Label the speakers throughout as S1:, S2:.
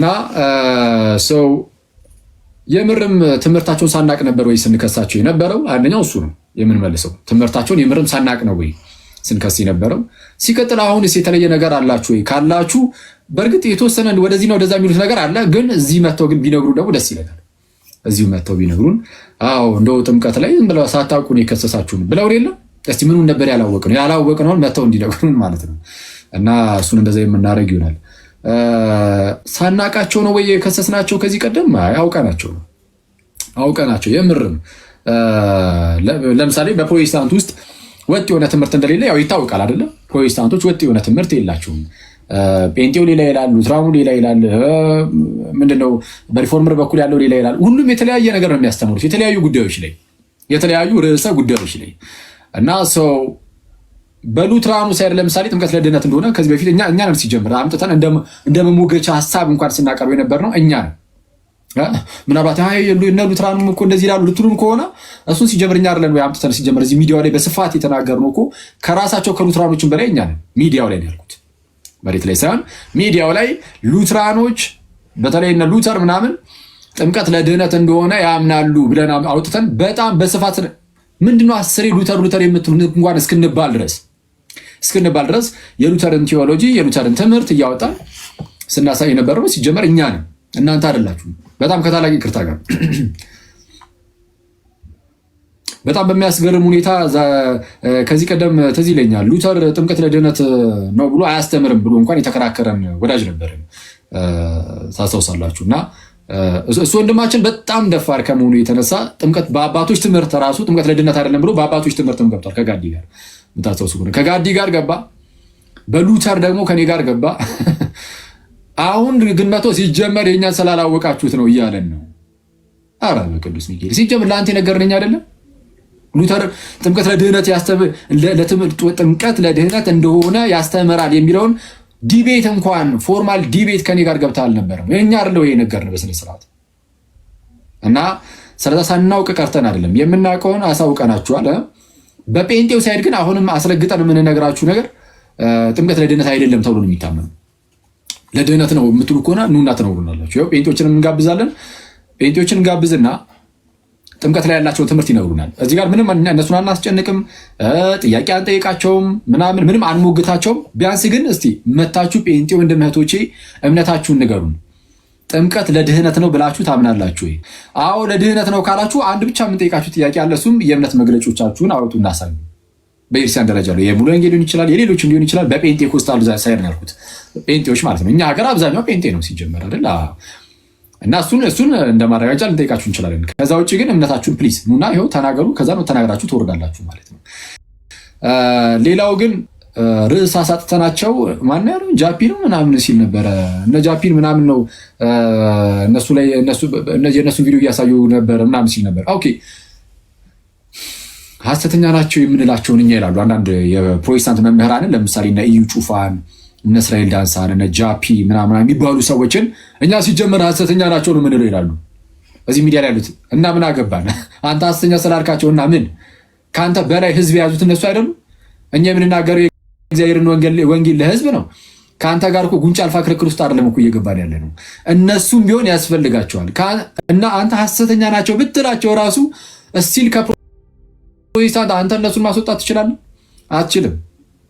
S1: እና ሰው የምርም ትምህርታቸውን ሳናቅ ነበር ወይ ስንከሳቸው የነበረው? አንደኛው እሱ ነው የምንመልሰው። ትምህርታቸውን የምርም ሳናቅ ነው ወይ ስንከስ የነበረው? ሲቀጥል አሁንስ የተለየ ነገር አላችሁ ወይ? ካላችሁ በእርግጥ የተወሰነ ወደዚህ ነው ወደዛ የሚሉት ነገር አለ። ግን እዚህ መጥተው ግን ቢነግሩ ደግሞ ደስ ይለናል። እዚሁ መጥተው ቢነግሩን አዎ እንደው ጥምቀት ላይ ዝም ብለው ሳታውቁ ነው የከሰሳችሁን ብለው የለም። እስቲ ምኑን ነበር ያላወቅነውን መጥተው እንዲነግሩን ማለት ነው። እና እሱን እንደዛ የምናደርግ ይሆናል። ሳናቃቸው ነው ወይ የከሰስናቸው? ከዚህ ቀደም አውቀናቸው የምርም ለምሳሌ በፕሮቴስታንት ውስጥ ወጥ የሆነ ትምህርት እንደሌለ ያው ይታወቃል አይደለ? ፕሮቴስታንቶች ወጥ የሆነ ትምህርት የላቸውም። ጴንጤው ሌላ ይላል፣ ሉትራኑ ሌላ ይላል፣ ምንድነው በሪፎርመር በኩል ያለው ሌላ ይላል። ሁሉም የተለያየ ነገር ነው የሚያስተምሩት የተለያዩ ጉዳዮች ላይ የተለያዩ ርዕሰ ጉዳዮች ላይ እና ሰው በሉትራኑ ሳይድ ለምሳሌ ጥምቀት ለድህነት እንደሆነ ከዚህ በፊት እኛ ነን ሲጀምር አምጥተን እንደ መሞገቻ ሀሳብ እንኳን ስናቀርብ የነበር ነው እኛ ነን። ምናልባት እነ ሉትራኑም እኮ እንደዚህ ይላሉ ልትሉን ከሆነ እሱን ሲጀምር እኛ አይደለን ወይ አምጥተን ሲጀምር እዚህ ሚዲያው ላይ በስፋት የተናገርነው እኮ ከራሳቸው ከሉትራኖችን በላይ እኛ ነን። ሚዲያው ላይ ነው ያልኩት፣ መሬት ላይ ሳይሆን ሚዲያው ላይ ሉትራኖች በተለይ እነ ሉተር ምናምን ጥምቀት ለድህነት እንደሆነ ያምናሉ ብለን አውጥተን በጣም በስፋት ምንድነው አስሬ ሉተር የምትሉ እንኳን እስክንባል ድረስ የሉተርን ቴዎሎጂ የሉተርን ትምህርት እያወጣን ስናሳይ የነበረው ሲጀመር እኛ ነን፣ እናንተ አይደላችሁም። በጣም ከታላቅ ይቅርታ ጋር በጣም በሚያስገርም ሁኔታ ከዚህ ቀደም ትዝ ይለኛል ሉተር ጥምቀት ለድህነት ነው ብሎ አያስተምርም ብሎ እንኳን የተከራከረን ወዳጅ ነበርን ታስታውሳላችሁ። እና እሱ ወንድማችን በጣም ደፋር ከመሆኑ የተነሳ ጥምቀት በአባቶች ትምህርት ራሱ ጥምቀት ለድህነት አይደለም ብሎ በአባቶች ትምህርትም ገብቷል። ከጋዲ ጋር ምታስታውሱ ከጋዲ ጋር ገባ፣ በሉተር ደግሞ ከኔ ጋር ገባ። አሁን ግን መቶ ሲጀመር የእኛን ስላላወቃችሁት ነው እያለን ነው። ኧረ በቅዱስ ሚካኤል ሲጀመር ለአንተ የነገርነኝ አይደለም ሉተር ጥምቀት ለድህነት እንደሆነ ያስተምራል የሚለውን ዲቤት እንኳን ፎርማል ዲቤት ከኔ ጋር ገብታ አልነበረም። የኛ አይደለው ይሄ ነገር ነው በስነ ስርዓት። እና ስለዛ ሳናውቅ ቀርተን አይደለም የምናውቀውን አሳውቀናችኋል። በጴንጤው ሳይድ ግን አሁንም አስረግጠን የምንነግራችሁ ነገር ጥምቀት ለድህነት አይደለም ተብሎ ነው የሚታመነው። ለድህነት ነው የምትሉ ከሆነ ኑና ትነግሩናላችሁ። ያው ጴንጤዎችን እንጋብዛለን። ጴንጤዎችን እንጋብዝና ጥምቀት ላይ ያላቸውን ትምህርት ይነግሩናል። እዚህ ጋር ምንም እነሱን አናስጨንቅም፣ ጥያቄ አንጠይቃቸውም፣ ምንም አንሞግታቸውም። ቢያንስ ግን እስቲ መታችሁ ጴንጤ ወንድም እህቶቼ እምነታችሁን ንገሩን። ጥምቀት ለድህነት ነው ብላችሁ ታምናላችሁ ወይ? አዎ ለድህነት ነው ካላችሁ አንድ ብቻ የምንጠይቃችሁ ጥያቄ አለ። እሱም የእምነት መግለጫዎቻችሁን አውጡ እናሳዩ። በኢርሲያን ደረጃ ነው የሙሉ ወንጌል ሊሆን ይችላል፣ የሌሎችም ሊሆን ይችላል። በጴንጤኮስታል ሳይድ ነው ያልኩት፣ ጴንጤዎች ማለት ነው። እኛ ሀገር አብዛኛው ጴንጤ ነው ሲጀመር አይደል? እና እሱን እንደ ማረጋገጫ ልንጠይቃችሁ እንችላለን። ከዛ ውጭ ግን እምነታችሁን ፕሊዝ ኑና ይኸው ተናገሩ። ከዛ ነው ተናገራችሁ ትወርዳላችሁ ማለት ነው። ሌላው ግን ርዕስ አሳጥተናቸው ማን ያለው ጃፒ ነው ምናምን ሲል ነበረ። እነ ጃፒን ምናምን ነው እነሱ ላይ የእነሱን ቪዲዮ እያሳዩ ነበረ ምናምን ሲል ነበር። ኦኬ ሐሰተኛ ናቸው የምንላቸውን እኛ ይላሉ አንዳንድ የፕሮቴስታንት መምህራንን፣ ለምሳሌ እነ እዩ ጩፋን፣ እነ እስራኤል ዳንሳን፣ እነ ጃፒ ምናምን የሚባሉ ሰዎችን እኛ ሲጀመር ሐሰተኛ ናቸው ነው የምንለው ይላሉ እዚህ ሚዲያ ላይ ያሉት። እና ምን አገባን አንተ ሐሰተኛ ስላልካቸው? እና ምን ከአንተ በላይ ህዝብ የያዙት እነሱ አይደሉ? እኛ የምንናገረው የእግዚአብሔርን ወንጌል ለህዝብ ነው። ከአንተ ጋር እኮ ጉንጫ አልፋ ክርክር ውስጥ አይደለም እኮ እየገባን ያለ ነው። እነሱም ቢሆን ያስፈልጋቸዋል። እና አንተ ሐሰተኛ ናቸው ብትላቸው ራሱ እስቲል ከፕሮቴስታንት አንተ እነሱን ማስወጣት ትችላለህ? አትችልም።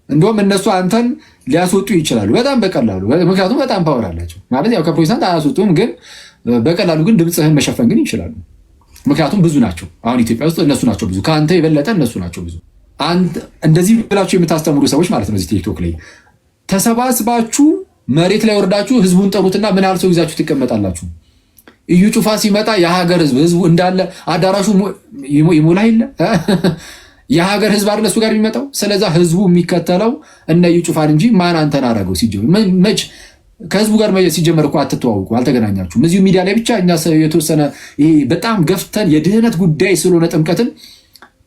S1: እንደውም እነሱ አንተን ሊያስወጡ ይችላሉ በጣም በቀላሉ። ምክንያቱም በጣም ፓወር አላቸው ማለት ያው ከፕሮቴስታንት አያስወጡም፣ ግን በቀላሉ ግን ድምፅህን መሸፈን ግን ይችላሉ። ምክንያቱም ብዙ ናቸው። አሁን ኢትዮጵያ ውስጥ እነሱ ናቸው ብዙ፣ ከአንተ የበለጠ እነሱ ናቸው ብዙ። እንደዚህ ብላችሁ የምታስተምሩ ሰዎች ማለት ነው እዚህ ቲክቶክ ላይ ተሰባስባችሁ መሬት ላይ ወርዳችሁ ህዝቡን ጠሩትና ምን ያህል ሰው ይዛችሁ ትቀመጣላችሁ? እዩ ጩፋ ሲመጣ የሀገር ህዝቡ እንዳለ አዳራሹ ይሞላ የለ የሀገር ህዝብ አይደል እሱ ጋር የሚመጣው። ስለዛ ህዝቡ የሚከተለው እነ እዩ ጩፋን እንጂ ማን አንተን አደረገው? ሲጀምር መች ከህዝቡ ጋር ሲጀመር እኮ አትተዋውቁ፣ አልተገናኛችሁም። እዚሁ ሚዲያ ላይ ብቻ እኛ የተወሰነ ይሄ በጣም ገፍተን የድህነት ጉዳይ ስለሆነ ጥምቀትን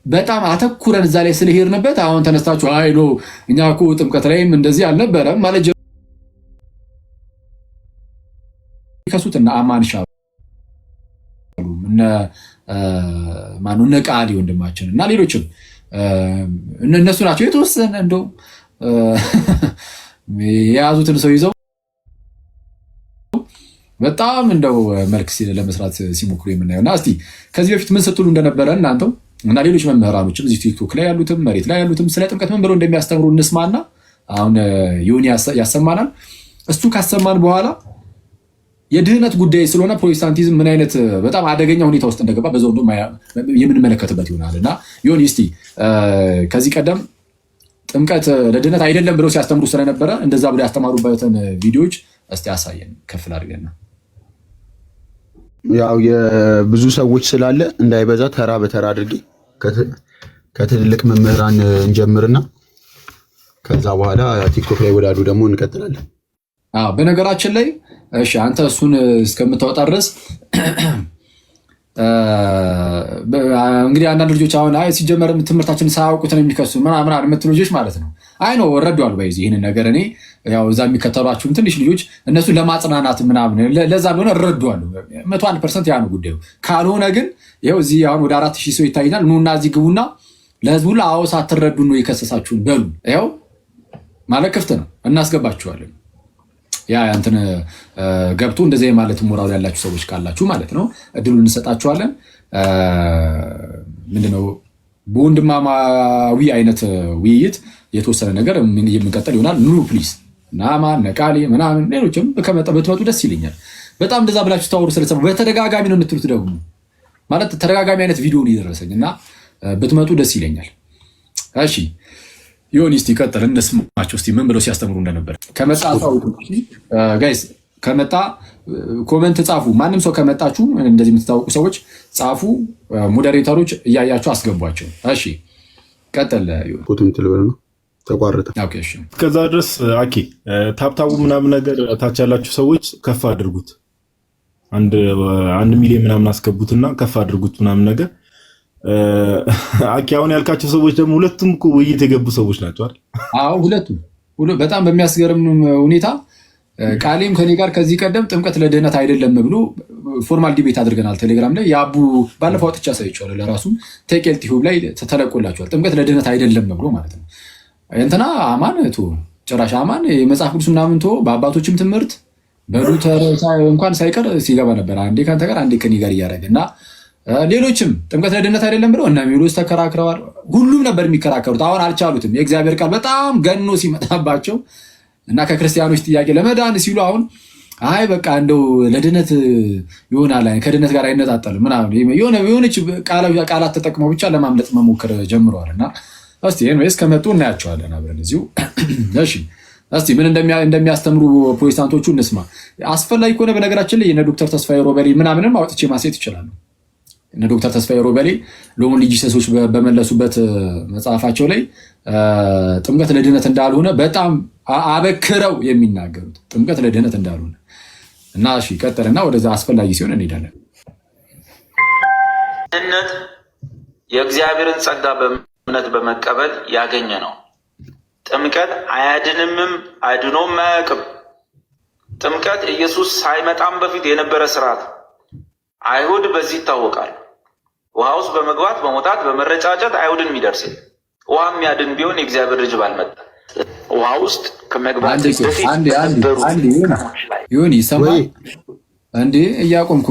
S1: በጣም አተኩረን እዛ ላይ ስለሄድንበት አሁን ተነስታችሁ አይ ኖ እኛ እኮ ጥምቀት ላይም እንደዚህ አልነበረም ማለት ከሱትና አማንሻ እነ ቃሊ ወንድማችን እና ሌሎችም እነሱ ናቸው የተወሰነ እንደው የያዙትን ሰው ይዘው በጣም እንደው መልክ ለመስራት ሲሞክሩ የምናየው እና እስቲ ከዚህ በፊት ምን ስትሉ እንደነበረ እናንተው እና ሌሎች መምህራኖችም እዚህ ቲክቶክ ላይ ያሉትም መሬት ላይ ያሉትም ስለ ጥምቀት ምን ብለው እንደሚያስተምሩ እንስማና አሁን ዮኒ ያሰማናል። እሱ ካሰማን በኋላ የድህነት ጉዳይ ስለሆነ ፕሮቴስታንቲዝም ምን አይነት በጣም አደገኛ ሁኔታ ውስጥ እንደገባ በዛው የምንመለከትበት ይሆናል እና ዮኒ እስቲ ከዚህ ቀደም ጥምቀት ለድህነት አይደለም ብለው ሲያስተምሩ ስለነበረ እንደዛ ብለው ያስተማሩበትን ቪዲዮዎች እስቲ አሳየን ከፍል አድርገና።
S2: ያው የብዙ ሰዎች ስላለ እንዳይበዛ ተራ በተራ አድርጌ ከትልልቅ መምህራን እንጀምርና ከዛ በኋላ ቲክቶክ ላይ ወዳሉ ደግሞ እንቀጥላለን።
S1: በነገራችን ላይ እሺ አንተ እሱን እስከምታወጣ ድረስ እንግዲህ አንዳንድ ልጆች አሁን አይ ሲጀመር ትምህርታችን ሳያውቁት ነው የሚከሱ ምናምን የምትሉ ልጆች ማለት ነው። አይ ነው ወረዷል ባይዚ ይሄንን ነገር እኔ ያው እዛ የሚከተሏችሁም ትንሽ ልጆች እነሱን ለማጽናናት ምናምን ለዛ ቢሆን እረዷል 101% ያ ነው ጉዳዩ። ካልሆነ ግን ይኸው እዚህ አሁን ወደ 4000 ሰው ይታይናል። ኑና እዚህ ግቡና ለህዝቡ አዎ ሳትረዱ ነው የከሰሳችሁን በሉ። ይኸው ማለት ክፍት ነው እናስገባችኋለን። ያ እንትን ገብቶ እንደዚህ ማለት ሞራል ያላችሁ ሰዎች ካላችሁ ማለት ነው እድሉን እንሰጣችኋለን። ምንድነው በወንድማማዊ አይነት ውይይት የተወሰነ ነገር የምንቀጥል ይሆናል። ኑ ፕሊዝ ናማ ነቃሊ ምናምን ሌሎችም ብትመጡ ደስ ይለኛል። በጣም እንደዛ ብላችሁ ታወሩ ስለሰማ በተደጋጋሚ ነው የምትሉት ደግሞ ማለት ተደጋጋሚ አይነት ቪዲዮ ነው የደረሰኝ እና ብትመጡ ደስ ይለኛል። እሺ ዮኒ እስቲ ቀጥል እንስማቸው እስቲ ምን ብለው ሲያስተምሩ እንደነበር ከመጣ ጋይስ ከመጣ ኮሜንት ጻፉ። ማንም ሰው ከመጣችሁ እንደዚህ የምትታወቁ ሰዎች ጻፉ። ሞዴሬተሮች እያያችሁ አስገቧቸው። እሺ ቀጥል
S2: ዮኒ ነው ተቋረጠ።
S1: ኦኬ እሺ
S3: ከዛ ድረስ አኪ ታፕታቡ ምናምን ነገር ታች ያላችሁ ሰዎች ከፍ አድርጉት። አንድ ሚሊዮን ምናምን አስገቡትና ከፍ አድርጉት ምናምን ነገር አኪ አሁን ያልካቸው ሰዎች ደግሞ ሁለቱም እኮ ውይይት የገቡ ሰዎች ናቸው አይደል?
S1: አዎ ሁለቱም በጣም በሚያስገርም ሁኔታ ቃሌም ከኔ ጋር ከዚህ ቀደም ጥምቀት ለድህነት አይደለም ብሎ ፎርማል ዲቤት አድርገናል ቴሌግራም ላይ። ያቡ ባለፈው አጥቻ ሳይቻለው ለራሱ ቴኬል ቲዩብ ላይ ተለቆላቸዋል። ጥምቀት ለድህነት አይደለም ብሎ ማለት ነው። እንትና አማን ጭራሽ አማን የመጽሐፍ ቅዱስ ምናምን በአባቶችም ትምህርት በሉተር እንኳን ሳይቀር ሲገባ ነበር። አንዴ ካንተ ጋር አንዴ ከኔ ጋር እያደረገ እና ሌሎችም ጥምቀት ለድህነት አይደለም ብለው እና ሜሎስ ተከራክረዋል። ሁሉም ነበር የሚከራከሩት። አሁን አልቻሉትም። የእግዚአብሔር ቃል በጣም ገኖ ሲመጣባቸው እና ከክርስቲያኖች ጥያቄ ለመዳን ሲሉ አሁን አይ በቃ እንደው ለድህነት ይሆናል ከድህነት ጋር አይነጣጠልም ምናምን የሆነች ቃላት ተጠቅመው ብቻ ለማምለጥ መሞከር ጀምረዋል። እና እስቲ ኤንዌይስ ከመጡ እናያቸዋለን አብረን እዚሁ። እሺ እስቲ ምን እንደሚያስተምሩ ፕሮቴስታንቶቹ እንስማ። አስፈላጊ ከሆነ በነገራችን ላይ የነ ዶክተር ተስፋዬ ሮበሌ ምናምንም አውጥቼ ማሳየት ይችላሉ። እነ ዶክተር ተስፋዬ ሮበሌ ሎንሊ ጂሰሶች በመለሱበት መጽሐፋቸው ላይ ጥምቀት ለድህነት እንዳልሆነ በጣም አበክረው የሚናገሩት ጥምቀት ለድህነት እንዳልሆነ እና እሺ ቀጥልና ወደዛ አስፈላጊ ሲሆን እንሄዳለን።
S4: ድህነት የእግዚአብሔርን ጸጋ በእምነት በመቀበል ያገኘ ነው። ጥምቀት አያድንምም አድኖም አያውቅም። ጥምቀት ኢየሱስ ሳይመጣም በፊት የነበረ ስርዓት። አይሁድ በዚህ ይታወቃል። ውሃ ውስጥ በመግባት በመውጣት በመረጫጨት አይሁድን የሚደርስ ውሃ የሚያድን ቢሆን የእግዚአብሔር ልጅ ባልመጣ። ውሃ ውስጥ ከመግባት በፊት
S1: ይሁን ይሰማል እንዴ? እያቆምኩ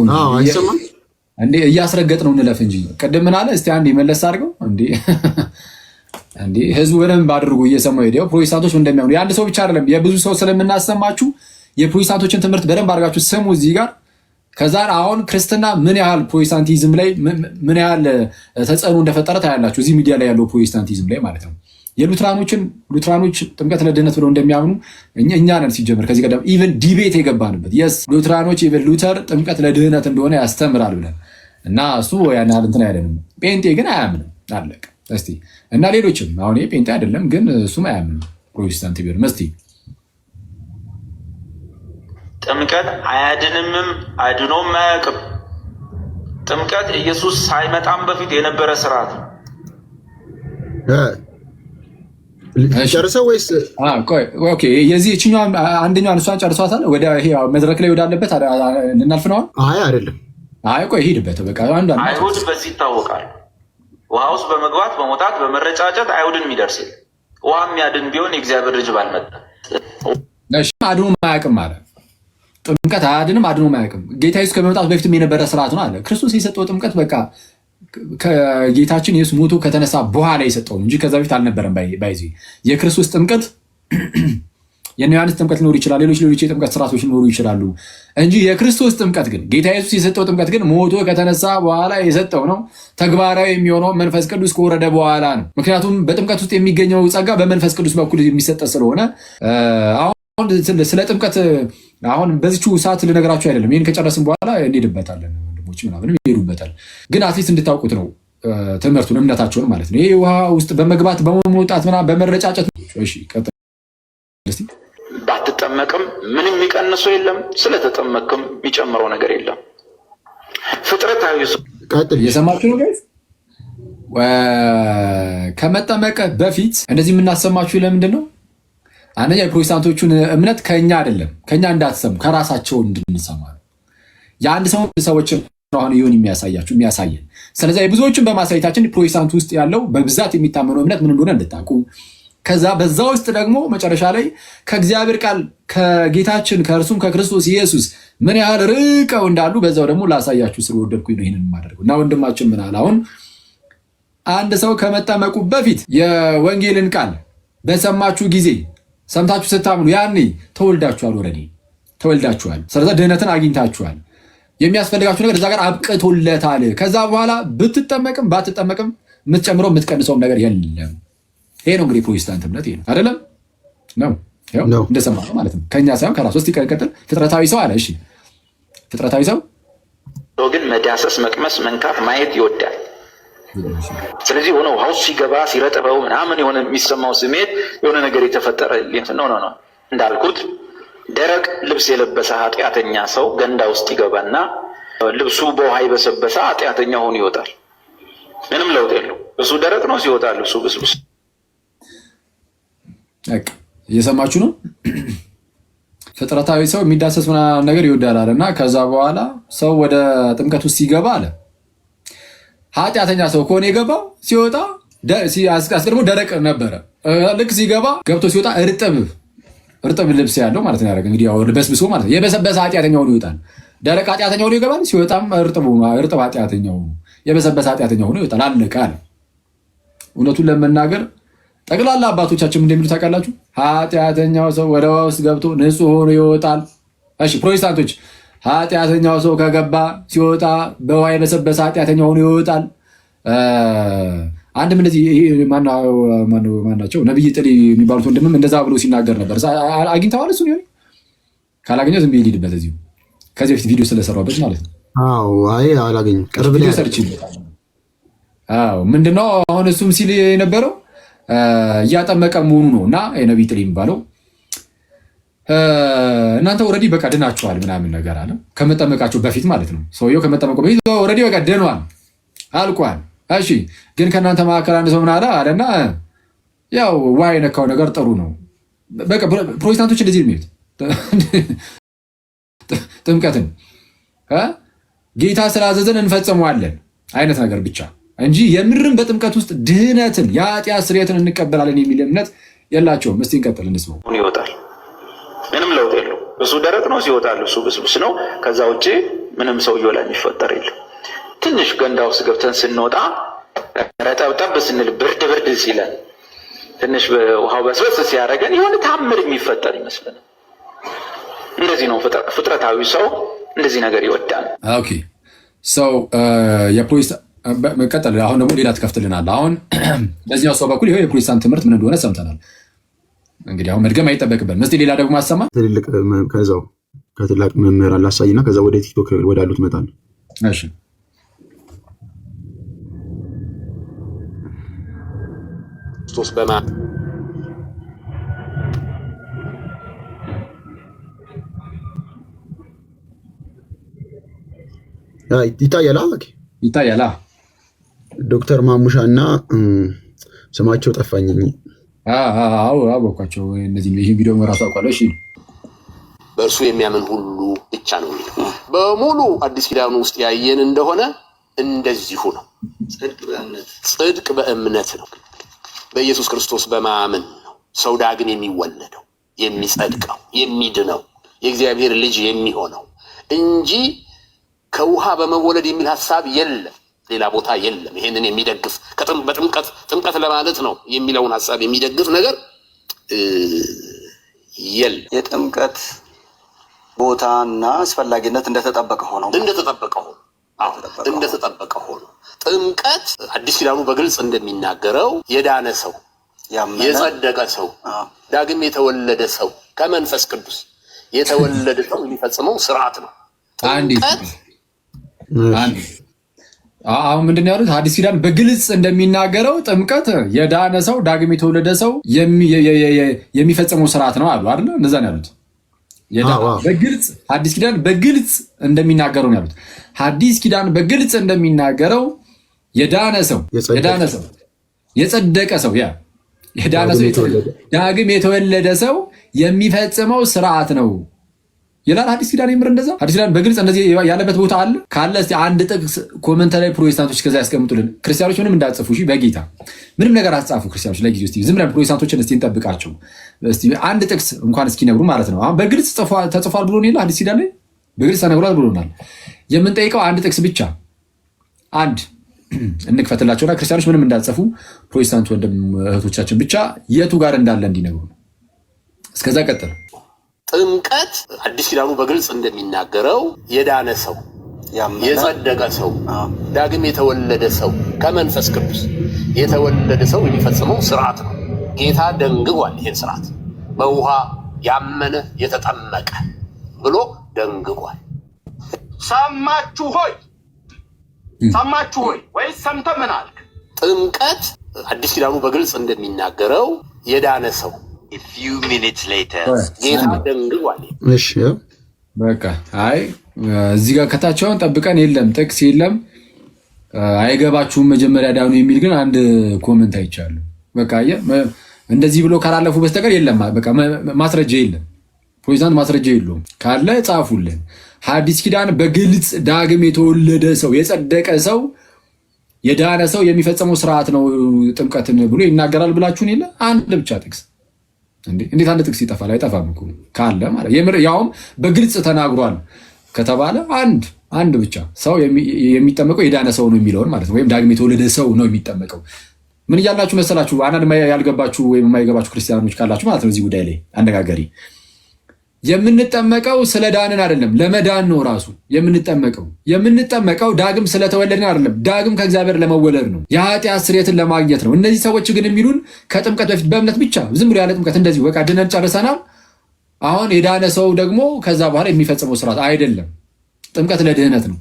S1: እንዴ እያስረገጥ ነው እንለፍ እንጂ ቅድም ምን አለ? እስቲ አንዴ መለስ አድርገው እንዴ ህዝቡ በደንብ አድርጎ እየሰማው ሄደው ፕሮቴስታንቶች እንደሚያምኑ የአንድ ሰው ብቻ አይደለም የብዙ ሰው ስለምናሰማችሁ የፕሮቴስታንቶችን ትምህርት በደንብ አድርጋችሁ ስሙ እዚህ ጋር። ከዛ አሁን ክርስትና ምን ያህል ፕሮቴስታንቲዝም ላይ ምን ያህል ተጽዕኖ እንደፈጠረ ታያላችሁ። እዚህ ሚዲያ ላይ ያለው ፕሮቴስታንቲዝም ላይ ማለት ነው። ሉትራኖች ጥምቀት ለድህነት ብለው እንደሚያምኑ እኛ ነን ሲጀምር ከዚህ ቀደም ኢቨን ዲቤት የገባንበት የስ ሉትራኖች ኢቨን ሉተር ጥምቀት ለድህነት እንደሆነ ያስተምራል ብለን እና እሱ ያን ያህል እንትን አይደለም። ጴንጤ ግን አያምንም አለቀ። እስቲ እና ሌሎችም አሁን ጴንጤ አይደለም ግን እሱም አያምንም ፕሮቴስታንት ቢሆን መስቲ
S4: ጥምቀት አያድንምም አድኖም አያውቅም። ጥምቀት ኢየሱስ ሳይመጣም በፊት የነበረ ስርዓት።
S2: ጨርሰው ወይስ
S1: ኦኬ የዚህ እቺኛው አንደኛው እሷን ጨርሷታል። ወደ ይሄ መድረክ ላይ ወዳለበት ልናልፍ ነው።
S2: አይ አይደለም።
S1: አይ ቆይ ሂድበት በቃ
S4: አይሁድ በዚህ ይታወቃል። ውሃ ውስጥ በመግባት በመውጣት በመረጫጨት አይሁድን የሚደርስ ውሃ የሚያድን ቢሆን የእግዚአብሔር ልጅ ባልመጣ።
S1: እሺ አድኖም አያውቅም ማለት ጥምቀት አያድንም፣ አድኖም አያውቅም። ጌታ ኢየሱስ ከመምጣቱ በፊትም የነበረ ስርዓት ነው አለ። ክርስቶስ የሰጠው ጥምቀት በቃ ከጌታችን ኢየሱስ ሞቶ ከተነሳ በኋላ የሰጠው እንጂ ከዛ በፊት አልነበረም። ባይዚ የክርስቶስ ጥምቀት የነ ዮሐንስ ጥምቀት ሊኖር ይችላል፣ ሌሎች የጥምቀት ስርዓቶች ሊኖሩ ይችላሉ እንጂ የክርስቶስ ጥምቀት ግን ጌታ ኢየሱስ የሰጠው ጥምቀት ግን ሞቶ ከተነሳ በኋላ የሰጠው ነው። ተግባራዊ የሚሆነው መንፈስ ቅዱስ ከወረደ በኋላ ነው። ምክንያቱም በጥምቀት ውስጥ የሚገኘው ጸጋ በመንፈስ ቅዱስ በኩል የሚሰጠ ስለሆነ አሁን ስለ ጥምቀት አሁን በዚቹ ሰዓት ልነግራችሁ አይደለም። ይህን ከጨረስን በኋላ እንሄድበታለን። ወንድሞች ምናምን ይሄዱበታል። ግን አትሊስት እንድታውቁት ነው ትምህርቱን፣ እምነታቸውን ማለት ነው። ይሄ ውሃ ውስጥ በመግባት በመውጣት ምናምን በመረጫጨት እሺ ቀጥል እስቲ።
S4: ባትጠመቅም ምንም የሚቀንሰው የለም፣ ስለተጠመቅም የሚጨምረው ነገር የለም። ፍጥረታዊ
S2: ቀጥል።
S1: እየሰማችሁ ነው ጋይስ? ከመጠመቅ በፊት እንደዚህ የምናሰማችሁ ለምንድን ነው? አንደኛ የፕሮቴስታንቶቹን እምነት ከኛ አይደለም፣ ከኛ እንዳትሰሙ ከራሳቸው እንድንሰማ ነው። የአንድ ሰዎችን አሁን ይሁን የሚያሳየን። ስለዚህ የብዙዎችን በማሳየታችን ፕሮቴስታንት ውስጥ ያለው በብዛት የሚታመነው እምነት ምን እንደሆነ እንድታውቁ፣ ከዛ በዛ ውስጥ ደግሞ መጨረሻ ላይ ከእግዚአብሔር ቃል ከጌታችን ከእርሱም ከክርስቶስ ኢየሱስ ምን ያህል ርቀው እንዳሉ በዛው ደግሞ ላሳያችሁ ስለወደድኩኝ ነው ይህንን የማደርገው። እና ወንድማችን ምን አለ? አሁን አንድ ሰው ከመጠመቁ በፊት የወንጌልን ቃል በሰማችሁ ጊዜ ሰምታችሁ ስታምኑ ያኔ ተወልዳችኋል፣ ወረዲ ተወልዳችኋል። ስለዚህ ድህነትን አግኝታችኋል። የሚያስፈልጋችሁ ነገር እዛ ጋር አብቅቶለታል። ከዛ በኋላ ብትጠመቅም ባትጠመቅም የምትጨምረው የምትቀንሰውም ነገር የለም። ይሄ ነው እንግዲህ ፕሮቴስታንት እምነት ይሄ ነው አይደለም? ነው እንደሰማነው ማለት ነው። ከኛ ሳይሆን ከራሱ ውስጥ ይቀጥል። ፍጥረታዊ ሰው አለ። እሺ ፍጥረታዊ ሰው
S4: ግን መዳሰስ፣ መቅመስ፣ መንካት፣ ማየት ይወዳል። ስለዚህ የሆነ ውሃ ውስጥ ሲገባ ሲረጥበው ምናምን የሆነ የሚሰማው ስሜት የሆነ ነገር የተፈጠረ ነው። እንዳልኩት ደረቅ ልብስ የለበሰ ኃጢአተኛ ሰው ገንዳ ውስጥ ይገባና ልብሱ በውሃ የበሰበሰ ኃጢአተኛ ሆኖ ይወጣል። ምንም ለውጥ የለው። እሱ ደረቅ ነው፣ ሲወጣ ልብሱ ብስብስ።
S1: እየሰማችሁ ነው። ፍጥረታዊ ሰው የሚዳሰስ ምናምን ነገር ይወዳል አለ እና ከዛ በኋላ ሰው ወደ ጥምቀት ውስጥ ሲገባ አለ ኃጢአተኛ ሰው ከሆነ የገባው ሲወጣ አስቀድሞ ደረቅ ነበረ። ልክ ሲገባ ገብቶ ሲወጣ እርጥብ ልብስ ያለው ማለት ነው ያደረገ እንግዲህ ያው በስብሶ ማለት ነው። የበሰበሰ ኃጢአተኛ ሆኖ ይወጣል። ደረቅ ኃጢአተኛ ሆኖ ይገባል። ሲወጣም እርጥብ ኃጢአተኛ ሆኖ የበሰበሰ ኃጢአተኛ ሆኖ ይወጣል። አለቀ አለ። እውነቱን ለመናገር ጠቅላላ አባቶቻችን እንደሚሉ ታውቃላችሁ። ኃጢአተኛው ሰው ወደ ውሃ ውስጥ ገብቶ ንጹህ ሆኖ ይወጣል። እሺ ፕሮቴስታንቶች ኃጢአተኛው ሰው ከገባ ሲወጣ በውሃ የበሰበሰ ኃጢአተኛ ሆኖ ይወጣል። አንድም እንደዚህ ማናቸው ነብይ ጥሪ የሚባሉት ወንድምም እንደዛ ብሎ ሲናገር ነበር። አግኝተዋል? እሱን ይሆን ካላገኘው ዝም ብዬ ልሂድበት እዚሁ ከዚህ በፊት ቪዲዮ ስለሰራሁበት ማለት ነው።
S2: አይ አላገኘሁም። ቅርብ ላይ ሰርች ይመጣል። ምንድነው አሁን እሱም ሲል የነበረው እያጠመቀ መሆኑ ነው እና የነብይ ጥሪ የሚባለው እናንተ ኦልሬዲ በቃ ድናችኋል ምናምን ነገር አለ። ከመጠመቃቸው በፊት ማለት ነው። ሰውየው ከመጠመቁ በፊት ኦልሬዲ በቃ ድኗል፣ አልቋል። እሺ ግን ከእናንተ መካከል አንድ ሰው ምን አለ አለና ያው ውሃ የነካው ነገር ጥሩ ነው። በቃ ፕሮቴስታንቶች እንደዚህ የሚሉት ጥምቀትን ጌታ ስላዘዘን እንፈጽመዋለን አይነት ነገር ብቻ እንጂ የምርም በጥምቀት ውስጥ ድህነትን የኃጢአት ስርየትን እንቀበላለን የሚል እምነት የላቸውም። እስቲ እንቀጥል እንስማው።
S4: ይወጣል፣ ምንም ለውጥ የለው። እሱ ደረቅ ነው፣ ሲወጣል እሱ ብስብስ ነው። ከዛ ውጭ ምንም ሰውየው ላይ የሚፈጠር የለም። ትንሽ ገንዳ ውስጥ ገብተን ስንወጣ ረጠብጠብ ስንል ብርድ ሲለን ትንሽ ውሃው በስበስ ሲያደርገን የሆነ ታምር የሚፈጠር ይመስለን። እንደዚህ ነው ፍጥረታዊ ሰው እንደዚህ ነገር ይወዳል።
S1: ኦኬ ሰው የፕሮቴስታንት ቀጥል። አሁን ደግሞ ሌላ ትከፍትልናል። አሁን በዚህኛው ሰው በኩል ይሄው የፕሮቴስታንት ትምህርት ምን እንደሆነ ሰምተናል። እንግዲህ አሁን መድገም አይጠበቅብን። መስቲ ሌላ ደግሞ አሰማ
S2: ትልልቅ ከዛው ከትላቅ መምህራን ላሳይና ከዛ ወደ ቲክቶክ ወዳሉት እመጣለሁ።
S1: እሺ
S5: ክርስቶስ በማ
S2: ይታያል።
S1: ይታያል።
S2: ዶክተር ማሙሻ እና ስማቸው ጠፋኝ።
S1: አወኳቸው። እነዚህ ይህ ቪዲዮ ራሱ አውቃለሁ። እሺ
S5: በእርሱ የሚያምን ሁሉ ብቻ ነው የሚለው በሙሉ አዲስ ኪዳኑ ውስጥ ያየን እንደሆነ እንደዚሁ ነው። ጽድቅ በእምነት ነው። በኢየሱስ ክርስቶስ በማመን ነው ሰው ዳግም የሚወለደው፣ የሚጸድቀው፣ የሚድነው፣ የእግዚአብሔር ልጅ የሚሆነው እንጂ ከውሃ በመወለድ የሚል ሐሳብ የለም፣ ሌላ ቦታ የለም። ይሄንን የሚደግፍ በጥምቀት ጥምቀት ለማለት ነው የሚለውን ሐሳብ የሚደግፍ ነገር የለም።
S6: የጥምቀት ቦታና አስፈላጊነት እንደተጠበቀ ሆኖ ጥምቀት አዲስ ኪዳኑ በግልጽ እንደሚናገረው የዳነ ሰው የጸደቀ ሰው ዳግም የተወለደ ሰው ከመንፈስ ቅዱስ የተወለደ ሰው የሚፈጽመው ስርዓት ነው።
S2: አሁን ምንድን ያሉት አዲስ ኪዳን በግልጽ እንደሚናገረው ጥምቀት የዳነ ሰው ዳግም የተወለደ ሰው የሚፈጽመው ስርዓት ነው አሉ አይደል? እንደዛ ነው ያሉት። በግልጽ አዲስ ኪዳን በግልጽ እንደሚናገረው ነው ያሉት። አዲስ ኪዳን በግልጽ እንደሚናገረው የዳነ ሰው የጸደቀ ሰው የዳነ ሰው ዳግም የተወለደ ሰው የሚፈጽመው ስርዓት ነው ይላል አዲስ ኪዳን። ይምር እንደዛ አዲስ ኪዳን በግልጽ እንደዚህ ያለበት ቦታ አለ ካለ እስቲ አንድ ጥቅስ ኮሜንት ላይ ፕሮቴስታንቶች ከዛ ያስቀምጡልን። ክርስቲያኖች ምንም እንዳጽፉ እሺ፣ በጌታ ምንም ነገር አትጻፉ ክርስቲያኖች። ለጊዜው እስቲ ዝም ብለን ፕሮቴስታንቶችን እስቲ እንጠብቃቸው። እስቲ አንድ ጥቅስ እንኳን እስኪ ነግሩ ማለት ነው። አሁን በግልጽ ተጽፏል ብሎ ነው አዲስ ኪዳን ላይ በግልጽ ተነግሯል ብሎናል። የምንጠይቀው አንድ ጥቅስ ብቻ አንድ እንክፈትላቸውና ክርስቲያኖች ምንም እንዳጽፉ ፕሮቴስታንት ወንድም እህቶቻችን ብቻ የቱ ጋር እንዳለ እንዲነግሩ። እስከዛ ቀጥል።
S5: ጥምቀት አዲስ ኪዳኑ በግልጽ እንደሚናገረው የዳነ ሰው የጸደቀ ሰው ዳግም የተወለደ ሰው ከመንፈስ ቅዱስ የተወለደ ሰው የሚፈጽመው ስርዓት ነው። ጌታ ደንግጓል። ይሄን ስርዓት በውሃ ያመነ የተጠመቀ ብሎ ደንግጓል። ሰማችሁ ሆይ ወይስ ሰምተህ ምን አልክ? ጥምቀት አዲስ ኪዳኑ በግልጽ እንደሚናገረው የዳነ ሰው ጌታ ደንግጓል።
S1: እሺ በቃ አይ እዚህ ጋር ከታቸውን ጠብቀን የለም ጥቅስ የለም አይገባችሁም መጀመሪያ ዳኑ የሚል ግን አንድ ኮሜንት አይቻለሁ። በቃ እንደዚህ ብሎ ካላለፉ በስተቀር የለም። በቃ ማስረጃ የለም። ፕሮቴስታንት ማስረጃ የለውም። ካለ ጻፉልን። ሐዲስ ኪዳን በግልጽ ዳግም የተወለደ ሰው የጸደቀ ሰው የዳነ ሰው የሚፈጸመው ስርዓት ነው ጥምቀትን ብሎ ይናገራል ብላችሁን የለ አንድ ብቻ ጥቅስ እንዴት አንድ ጥቅስ ይጠፋል? አይጠፋም እኮ ካለ ማለት ያውም በግልጽ ተናግሯል ከተባለ አንድ ብቻ ሰው የሚጠመቀው የዳነ ሰው ነው የሚለውን ማለት ነው። ወይም ዳግም የተወለደ ሰው ነው የሚጠመቀው። ምን እያላችሁ መሰላችሁ? አንዳንድ ያልገባችሁ ወይም የማይገባችሁ ክርስቲያኖች ካላችሁ ማለት ነው እዚህ ጉዳይ ላይ አነጋገሪ የምንጠመቀው ስለ ዳንን አይደለም፣ ለመዳን ነው ራሱ የምንጠመቀው ዳግም ስለተወለድን አይደለም፣ ዳግም ከእግዚአብሔር ለመወለድ ነው፣ የኃጢአት ስርየትን ለማግኘት ነው። እነዚህ ሰዎች ግን የሚሉን ከጥምቀት በፊት በእምነት ብቻ ዝም ብሎ ያለ ጥምቀት እንደዚህ በቃ ድነን ጨርሰናል። አሁን የዳነ ሰው ደግሞ ከዛ በኋላ የሚፈጽመው ስርዓት አይደለም። ጥምቀት ለድህነት ነው።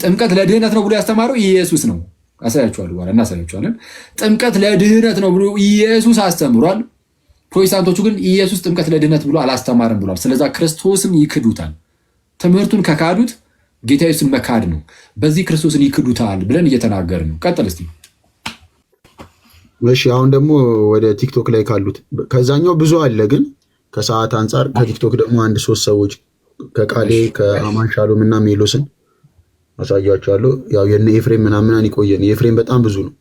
S1: ጥምቀት ለድህነት ነው ብሎ ያስተማረው ኢየሱስ ነው። አሳያችኋለሁ፣ በኋላ እናሳያችኋለን። ጥምቀት ለድህነት ነው ብሎ ኢየሱስ አስተምሯል። ፕሮቴስታንቶቹ ግን ኢየሱስ ጥምቀት ለድህነት ብሎ አላስተማርም ብሏል። ስለዛ ክርስቶስን ይክዱታል። ትምህርቱን ከካዱት ጌታ ኢየሱስን መካድ ነው። በዚህ ክርስቶስን ይክዱታል ብለን እየተናገርን ነው። ቀጥል እስቲ።
S7: እሺ አሁን ደግሞ ወደ ቲክቶክ ላይ ካሉት ከዛኛው ብዙ አለ፣ ግን ከሰዓት አንጻር ከቲክቶክ ደግሞ አንድ ሶስት ሰዎች ከቃሌ ከአማን ሻሎም እና ሜሎስን አሳያቸዋለሁ። ያው የነ ኤፍሬም ምናምን ይቆየን። የኤፍሬም በጣም ብዙ ነው።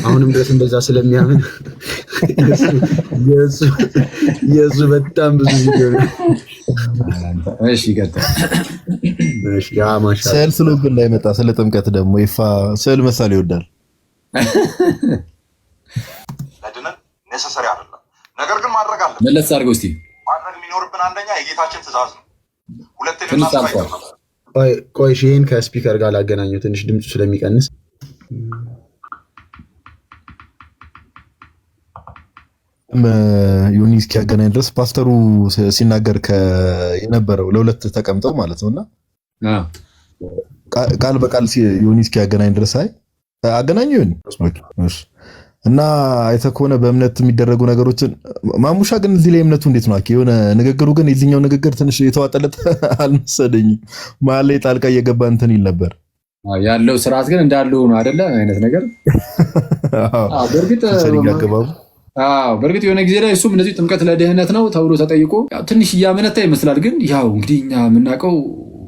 S7: አሁንም ድረስ እንደዛ ስለሚያምን የሱ በጣም ብዙ ቪዲዮ ነው።
S1: እሺ ቀጥል።
S7: እሺ ያ ማሻአላ
S3: ስዕል ስሉብ እንዳይመጣ ስለ ጥምቀት ደግሞ ይፋ ስዕል መሳል ይወዳል።
S8: ለድነን ኔሰሰሪ አይደለም፣ ነገር ግን ማድረግ አለብን።
S1: መለስ አድርገው እስቲ።
S8: ማድረግ የሚኖርብን አንደኛ የጌታችን ትእዛዝ ነው። ሁለተኛ
S7: ቆይ ይሄን ከስፒከር ጋር ላገናኘው ትንሽ ድምፁ ስለሚቀንስ
S3: ዮኒ እስኪያገናኝ ድረስ ፓስተሩ ሲናገር የነበረው ለሁለት ተቀምጠው ማለት ነውና ቃል በቃል ዮኒ እስኪያገናኝ ድረስ አገናኙ ዮኒ እና አይተህ ከሆነ በእምነት የሚደረጉ ነገሮችን ማሙሻ ግን እዚህ ላይ እምነቱ እንዴት ነው? የሆነ ንግግሩ ግን የዚህኛው ንግግር ትንሽ የተዋጠለት አልመሰለኝም። መሀል ላይ ጣልቃ እየገባ እንትን ይል ነበር።
S1: ያለው ስርዓት ግን እንዳለው ነው አይደለ? አይነት ነገር በእርግጥ የሆነ ጊዜ ላይ እሱም እንደዚህ ጥምቀት ለድህነት ነው ተብሎ ተጠይቆ ትንሽ እያመነታ ይመስላል። ግን ያው እንግዲህ እኛ የምናውቀው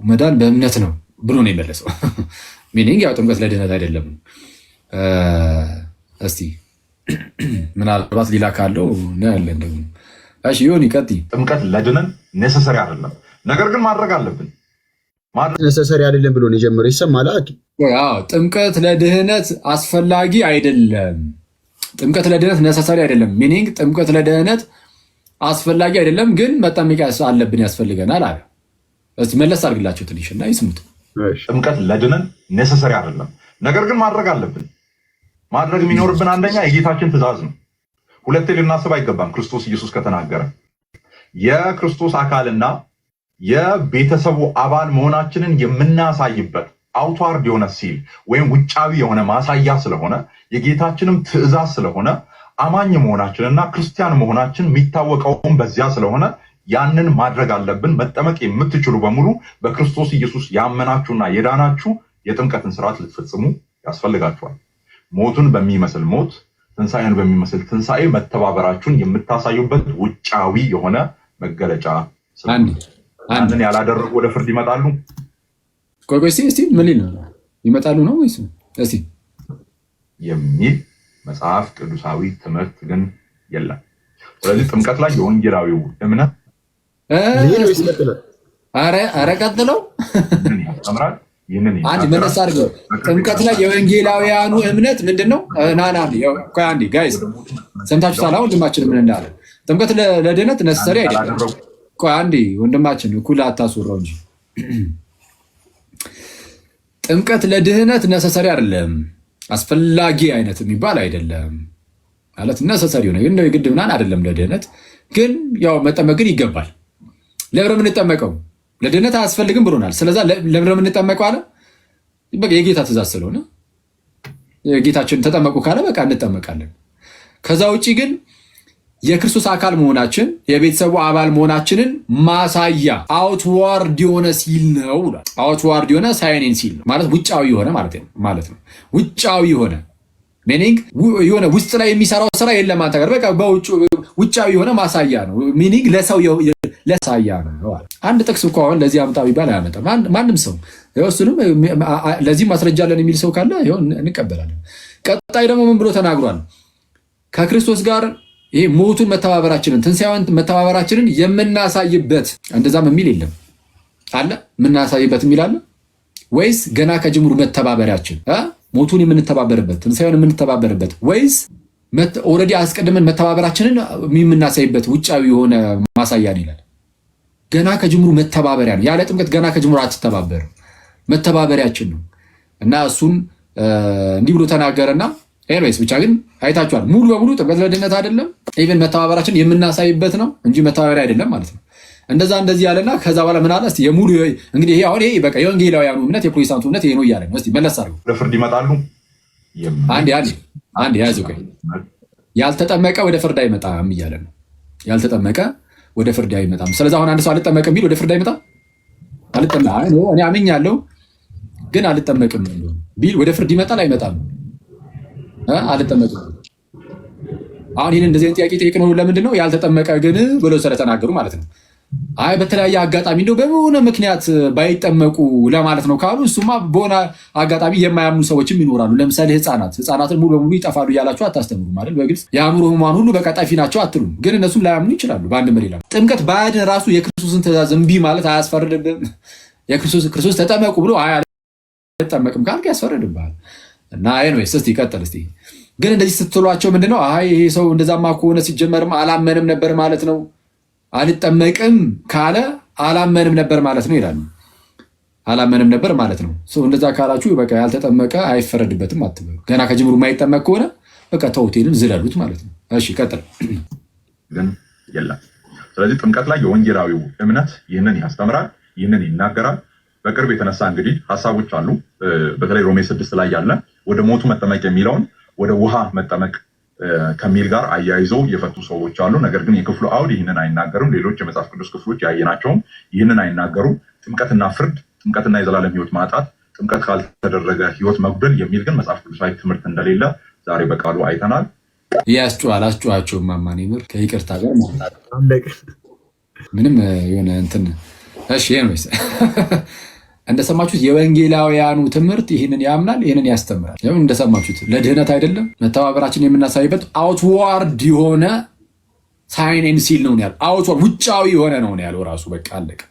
S1: መዳን በእምነት ነው ብሎ ነው የመለሰው። ሚኒንግ ያው ጥምቀት ለድህነት አይደለም። እስቲ ምናልባት ሌላ ካለው እናያለን። ደግሞ
S2: እሺ ይሁን ይቀጥይ።
S8: ጥምቀት ለድነን ኔሰሰሪ አይደለም፣ ነገር ግን ማድረግ አለብን።
S7: ነሰሰሪ አይደለም ብሎ ነው የጀመረው። ይሰማል?
S2: አዎ ጥምቀት ለድህነት አስፈላጊ አይደለም። ጥምቀት ለድህነት ነሰሰሪ አይደለም። ሚኒንግ ጥምቀት ለድህነት አስፈላጊ አይደለም፣ ግን መጠመቅ አለብን ያስፈልገናል አለ። እስቲ መለስ አድርግላቸው ትንሽና ይስሙት።
S8: ጥምቀት ለድነን ኔሰሰሪ አይደለም፣ ነገር ግን ማድረግ አለብን። ማድረግ የሚኖርብን አንደኛ የጌታችን ትእዛዝ ነው። ሁለቴ ልናስብ አይገባም። ክርስቶስ ኢየሱስ ከተናገረ የክርስቶስ አካልና የቤተሰቡ አባል መሆናችንን የምናሳይበት አውትዋርድ የሆነ ሲል ወይም ውጫዊ የሆነ ማሳያ ስለሆነ የጌታችንም ትእዛዝ ስለሆነ አማኝ መሆናችንና ክርስቲያን መሆናችን የሚታወቀውም በዚያ ስለሆነ ያንን ማድረግ አለብን። መጠመቅ የምትችሉ በሙሉ በክርስቶስ ኢየሱስ ያመናችሁና የዳናችሁ የጥምቀትን ስርዓት ልትፈጽሙ ያስፈልጋችኋል። ሞቱን በሚመስል ሞት፣ ትንሣኤን በሚመስል ትንሣኤ መተባበራችሁን የምታሳዩበት ውጫዊ የሆነ መገለጫ ያንን ያላደረጉ ወደ ፍርድ ይመጣሉ።
S2: ቆይ እስቲ ምን ነው ይመጣሉ ነው ወይስ እስቲ
S8: የሚል መጽሐፍ ቅዱሳዊ ትምህርት ግን የለም። ስለዚህ ጥምቀት ላይ የወንጌላዊው እምነት
S2: አረ ቀጥለው
S8: ያስተምራል። ይህንን
S2: አንድ መለስ አድርገው ጥምቀት ላይ የወንጌላውያኑ እምነት ምንድነው? ቆይ አንዴ ጋይስ ሰምታችሁታል? ወንድማችን ምን እንዳለ ጥምቀት ለድህነት ነሰሰሪ አይደለም። ቆይ አንዴ ወንድማችን እኩል አታስወራው እንጂ ጥምቀት ለድህነት ነሰሰሪ አይደለም፣ አስፈላጊ አይነት የሚባል አይደለም ማለት ነሰሰሪ ነው። ግን የግድ ምናምን አይደለም ለድህነት ግን ያው መጠመቅ ግን ይገባል። ለምን የምንጠመቀው? ለድህነት አያስፈልግም ብሎናል። ስለዛ ለምን የምንጠመቀው አለ? በቃ የጌታ ትእዛዝ ስለሆነ የጌታችን ተጠመቁ ካለ በቃ እንጠመቃለን። ከዛ ውጪ ግን የክርስቶስ አካል መሆናችን የቤተሰቡ አባል መሆናችንን ማሳያ አውትዋርድ የሆነ ሲል ነው ብሏል። አውትዋርድ የሆነ ሳይኒን ሲል ነው ማለት ውጫዊ የሆነ ማለት ነው። ውጫዊ የሆነ ሚኒንግ የሆነ ውስጥ ላይ የሚሰራው ስራ የለም አንተ ጋር በቃ ውጫዊ የሆነ ማሳያ ነው። ሚኒንግ ለሰው ለሳያ ነው። አንድ ጥቅስ እኮ አሁን ለዚህ አምጣ ቢባል አያመጣም ማንም ሰው። እሱንም ለዚህ ማስረጃ አለን የሚል ሰው ካለ እንቀበላለን። ቀጣይ ደግሞ ምን ብሎ ተናግሯል? ከክርስቶስ ጋር ይሄ ሞቱን መተባበራችንን ትንሣኤውን መተባበራችንን የምናሳይበት እንደዛም የሚል የለም አለ። የምናሳይበት የሚል አለ ወይስ ገና ከጅምሩ መተባበሪያችን ሞቱን የምንተባበርበት ትንሣኤውን የምንተባበርበት ወይስ ኦልሬዲ አስቀድመን መተባበራችንን የምናሳይበት ውጫዊ የሆነ ማሳያ ነው ይላል። ገና ከጅምሩ መተባበሪያ ነው። ያለ ጥምቀት ገና ከጅምሩ አትተባበር መተባበሪያችን ነው እና እሱን እንዲህ ብሎ ተናገረና ኤኒዌይስ ብቻ ግን አይታችኋል። ሙሉ በሙሉ ጥምቀት ለድህነት አይደለም፣ ኢቨን መተባበራችን የምናሳይበት ነው እንጂ መተባበሪያ አይደለም ማለት ነው። እንደዚህ ያለና ከዛ በኋላ ምን አለ? እስቲ የሙሉ እንግዲህ ይሄ አሁን ይሄ በቃ የወንጌላውያኑ እምነት የፕሮቴስታንቱ እምነት ይሄ ነው እያለ ነው። እስቲ መለስ አድርገው
S8: ወደ ፍርድ ይመጣሉ።
S2: አንድ ያዙ። ያልተጠመቀ ወደ ፍርድ አይመጣም እያለ ነው። ያልተጠመቀ ወደ ፍርድ አይመጣም። ስለዚህ አሁን አንድ ሰው አልጠመቅም ቢል ወደ ፍርድ አይመጣም። እኔ አምኛለሁ ግን አልጠመቅም ቢል ወደ ፍርድ ይመጣል አይመጣም? አልጠመቅም። አሁን ይህን እንደዚህ ጥያቄ ጠይቅነው ለምንድን ነው ያልተጠመቀ ግን ብሎ ስለተናገሩ ማለት ነው። አይ በተለያየ አጋጣሚ እንደው በሆነ ምክንያት ባይጠመቁ ለማለት ነው ካሉ እሱማ በሆነ አጋጣሚ የማያምኑ ሰዎችም ይኖራሉ። ለምሳሌ ህፃናትን ሙሉ በሙሉ ይጠፋሉ እያላችሁ አታስተምሩ ማለት በግልጽ የአእምሮ ህሙማን ሁሉ በቃ ጠፊ ናቸው አትሉም። ግን እነሱም ላያምኑ ይችላሉ በአንድ በሌላ። ጥምቀት ባያድን ራሱ የክርስቶስን ትእዛዝ እምቢ ማለት አያስፈርድብም? ክርስቶስ ተጠመቁ ብሎ አልጠመቅም ካልክ ያስፈርድብሃል። እና ኤኒዌይስ እስቲ ይቀጥል። እስቲ ግን እንደዚህ ስትሏቸው ምንድነው አይ ይሄ ሰው እንደዛማ ከሆነ ሲጀመርም አላመንም ነበር ማለት ነው። አልጠመቅም ካለ አላመንም ነበር ማለት ነው ይላሉ። አላመንም ነበር ማለት ነው። እንደዛ ካላችሁ በቃ ያልተጠመቀ አይፈረድበትም አትበሉ። ገና ከጅምሩ የማይጠመቅ ከሆነ በቃ ተውቴልን ዝለሉት ማለት ነው። እሺ ቀጥል።
S8: ግን የለም። ስለዚህ ጥምቀት ላይ የወንጌላዊው እምነት ይህንን ያስተምራል፣ ይህንን ይናገራል። በቅርብ የተነሳ እንግዲህ ሀሳቦች አሉ። በተለይ ሮሜ 6 ላይ ያለ ወደ ሞቱ መጠመቅ የሚለውን ወደ ውሃ መጠመቅ ከሚል ጋር አያይዘው የፈቱ ሰዎች አሉ። ነገር ግን የክፍሉ አውድ ይህንን አይናገርም። ሌሎች የመጽሐፍ ቅዱስ ክፍሎች ያየናቸውም ይህንን አይናገሩም። ጥምቀትና ፍርድ፣ ጥምቀትና የዘላለም ሕይወት ማጣት፣ ጥምቀት ካልተደረገ ሕይወት መጉደል የሚል ግን መጽሐፍ ቅዱሳዊ ትምህርት እንደሌለ ዛሬ በቃሉ አይተናል።
S2: ያስጨዋል አስጨዋቸውም ማማን ይምር ከይቅርታ ጋር ምንም የሆነ እንትን እሺ ነው እንደሰማችሁት የወንጌላውያኑ ትምህርት ይህንን ያምናል፣ ይህንን ያስተምራል። እንደሰማችሁት ለድህነት አይደለም መተባበራችን የምናሳይበት አውትዋርድ የሆነ ሳይን ኤንድ ሲል ነው ያለው። አውቷል ውጫዊ የሆነ ነው ያለው ራሱ። በቃ አለቀ።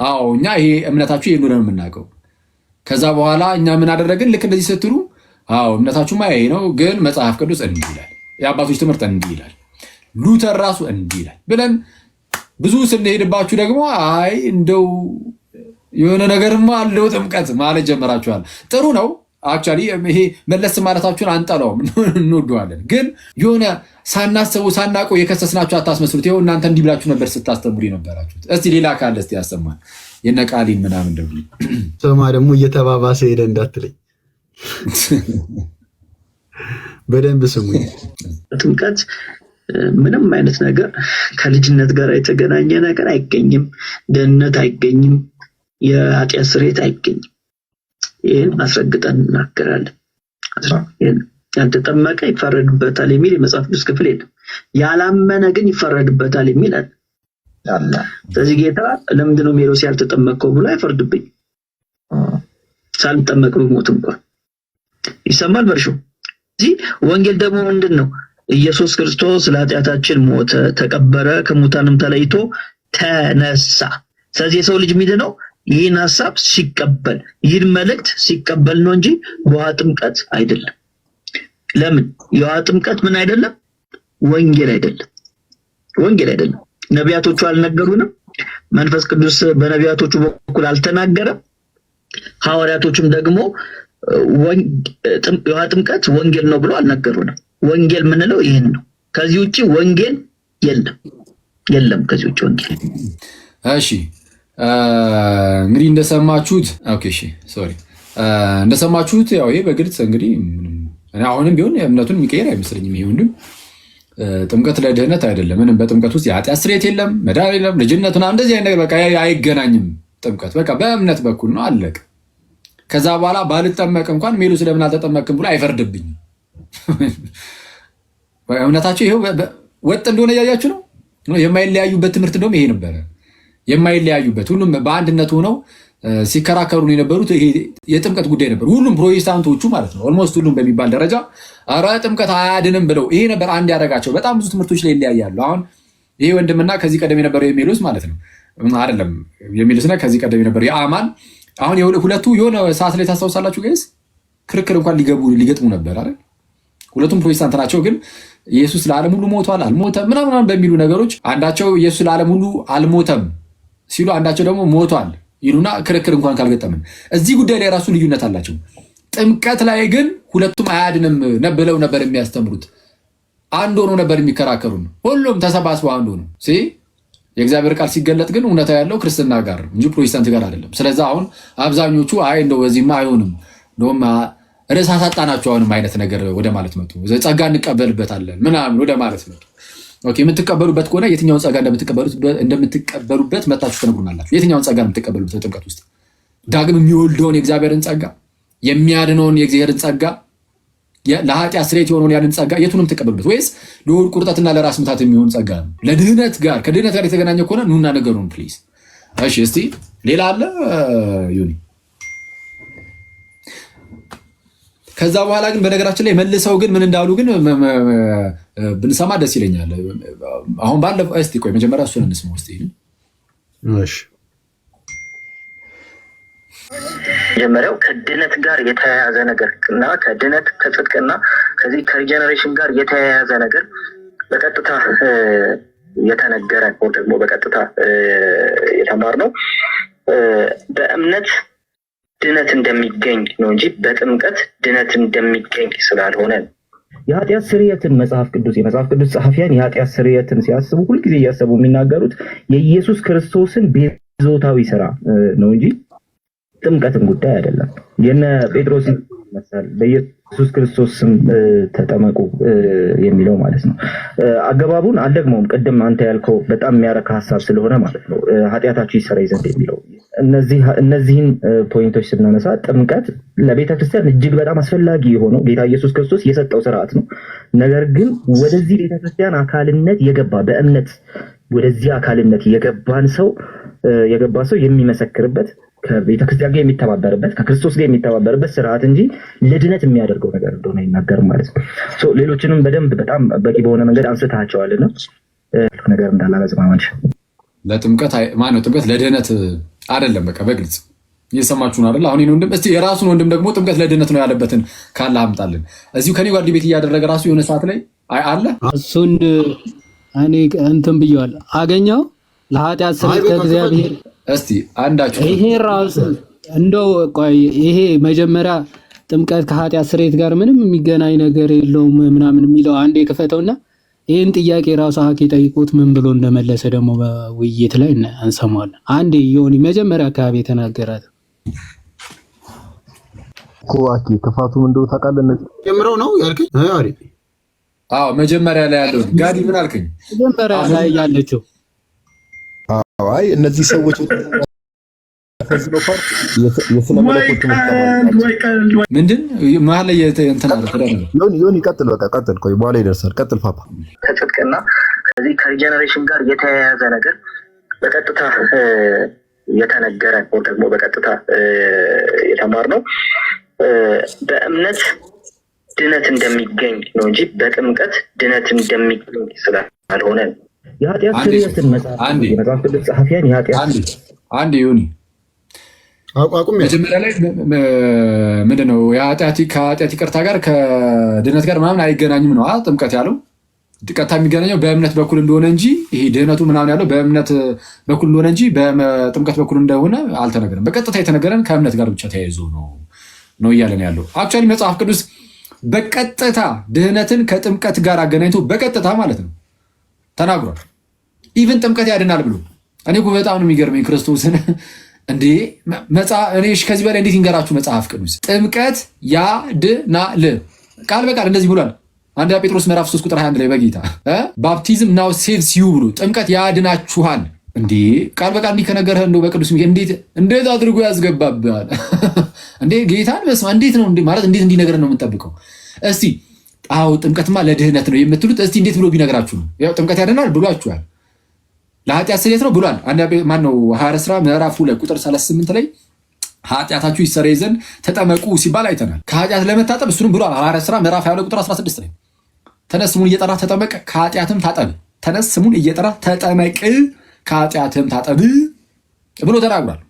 S2: አዎ እኛ ይሄ እምነታችሁ ይሄን ነው የምናውቀው። ከዛ በኋላ እኛ ምን አደረግን? ልክ እንደዚህ ስትሉ አዎ እምነታችሁማ ይሄ ነው፣ ግን መጽሐፍ ቅዱስ እንዲህ ይላል፣ የአባቶች ትምህርት እንዲህ ይላል፣ ሉተር ራሱ እንዲህ ይላል ብለን ብዙ ስንሄድባችሁ ደግሞ አይ እንደው የሆነ ነገርማ አለው ጥምቀት ማለት ጀመራችኋል። ጥሩ ነው አክቹዋሊ ይሄ መለስ ማለታችሁን አንጠላውም፣ እንወደዋለን። ግን የሆነ ሳናስቡ ሳናቆ የከሰስናችሁ አታስመስሉት። ይኸው እናንተ እንዲህ ብላችሁ ነበር ስታስተምሩ የነበራችሁት። እስቲ ሌላ ካለ እስቲ ያሰማል። የነቃሊን ምናምን ደግሞ
S7: ስማ ደግሞ እየተባባሰ ሄደ እንዳትለኝ በደንብ ስሙኝ።
S9: ጥምቀት ምንም አይነት ነገር ከልጅነት ጋር የተገናኘ ነገር አይገኝም። ደህንነት አይገኝም። የኃጢአት ስርየት አይገኝም። ይህን አስረግጠን እናገራለን። ያልተጠመቀ ይፈረድበታል የሚል የመጽሐፍ ቅዱስ ክፍል የለም። ያላመነ ግን ይፈረድበታል የሚል አለ። ስለዚህ ጌታ ለምንድነው ሜሎስ ያልተጠመቀው ብሎ አይፈርድብኝ? ሳልጠመቅ ብሞት እንኳን ይሰማል በርሹ። እዚህ ወንጌል ደግሞ ምንድን ነው? ኢየሱስ ክርስቶስ ለኃጢአታችን ሞተ፣ ተቀበረ፣ ከሙታንም ተለይቶ ተነሳ። ስለዚህ የሰው ልጅ የሚድነው ይህን ሐሳብ ሲቀበል፣ ይህን መልእክት ሲቀበል ነው እንጂ በውሃ ጥምቀት አይደለም። ለምን? የውሃ ጥምቀት ምን አይደለም? ወንጌል አይደለም። ወንጌል አይደለም። ነቢያቶቹ አልነገሩንም። መንፈስ ቅዱስ በነቢያቶቹ በኩል አልተናገረም። ሐዋርያቶቹም ደግሞ የውሃ ጥምቀት ወንጌል ነው ብሎ አልነገሩንም። ወንጌል ምንለው ይህን ነው። ከዚህ ውጪ ወንጌል የለም። ከዚህ ውጪ ወንጌል።
S2: እሺ እንግዲህ እንደሰማችሁት እንደሰማችሁት ያው ይሄ በግልጽ እንግዲህ አሁንም ቢሆን እምነቱን የሚቀየር አይመስለኝም። ይሄ ወንድም ጥምቀት ለድህነት አይደለም። ምንም በጥምቀት ውስጥ የኃጢአት ስርየት የለም፣ መዳን የለም፣ ልጅነት ምናምን እንደዚህ አይነት ነገር በቃ አይገናኝም። ጥምቀት በቃ በእምነት በኩል ነው አለቀ። ከዛ በኋላ ባልጠመቅ እንኳን ሜሉ ስለምን አልተጠመቅም ብሎ አይፈርድብኝም። እምነታቸው ይሄው ወጥ እንደሆነ እያያችሁ ነው። የማይለያዩበት ትምህርት እንደውም ይሄ ነበረ። የማይለያዩበት ሁሉም በአንድነት ሆነው ሲከራከሩ የነበሩት ይሄ የጥምቀት ጉዳይ ነበር። ሁሉም ፕሮቴስታንቶቹ ማለት ነው ኦልሞስት ሁሉም በሚባል ደረጃ ኧረ ጥምቀት አያድንም ብለው ይሄ ነበር አንድ ያደረጋቸው። በጣም ብዙ ትምህርቶች ላይ ይለያያሉ። አሁን ይሄ ወንድምና ከዚህ ቀደም የነበረው የሚሉስ ማለት ነው አይደለም የሚሉስና ከዚህ ቀደም የነበረው የአማን አሁን ሁለቱ የሆነ ሰዓት ላይ ታስታውሳላችሁ ጋይስ ክርክር እንኳን ሊገጥሙ ነበር አይደል? ሁለቱም ፕሮቴስታንት ናቸው። ግን ኢየሱስ ለዓለም ሁሉ ሞቷል አልሞተም ምናምን በሚሉ ነገሮች አንዳቸው ኢየሱስ ለዓለም ሁሉ አልሞተም ሲሉ አንዳቸው ደግሞ ሞቷል ይሉና ክርክር እንኳን ካልገጠምን እዚህ ጉዳይ ላይ ራሱ ልዩነት አላቸው። ጥምቀት ላይ ግን ሁለቱም አያድንም ብለው ነበር የሚያስተምሩት። አንድ ሆኖ ነበር የሚከራከሩን። ሁሉም ተሰባስበው አንድ ሆኖ የእግዚአብሔር ቃል ሲገለጥ ግን እውነታ ያለው ክርስትና ጋር እንጂ ፕሮቴስታንት ጋር አይደለም። ስለዚህ አሁን አብዛኞቹ አይ እንደው በዚህማ አይሆንም እንደውም ርዕስ አሳጣናቸው አሁንም አይነት ነገር ወደ ማለት መጡ። ጸጋ እንቀበልበታለን ምናምን ወደ ማለት መጡ። ኦኬ የምትቀበሉበት ከሆነ የትኛውን ጸጋ እንደምትቀበሉበት መጣችሁ ተነግሩናላችሁ። የትኛውን ጸጋ የምትቀበሉበት በጥምቀት ውስጥ ዳግም የሚወልደውን የእግዚአብሔርን ጸጋ፣ የሚያድነውን የእግዚአብሔርን ጸጋ፣ ለኃጢአት ስርየት የሆነውን ያንን ጸጋ የቱንም ትቀበሉበት ወይስ ለሆድ ቁርጠትና ለራስ ምታት የሚሆን ጸጋ ነው? ለድህነት ጋር ከድህነት ጋር የተገናኘ ከሆነ ኑና ነገሩን ፕሊዝ። እሺ እስቲ ሌላ አለ ዩኒ? ከዛ በኋላ ግን በነገራችን ላይ መልሰው ግን ምን እንዳሉ ግን ብንሰማ ደስ ይለኛል። አሁን ባለፈው እስቲ ቆይ መጀመሪያ እሱን እንስማው እስቲ።
S7: እሺ
S9: መጀመሪያው ከድነት ጋር የተያያዘ ነገር እና ከድነት ከጽድቅና ከዚህ ከሪጀነሬሽን ጋር የተያያዘ ነገር በቀጥታ የተነገረ ነው። ደግሞ በቀጥታ የተማርነው በእምነት ድነት እንደሚገኝ ነው እንጂ በጥምቀት ድነት እንደሚገኝ ስላልሆነ የኃጢአት ስርየትን መጽሐፍ ቅዱስ የመጽሐፍ ቅዱስ ጸሐፊያን የኃጢአት ስርየትን ሲያስቡ ሁልጊዜ እያሰቡ የሚናገሩት የኢየሱስ ክርስቶስን ቤዛዊ ስራ ነው እንጂ ጥምቀትን ጉዳይ አይደለም። የነ ጴጥሮስ መሰል በኢየሱስ ክርስቶስ ስም ተጠመቁ የሚለው ማለት ነው። አገባቡን አልደግመውም። ቅድም አንተ ያልከው በጣም የሚያረካ ሐሳብ ስለሆነ ማለት ነው። ኃጢአታችሁ ይሰረይ ዘንድ የሚለው እነዚህን ፖይንቶች ስናነሳ ጥምቀት ለቤተ ክርስቲያን እጅግ በጣም አስፈላጊ የሆነው ጌታ ኢየሱስ ክርስቶስ የሰጠው ስርዓት ነው። ነገር ግን ወደዚህ ቤተ ክርስቲያን አካልነት የገባ በእምነት ወደዚህ አካልነት የገባ ሰው የሚመሰክርበት ከቤተክርስቲያን ጋር የሚተባበርበት ከክርስቶስ ጋር የሚተባበርበት ስርዓት እንጂ ለድነት የሚያደርገው ነገር እንደሆነ ይናገር ማለት ነው። ሌሎችንም በደንብ በጣም በቂ በሆነ መንገድ አንስታቸዋልና ነገር እንዳለ በዝማማንሽ
S2: ለጥምቀት ማነው ጥምቀት ለድህነት አይደለም። በቃ በግልጽ እየሰማችሁን አይደል? አሁን ወንድም እስቲ የራሱን ወንድም ደግሞ ጥምቀት ለድህነት ነው ያለበትን ካለ አምጣልን። እዚሁ ከኔ ጋር ዲቤት እያደረገ ራሱ የሆነ ሰዓት ላይ አለ
S10: እሱን እኔ እንትን ብየዋለሁ አገኘው ለኃጢአት ስርየት ከእግዚአብሔር።
S2: እስቲ አንዳችሁ
S10: ይሄ ራሱ እንደው ቆይ ይሄ መጀመሪያ ጥምቀት ከኃጢአት ስርየት ጋር ምንም የሚገናኝ ነገር የለውም ምናምን የሚለው አንዴ ክፈተውና ይህን ጥያቄ ራሱ ሀቂ ጠይቁት ምን ብሎ እንደመለሰ ደግሞ በውይይት ላይ እንሰማለን። አንዴ ዮኒ መጀመሪያ አካባቢ የተናገራት
S3: ኮአኪ ክፋቱ ምን እንደው ታውቃለህ?
S7: ጀምረው ነው ያልከኝ? አሪ
S2: አዎ መጀመሪያ ላይ ያለው ጋዲ ምን አልከኝ?
S10: መጀመሪያ ላይ ያለችው
S3: አይ እነዚህ ሰዎች ከዚህ ነው ፓርት የስነ መለኮት
S2: ምንድን መሀል ላይ እንትን አለ ተደረገ።
S3: ዮኒ ቀጥል፣ በቃ ቀጥል። ቆይ በኋላ ይደርሳል። ቀጥል ፓፓ።
S9: ከጽድቅና ከዚህ ከሪጀነሬሽን ጋር የተያያዘ ነገር በቀጥታ የተነገረ ወይ ደግሞ በቀጥታ የተማርነው በእምነት ድነት እንደሚገኝ ነው እንጂ በጥምቀት ድነት እንደሚገኝ ስላልሆነ የኃጢአት ስርየትን መጽሐፍ ቅዱስ ጸሐፊያን የኃጢአት
S2: አንድ ዮኒ
S7: አቋቁም
S2: መጀመሪያ ላይ ምንድነው ከኃጢአት ይቅርታ ጋር ከድነት ጋር ምናምን አይገናኝም ነው ጥምቀት ያለው። ቀጥታ የሚገናኘው በእምነት በኩል እንደሆነ እንጂ ይሄ ድህነቱ ምናምን ያለው በእምነት በኩል እንደሆነ እንጂ በጥምቀት በኩል እንደሆነ አልተነገረም። በቀጥታ የተነገረን ከእምነት ጋር ብቻ ተያይዞ ነው እያለን ያለው። አክቹዋሊ መጽሐፍ ቅዱስ በቀጥታ ድህነትን ከጥምቀት ጋር አገናኝቶ በቀጥታ ማለት ነው ተናግሯል። ኢቭን ጥምቀት ያድናል ብሎ እኔ እኮ በጣም ነው የሚገርመኝ ክርስቶስን እንዴ እኔ ከዚህ በላይ እንዴት ይንገራችሁ? መጽሐፍ ቅዱስ ጥምቀት ያድናል ቃል በቃል እንደዚህ ብሏል። አንደኛ ጴጥሮስ ምዕራፍ 3 ቁጥር 21 ላይ በጌታ ባፕቲዝም ናው ሴቭስ ዩ ብሎ ጥምቀት ያድናችኋል። እንዴ ቃል በቃል እንዲህ ከነገረህ እንደው በቅዱስ እንዴት አድርጎ ያስገባብሃል እንዴ ጌታን በስመ እንዴት ነው ማለት እንዴት እንዲነገረን ነው የምንጠብቀው? እስቲ አዎ ጥምቀትማ ለድህነት ነው የምትሉት እስቲ እንዴት ብሎ ቢነግራችሁ ነው? ያው ጥምቀት ያድናል ብሏችኋል። ለኃጢአት ስርየት ነው ብሏል። ማነው ሐዋርያት ሥራ ምዕራፍ 2 ቁጥር 38 ላይ ኃጢአታችሁ ይሰረይ ዘንድ ተጠመቁ ሲባል አይተናል። ከኃጢአት ለመታጠብ እሱንም ብሏል። ሐዋርያት ሥራ ምዕራፍ 22 ቁጥር 16 ላይ ተነስ ስሙን እየጠራ ተጠመቅ ከኃጢአትም ታጠብ፣ ተነስ ስሙን እየጠራ ተጠመቅ ከኃጢአትም ታጠብ ብሎ ተናግሯል።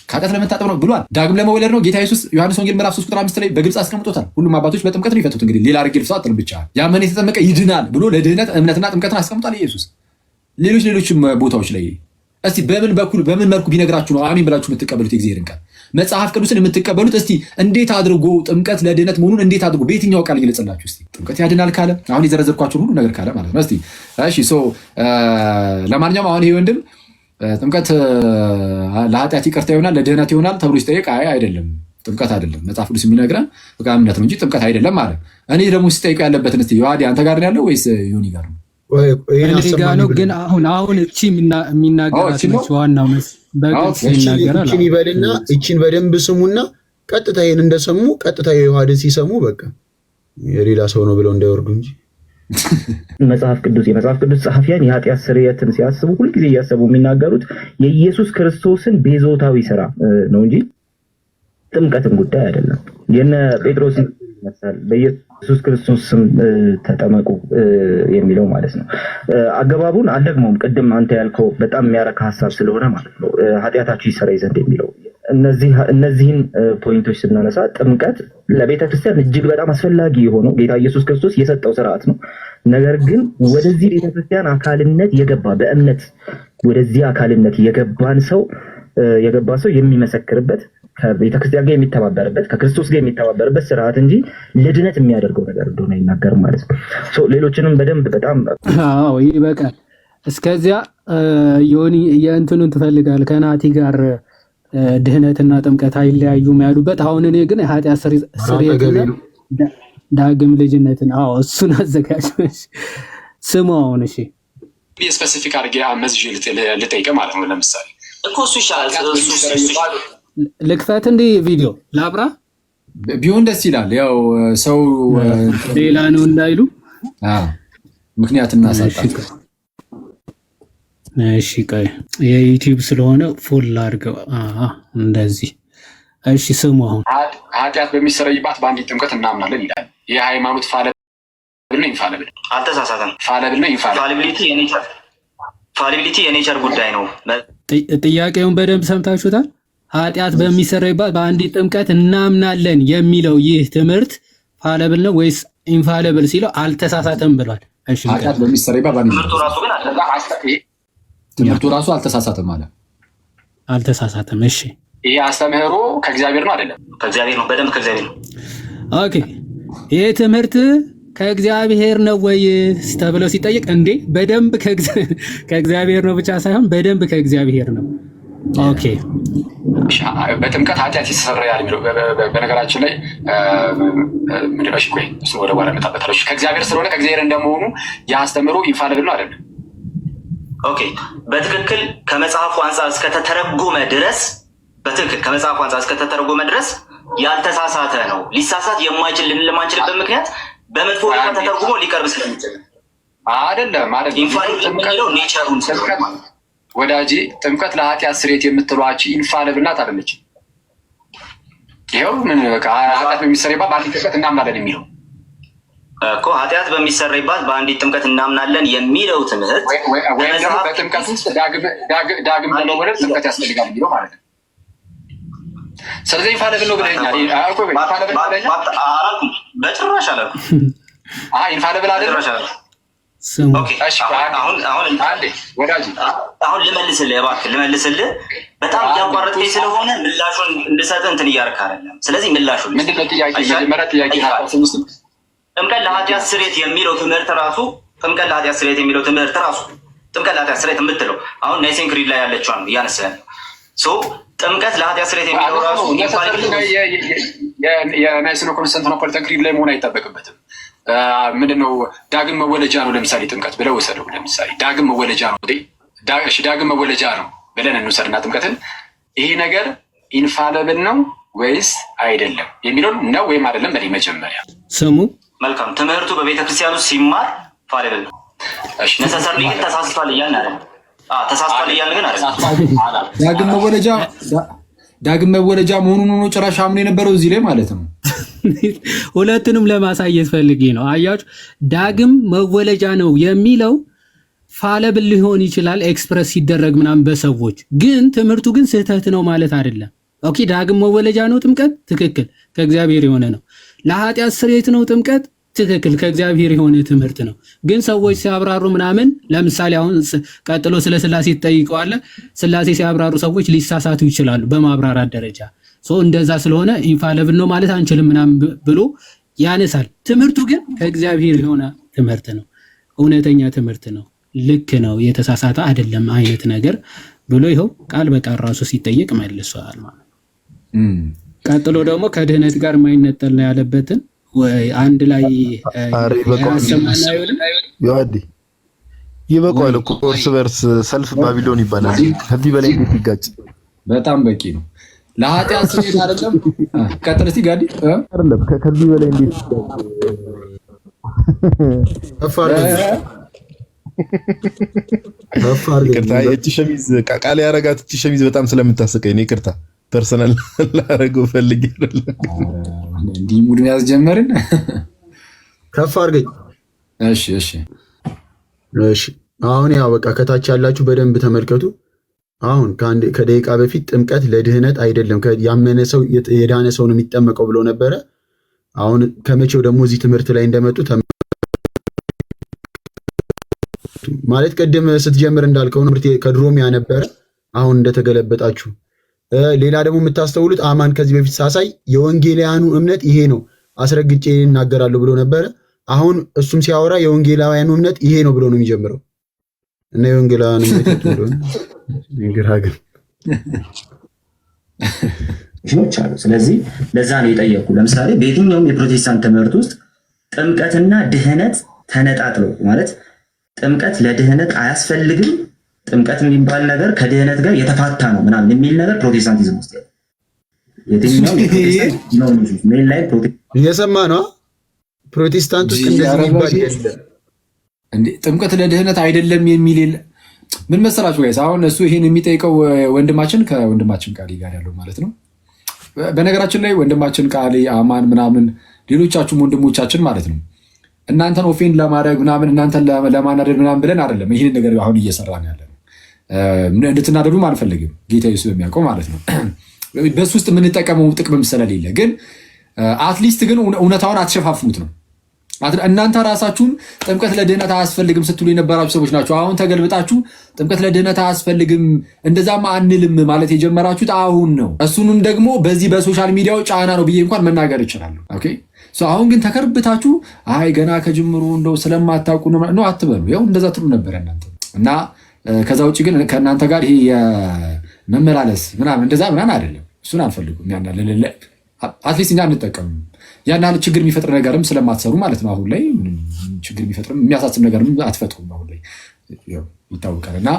S2: ከኃጢአት ለመታጠብ ነው ብሏል። ዳግም ለመወለድ ነው ጌታ ኢየሱስ ዮሐንስ ወንጌል ምዕራፍ 3 ቁጥር 5 ላይ በግልጽ አስቀምጦታል። ሁሉም አባቶች በጥምቀት ነው የፈቱት። እንግዲህ ሌላ አድርጌ ልፍሰው አጥልም ብቻ ያመነ የተጠመቀ ይድናል ብሎ ለድህነት እምነትና ጥምቀትን አስቀምጧል ኢየሱስ። ሌሎችም ቦታዎች ላይ እስቲ በምን መልኩ ቢነግራችሁ ነው አሜን ብላችሁ የምትቀበሉት? የእግዚአብሔርን ቃል መጽሐፍ ቅዱስን የምትቀበሉት እስቲ እንዴት አድርጎ ጥምቀት ለድህነት መሆኑን እንዴት አድርጎ በየትኛው ቃል ይገልጽላችሁ? እስቲ ጥምቀት ያድናል ካለ አሁን የዘረዘርኳቸውን ሁሉ ነገር ካለ ማለት ነው። እስቲ እሺ ለማንኛውም አሁን ይሄ ወንድም ጥምቀት ለኃጢአት ይቅርታ ይሆናል ለድህነት ይሆናል ተብሎ ሲጠየቅ አይደለም ጥምቀት አይደለም መጽሐፍ ቅዱስ የሚነግረን በቃ እምነት ነው እንጂ ጥምቀት አይደለም ማለት። እኔ ደግሞ ሲጠይቀው ያለበትን እስቲ ዮሐዲ አንተ ጋር ነው ያለው ወይስ ዮኒ ጋር ነው?
S10: ነው ግን አሁን እቺ የሚናገራት ነች ዋናው በግልጽ ይናገራል።
S7: እቺን ይበልና እቺን በደንብ ስሙና ቀጥታ ይሄን እንደሰሙ ቀጥታ የዮሐድን ሲሰሙ በቃ የሌላ ሰው ነው ብለው እንዳይወርዱ እንጂ
S9: የመጽሐፍ ቅዱስ ጸሐፊያን የኃጢአት ስርየትን ሲያስቡ ሁልጊዜ እያሰቡ የሚናገሩት የኢየሱስ ክርስቶስን ቤዞታዊ ስራ ነው እንጂ ጥምቀትን ጉዳይ አይደለም። የነ ጴጥሮስ ይመስላል በኢየሱስ ክርስቶስ ስም ተጠመቁ የሚለው ማለት ነው። አገባቡን አልደግሞም። ቅድም አንተ ያልከው በጣም የሚያረካ ሀሳብ ስለሆነ ማለት ነው ኃጢአታችሁ ይሰረይ ዘንድ የሚለው እነዚህን ፖይንቶች ስናነሳ ጥምቀት ለቤተክርስቲያን እጅግ በጣም አስፈላጊ የሆነው ጌታ ኢየሱስ ክርስቶስ የሰጠው ስርዓት ነው። ነገር ግን ወደዚህ ቤተክርስቲያን አካልነት የገባ በእምነት ወደዚህ አካልነት የገባ ሰው የሚመሰክርበት ከቤተክርስቲያን ጋር የሚተባበርበት ከክርስቶስ ጋር የሚተባበርበት ስርዓት እንጂ ለድነት የሚያደርገው ነገር እንደሆነ ይናገር ማለት ነው። ሌሎችንም በደንብ በጣም
S10: ይበቃል። እስከዚያ ዮኒ የእንትኑን ትፈልጋል ከናቲ ጋር ድህነትና ጥምቀት አይለያዩም ያሉበት። አሁን እኔ ግን የኃጢአት ስርየትና ዳግም ልጅነትን እሱን አዘጋጅ ስሙ። አሁን እሺ
S2: ስፔሲፊክ አድርጌ መዝዤ ልጠይቅህ ማለት ነው። ለምሳሌ
S6: እኮ እሱ ይሻላል።
S10: ልክፈት እንደ ቪዲዮ ላብራ
S2: ቢሆን ደስ ይላል። ያው ሰው
S10: ሌላ ነው እንዳይሉ
S2: ምክንያት እናሳጣለን።
S10: እሺ ቆይ የዩቲዩብ ስለሆነ ፉል አድርገው እንደዚህ። እሺ ስሙ። አሁን
S2: ኃጢአት በሚሰረይባት በአንዲት ጥምቀት እናምናለን ይላል። የሃይማኖት ፋለ ፋለብል ነው ኢንፋለብል?
S4: አልተሳሳተም።
S2: ፋለብል ነው ኢንፋለብል?
S4: ፋሊቢሊቲ የኔቸር ጉዳይ ነው።
S10: ጥያቄውን በደንብ ሰምታችሁታል። ኃጢአት በሚሰረይባት በአንዲት ጥምቀት እናምናለን የሚለው ይህ ትምህርት ፋለብል ነው ወይስ ኢንፋለብል ሲለው አልተሳሳተም ብሏል። እሺ
S2: ኃጢአት በሚሰረይባት ትምህርቱ ራሱ አልተሳሳተም ማለት
S10: አልተሳሳተም። እሺ
S2: ይሄ አስተምህሮ ከእግዚአብሔር ነው አይደለም?
S4: ከእግዚአብሔር ነው፣ በደንብ ከእግዚአብሔር ነው።
S10: ኦኬ ይሄ ትምህርት ከእግዚአብሔር ነው ወይ ተብሎ ሲጠይቅ እንዴ በደንብ ከእግዚአብሔር ነው ብቻ ሳይሆን በደንብ ከእግዚአብሔር ነው። ኦኬ
S2: በጥምቀት ኃጢአት ይሰረያል የሚለው በነገራችን ላይ ምንድን ነው? ቆይ እሱ ወደ በኋላ እመጣበታለሁ። ከእግዚአብሔር ስለሆነ ከእግዚአብሔር እንደመሆኑ የአስተምህሮ ኢንፋሊብል ነው አይደለም?
S4: ኦኬ በትክክል ከመጽሐፉ አንጻር እስከተተረጎመ ድረስ በትክክል ከመጽሐፉ አንጻር እስከተተረጎመ ድረስ ያልተሳሳተ ነው። ሊሳሳት የማይችል ልንለማንችልበት ምክንያት በመጥፎ ሁኔታ ተተርጉሞ ሊቀርብ ስለሚችል
S2: አይደለም ማለት
S4: ኢንፋሊብል ኔቸሩን
S2: ወዳጄ ጥምቀት ለኃጢአት ስርየት የምትሏች ኢንፋሊብል ናት አይደለች? ይኸው ምን በቃ ኃጢአት በሚሰረይባት በአንዲት ጥምቀት እናምናለን የሚለው
S4: እኮ ኃጢአት በሚሰረይባት በአንዲት ጥምቀት እናምናለን የሚለው ትምህርት
S2: ወይም ደግሞ በጥምቀት ውስጥ ዳግም ለመወለድ ጥምቀት ያስፈልጋል የሚለው ማለት ነው። ስለዚህ ኢንፋሊብል ነው ብለኛል።
S4: በጭራሽ አላልኩም።
S2: ኢንፋሊብል አይደለም።
S4: አሁን ልመልስልህ እባክህ ልመልስልህ። በጣም እያቋረጥከኝ ስለሆነ ምላሹን እንድሰጥህ እንትን እያደረክ አይደለም። ስለዚህ ምላሹን ጥምቀት ለኃጢአት ስርየት የሚለው ትምህርት ራሱ ጥምቀት ለኃጢአት ስርየት የሚለው ትምህርት ራሱ ጥምቀት ለኃጢአት ስርየት የምትለው አሁን ናይሴን ክሪድ ላይ ያለችዋን እያነሳን ጥምቀት ለኃጢአት ስርየት የሚለው ራሱ
S2: የናይሲን ኮንስታንቲኖፖሊታን ክሪድ ላይ መሆን አይጠበቅበትም። ምንድነው ዳግም መወለጃ ነው ለምሳሌ ጥምቀት ብለው ወሰደው። ለምሳሌ ዳግም መወለጃ ነው ዳግም መወለጃ ነው ብለን እንውሰድና ጥምቀትን ይሄ ነገር ኢንፋሊብል ነው ወይስ አይደለም የሚለውን ነው ወይም አይደለም በላይ መጀመሪያ
S10: ስሙ።
S4: መልካም ትምህርቱ በቤተክርስቲያኑ ሲማር ፋሊብል ነው። ነሰሰርሊ ግን ተሳስቷል እያልን አይደለም። ተሳስቷል እያልን ግን አይደለም።
S2: ዳግም መወለጃ መሆኑን ነው ጭራሽ አምኖ የነበረው እዚህ ላይ ማለት ነው።
S10: ሁለቱንም ለማሳየት ፈልጌ ነው። አያችሁ ዳግም መወለጃ ነው የሚለው ፋለብል ሊሆን ይችላል ኤክስፕረስ ሲደረግ ምናምን በሰዎች ግን ትምህርቱ ግን ስህተት ነው ማለት አይደለም። ኦኬ ዳግም መወለጃ ነው ጥምቀት ትክክል ከእግዚአብሔር የሆነ ነው። ለኃጢአት ስርየት ነው ጥምቀት ትክክል ከእግዚአብሔር የሆነ ትምህርት ነው። ግን ሰዎች ሲያብራሩ ምናምን ለምሳሌ አሁን ቀጥሎ ስለ ስላሴ ትጠይቀዋለ። ስላሴ ሲያብራሩ ሰዎች ሊሳሳቱ ይችላሉ በማብራራት ደረጃ እንደዛ ስለሆነ ኢንፋሊብል ነው ማለት አንችልም ምናምን ብሎ ያነሳል። ትምህርቱ ግን ከእግዚአብሔር የሆነ ትምህርት ነው፣ እውነተኛ ትምህርት ነው፣ ልክ ነው፣ የተሳሳተ አይደለም አይነት ነገር ብሎ ይኸው ቃል በቃል ራሱ ሲጠየቅ መልሷል ማለት ነው። ቀጥሎ ደግሞ ከድህነት ጋር የማይነጠል ነው ያለበትን ወይ አንድ ላይ
S3: ይበቃዋል እኮ እርስ በርስ ሰልፍ ባቢሎን ይባላል። ከዚህ በላይ እንዴት ይጋጭ?
S2: በጣም በቂ ነው። ለኃጢአት ስርየት አይደለም። ቀጥል እስቲ ጋዲ
S3: አይደለም ከዚህ በላይ እንዴት ይቅርታ፣ እቺ ሸሚዝ ቃል ያረጋት እቺ ሸሚዝ በጣም ስለምታስቀኝ ነው። ይቅርታ ፐርሰናል ላረገው ፈልጌ አይደለም።
S2: እንዲህ ሙድ ያስጀመርን
S7: ከፍ አድርገኝ።
S2: እሺ እሺ
S7: እሺ። አሁን ያው በቃ ከታች ያላችሁ በደንብ ተመልከቱ። አሁን ከደቂቃ በፊት ጥምቀት ለድህነት አይደለም ያመነ ሰው የዳነ ሰው ነው የሚጠመቀው ብሎ ነበረ። አሁን ከመቼው ደግሞ እዚህ ትምህርት ላይ እንደመጡ ማለት ቀደም ስትጀምር እንዳልከው ነው ከድሮም ያነበረ አሁን እንደተገለበጣችሁ። ሌላ ደግሞ የምታስተውሉት አማን ከዚህ በፊት ሳሳይ የወንጌላውያኑ እምነት ይሄ ነው አስረግጬ እናገራለሁ ብሎ ነበረ። አሁን እሱም ሲያወራ የወንጌላውያኑ እምነት ይሄ ነው ብሎ ነው የሚጀምረው እና የወንጌላውያኑ እምነት ብሎ ይግራግር
S11: አሉ። ስለዚህ ለዛ ነው የጠየቁ። ለምሳሌ በየትኛውም የፕሮቴስታንት ትምህርት ውስጥ ጥምቀትና ድህነት ተነጣጥለው ማለት ጥምቀት ለድህነት አያስፈልግም፣ ጥምቀት የሚባል ነገር ከድህነት ጋር የተፋታ ነው ምናምን የሚል ነገር ፕሮቴስታንቲዝም ውስጥ ያለ የትኛውም የፕሮቴስታንት ሜል ላይ
S7: እየሰማ ነው። ፕሮቴስታንት ውስጥ እንደዚህ የሚባል የለም።
S2: ጥምቀት ለድህነት አይደለም የሚል ምን መሰላችሁ ጋይስ? አሁን እሱ ይሄን የሚጠይቀው ወንድማችን ከወንድማችን ቃሊ ጋር ያለው ማለት ነው። በነገራችን ላይ ወንድማችን ቃሊ አማን ምናምን ሌሎቻችሁም ወንድሞቻችን ማለት ነው እናንተን ኦፌንድ ለማድረግ ምናምን እናንተን ለማናደድ ምናምን ብለን አይደለም ይህን ነገር አሁን እየሰራን ያለ ነው። እንድትናደዱም አንፈልግም፣ ጌታ ኢየሱስ በሚያውቀው ማለት ነው። በሱ ውስጥ የምንጠቀመው ጥቅምም ስለሌለ ግን አትሊስት ግን እውነታውን አትሸፋፍኑት ነው። እናንተ ራሳችሁን ጥምቀት ለድህነት አያስፈልግም ስትሉ የነበራችሁ ሰዎች ናቸው። አሁን ተገልብጣችሁ ጥምቀት ለድህነት አያስፈልግም እንደዛም አንልም ማለት የጀመራችሁት አሁን ነው። እሱንም ደግሞ በዚህ በሶሻል ሚዲያው ጫና ነው ብዬ እንኳን መናገር እችላለሁ። ኦኬ አሁን ግን ተከርብታችሁ አይ ገና ከጅምሩ እንደው ስለማታውቁ ነው አትበሉ። ያው እንደዛ ትሉ ነበር እናንተ እና ከዛ ውጭ ግን ከእናንተ ጋር ይሄ የመመላለስ ምናምን እንደዛ ምናምን አይደለም። እሱን አንፈልጉም። አትሊስት እኛ አንጠቀምም። ያን ያህል ችግር የሚፈጥር ነገርም ስለማትሰሩ ማለት ነው። አሁን ላይ ችግር የሚፈጥርም የሚያሳስብ ነገርም አትፈጥሩም። አሁን ላይ ይታወቃል። እና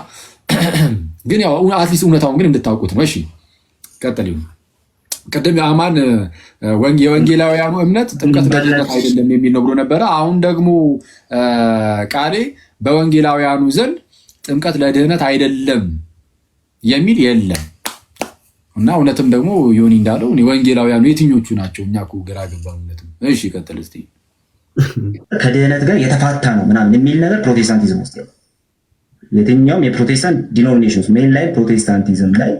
S2: ግን ያው አትሊስት እውነታውን ግን እንድታውቁት ነው። እሺ ቀጥል። ቅድም አማን የወንጌላውያኑ እምነት ጥምቀት ለድህነት አይደለም የሚል ነው ብሎ ነበረ። አሁን ደግሞ ቃሌ በወንጌላውያኑ ዘንድ ጥምቀት ለድህነት አይደለም የሚል የለም እና እውነትም ደግሞ ዮኒ እንዳለው ወንጌላውያኑ የትኞቹ ናቸው? እኛ እኮ ግራ ገባን። እውነትም እሺ ቀጥል እስቲ።
S11: ከድህነት ጋር የተፋታ ነው ምናምን የሚል ነገር ፕሮቴስታንቲዝም ውስጥ ያለው የትኛውም የፕሮቴስታንት ዲኖሚኔሽን ሜን ላይ ፕሮቴስታንቲዝም ላይ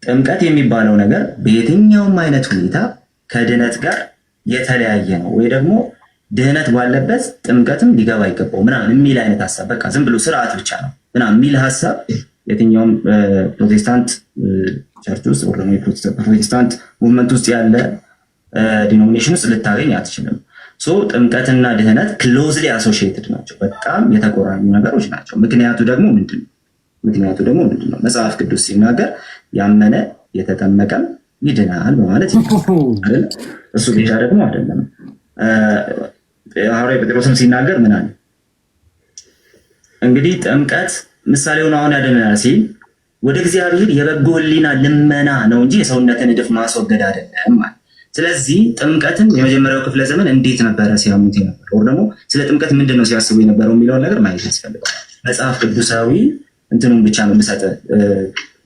S11: ጥምቀት የሚባለው ነገር በየትኛውም አይነት ሁኔታ ከድህነት ጋር የተለያየ ነው ወይ ደግሞ ድህነት ባለበት ጥምቀትም ሊገባ አይገባው ምናምን የሚል አይነት ሀሳብ በቃ ዝም ብሎ ስርዓት ብቻ ነው ምናምን የሚል ሀሳብ የትኛውም ፕሮቴስታንት ቸርች ውስጥ ወይ ደግሞ ፕሮቴስታንት ሙቭመንት ውስጥ ያለ ዲኖሚኔሽን ውስጥ ልታገኝ አትችልም። ጥምቀትና ድህነት ክሎዝሊ አሶሺየትድ ናቸው፣ በጣም የተቆራኙ ነገሮች ናቸው። ምክንያቱ ደግሞ ምንድን ነው? መጽሐፍ ቅዱስ ሲናገር ያመነ የተጠመቀም ይድናል በማለት አይደል? እሱ ብቻ ደግሞ አይደለም። ሐዋርያው ጴጥሮስም ሲናገር ምን አለ? እንግዲህ ጥምቀት ምሳሌውን አሁን ያደነናል ሲል ወደ እግዚአብሔር የበጎ ሕሊና ልመና ነው እንጂ የሰውነትን እድፍ ማስወገድ አይደለም ማለት። ስለዚህ ጥምቀትን የመጀመሪያው ክፍለ ዘመን እንዴት ነበረ ሲያሙት የነበረው ወር ደግሞ ስለ ጥምቀት ምንድን ነው ሲያስቡ የነበረው የሚለውን ነገር ማየት ያስፈልጋል። መጽሐፍ ቅዱሳዊ እንትኑን ብቻ ነው የምሰጥ፣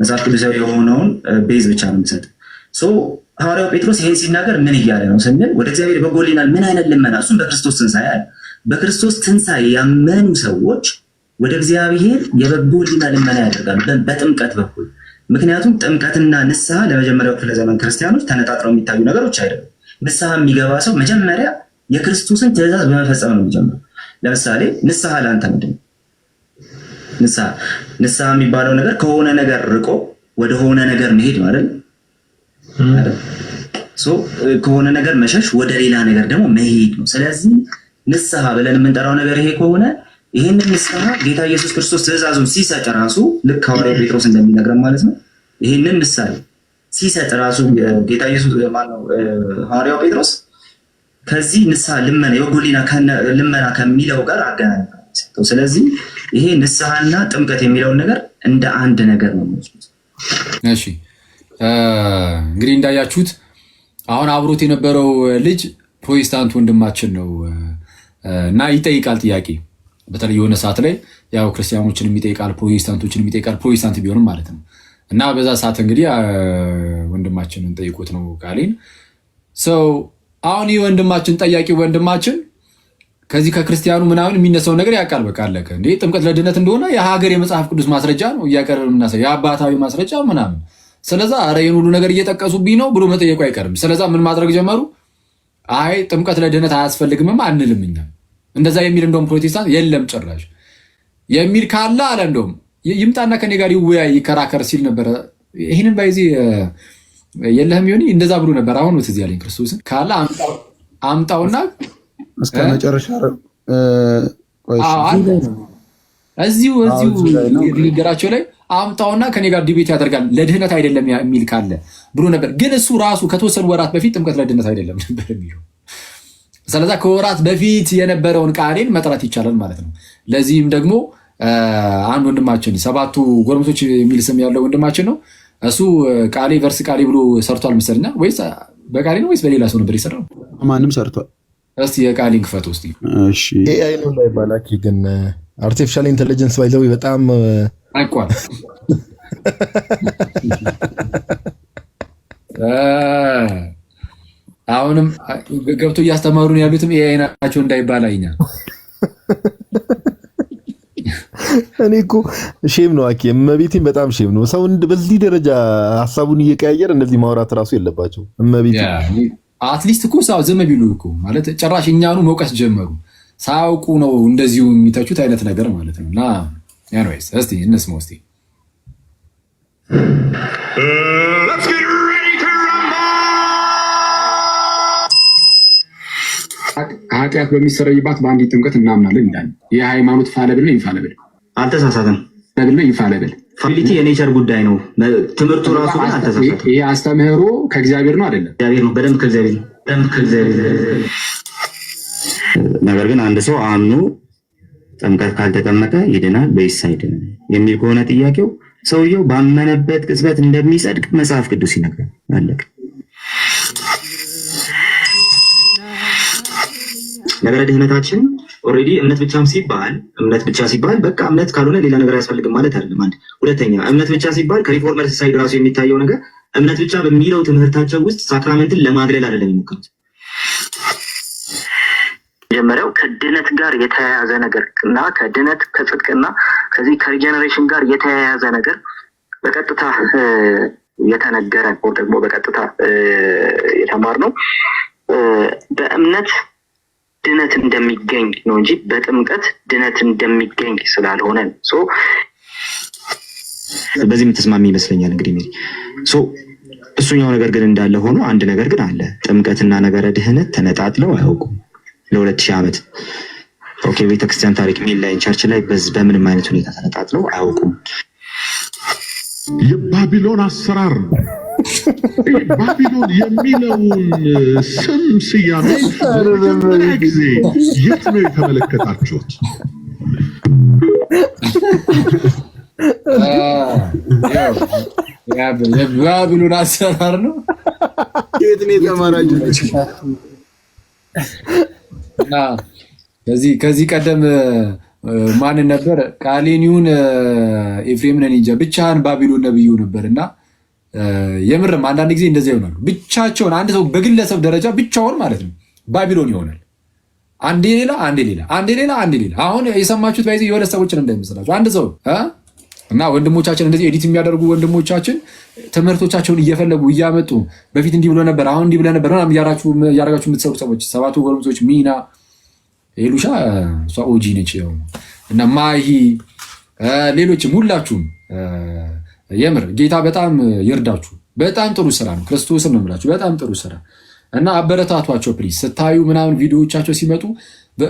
S11: መጽሐፍ ቅዱሳዊ የሆነውን ቤዝ ብቻ ነው የምሰጥ። ሐዋርያው ጴጥሮስ ይሄን ሲናገር ምን እያለ ነው ስንል ወደ እግዚአብሔር የበጎ ሕሊና ምን አይነት ልመና? እሱም በክርስቶስ ትንሣኤ አለ። በክርስቶስ ትንሣኤ ያመኑ ሰዎች ወደ እግዚአብሔር የበጎ ሕሊና ልመና ያደርጋሉ በጥምቀት በኩል። ምክንያቱም ጥምቀትና ንስሐ ለመጀመሪያው ክፍለ ዘመን ክርስቲያኖች ተነጣጥረው የሚታዩ ነገሮች አይደሉም። ንስሐ የሚገባ ሰው መጀመሪያ የክርስቶስን ትእዛዝ በመፈጸም ነው የሚጀምረው። ለምሳሌ ንስሐ ለአንተ ምንድን ነው? ንስሐ የሚባለው ነገር ከሆነ ነገር ርቆ ወደ ሆነ ነገር መሄድ ማለት ነው። ከሆነ ነገር መሸሽ ወደ ሌላ ነገር ደግሞ መሄድ ነው። ስለዚህ ንስሐ ብለን የምንጠራው ነገር ይሄ ከሆነ ይህንን ንስሐ ጌታ ኢየሱስ ክርስቶስ ትእዛዙን ሲሰጥ ራሱ ልክ ሐዋርያው ጴጥሮስ እንደሚነግረን ማለት ነው። ይህንን ምሳሌ ሲሰጥ ራሱ ጌታ ኢየሱስ ማነው ሐዋርያው ጴጥሮስ ከዚህ ንስሐ ልመና የበጎ ሕሊና ልመና ከሚለው ጋር አገናኝ። ስለዚህ ይሄ ንስሐና ጥምቀት የሚለውን ነገር እንደ አንድ ነገር ነው የሚወስዱት።
S2: እሺ እንግዲህ እንዳያችሁት አሁን አብሮት የነበረው ልጅ ፕሮቴስታንት ወንድማችን ነው እና ይጠይቃል ጥያቄ። በተለይ የሆነ ሰዓት ላይ ያው ክርስቲያኖችን ይጠይቃል፣ ፕሮቴስታንቶችን ይጠይቃል፣ ፕሮቴስታንት ቢሆንም ማለት ነው። እና በዛ ሰዓት እንግዲህ ወንድማችንን ጠይቁት ነው ቃሌን ሰው አሁን ይህ ወንድማችን ጠያቂ ወንድማችን ከዚህ ከክርስቲያኑ ምናምን የሚነሳውን ነገር ያውቃል። በቃ አለቀ እንዴ ጥምቀት ለድነት እንደሆነ የሀገር የመጽሐፍ ቅዱስ ማስረጃ ነው እያቀረብን የምናሳየው የአባታዊ ማስረጃ ምናምን። ስለዛ ኧረ ይህን ሁሉ ነገር እየጠቀሱብኝ ነው ብሎ መጠየቁ አይቀርም። ስለዛ ምን ማድረግ ጀመሩ? አይ ጥምቀት ለድነት አያስፈልግምም አንልም እኛ እንደዛ የሚል እንደውም ፕሮቴስታንት የለም ጭራሽ የሚል ካለ አለ እንደውም ይምጣና ከኔ ጋር ይወያይ ይከራከር ሲል ነበረ። ይህንን ባይዚ የለህም ይሆን እንደዛ ብሎ ነበር። አሁን ትዝ ያለኝ ክርስቶስን ካለ አምጣውና
S7: እስከ መጨረሻ
S2: እዚሁ ንግግራቸው ላይ አምጣውና ከኔ ጋር ዲቤት ያደርጋል ለድህነት አይደለም የሚል ካለ ብሎ ነበር። ግን እሱ ራሱ ከተወሰኑ ወራት በፊት ጥምቀት ለድህነት አይደለም ነበር የሚለው። ስለዛ ከወራት በፊት የነበረውን ቃሌን መጥራት ይቻላል ማለት ነው። ለዚህም ደግሞ አንድ ወንድማችን ሰባቱ ጎረምሶች የሚል ስም ያለው ወንድማችን ነው። እሱ ቃሌ ቨርስ ቃሌ ብሎ ሰርቷል መሰለኛ። ወይስ በቃሌ ነው ወይስ በሌላ ሰው ነበር የሰራው?
S7: ማንም ሰርቷል።
S2: እስቲ የቃሌን ክፈት ውስጥ
S3: ኤአይ ነው እንዳይባል ግን አርቲፊሻል ኢንቴሊጀንስ ባይዘው በጣም
S2: አይቋል። አሁንም ገብቶ እያስተማሩን ያሉትም ኤአይ ናቸው እንዳይባል አይኛ
S3: እኔ እኮ ሼም ነው አኪ እመቤቴን በጣም ሼም ነው። ሰው በዚህ ደረጃ ሀሳቡን እየቀያየረ እንደዚህ ማውራት ራሱ የለባቸው። እመቤቴ
S2: አትሊስት እኮ ሳው ዝም ቢሉ እኮ ማለት ጭራሽ እኛኑ መውቀስ ጀመሩ። ሳያውቁ ነው እንደዚሁ የሚተቹት አይነት ነገር ማለት ነው። እና ኤኒዌይስ እስቲ እንስማው እስቲ
S12: ኃጢአት በሚሰረይባት በአንዲት ጥምቀት እናምናለን ይላል። ይህ ሃይማኖት ፋለብል ነው ይፋለብል?
S11: አልተሳሳተም።
S12: ፋለብል ነው ይፋለብል?
S11: ፋቢሊቲ የኔቸር ጉዳይ ነው። ትምህርቱ ራሱ ግን አልተሳሳተም።
S12: ይህ አስተምህሮ ከእግዚአብሔር ነው አይደለም?
S11: እግዚአብሔር ነው፣ በደንብ ከእግዚአብሔር ነው፣ በደንብ ከእግዚአብሔር። ነገር ግን አንድ ሰው አምኖ ጥምቀት ካልተጠመቀ ይድናል ወይስ አይድንም የሚል ከሆነ ጥያቄው ሰውየው ባመነበት ቅጽበት እንደሚጸድቅ መጽሐፍ ቅዱስ ይነግራል። አለቀ። ነገረ ድህነታችን ኦልሬዲ እምነት ብቻ ሲባል በቃ እምነት ካልሆነ ሌላ ነገር አያስፈልግም ማለት አይደለም። አንድ ሁለተኛ እምነት ብቻ ሲባል ከሪፎርመርስ ሳይድ ራሱ የሚታየው ነገር እምነት ብቻ በሚለው ትምህርታቸው ውስጥ ሳክራመንትን ለማግለል አይደለም የሚሞክሩት።
S9: መጀመሪያው ከድነት ጋር የተያያዘ ነገር እና ከድነት ከጽድቅና ከዚህ ከሪጀነሬሽን ጋር የተያያዘ ነገር በቀጥታ የተነገረ ወይ ደግሞ በቀጥታ የተማርነው በእምነት ድነት እንደሚገኝ ነው እንጂ በጥምቀት ድነት እንደሚገኝ ስላልሆነ
S11: በዚህ የምትስማሚ ይመስለኛል። እንግዲህ ሜሪ እሱኛው ነገር ግን እንዳለ ሆኖ አንድ ነገር ግን አለ። ጥምቀትና ነገረ ድህነት ተነጣጥለው አያውቁም ለ2000 ዓመት። ኦኬ ቤተክርስቲያን ታሪክ ሚላይን ቸርች ላይ በምንም አይነት ሁኔታ ተነጣጥለው አያውቁም።
S13: የባቢሎን አሰራር ነው። ባቢሎን የሚለውን ስም ስያሜ ለመጀመሪያ ጊዜ የት ነው የተመለከታችሁት?
S2: የባቢሎን አሰራር ነው።
S7: የት ነው የተማራችሁት?
S2: ከዚህ ቀደም ማንን ነበር ቃሌኒውን ኤፍሬምን እንጃ ብቻህን ባቢሎን ነብዩ ነበር እና የምርም አንዳንድ ጊዜ እንደዚህ ይሆናሉ። ብቻቸውን አንድ ሰው በግለሰብ ደረጃ ብቻውን ማለት ነው ባቢሎን ይሆናል። አንዴ ሌላ። አሁን የሰማችሁት ባይዚ የሆነ ሰዎችን እንዳይመስላችሁ አንድ ሰው እና ወንድሞቻችን እንደዚህ ኤዲት የሚያደርጉ ወንድሞቻችን ትምህርቶቻቸውን እየፈለጉ እያመጡ በፊት እንዲህ ብሎ ነበር አሁን እንዲህ ብሎ ነበር ምናምን እያደረጋችሁ የምትሰሩ ሰዎች ሰባቱ ጎረምሶች ሚና ኤሉሻ እሷ ኦጂ ነች እና ማሂ ሌሎችም ሁላችሁም የምር ጌታ በጣም ይርዳችሁ። በጣም ጥሩ ስራ ነው። ክርስቶስን ነው የምላችሁ። በጣም ጥሩ ስራ እና አበረታቷቸው ፕሊዝ። ስታዩ ምናምን ቪዲዮዎቻቸው ሲመጡ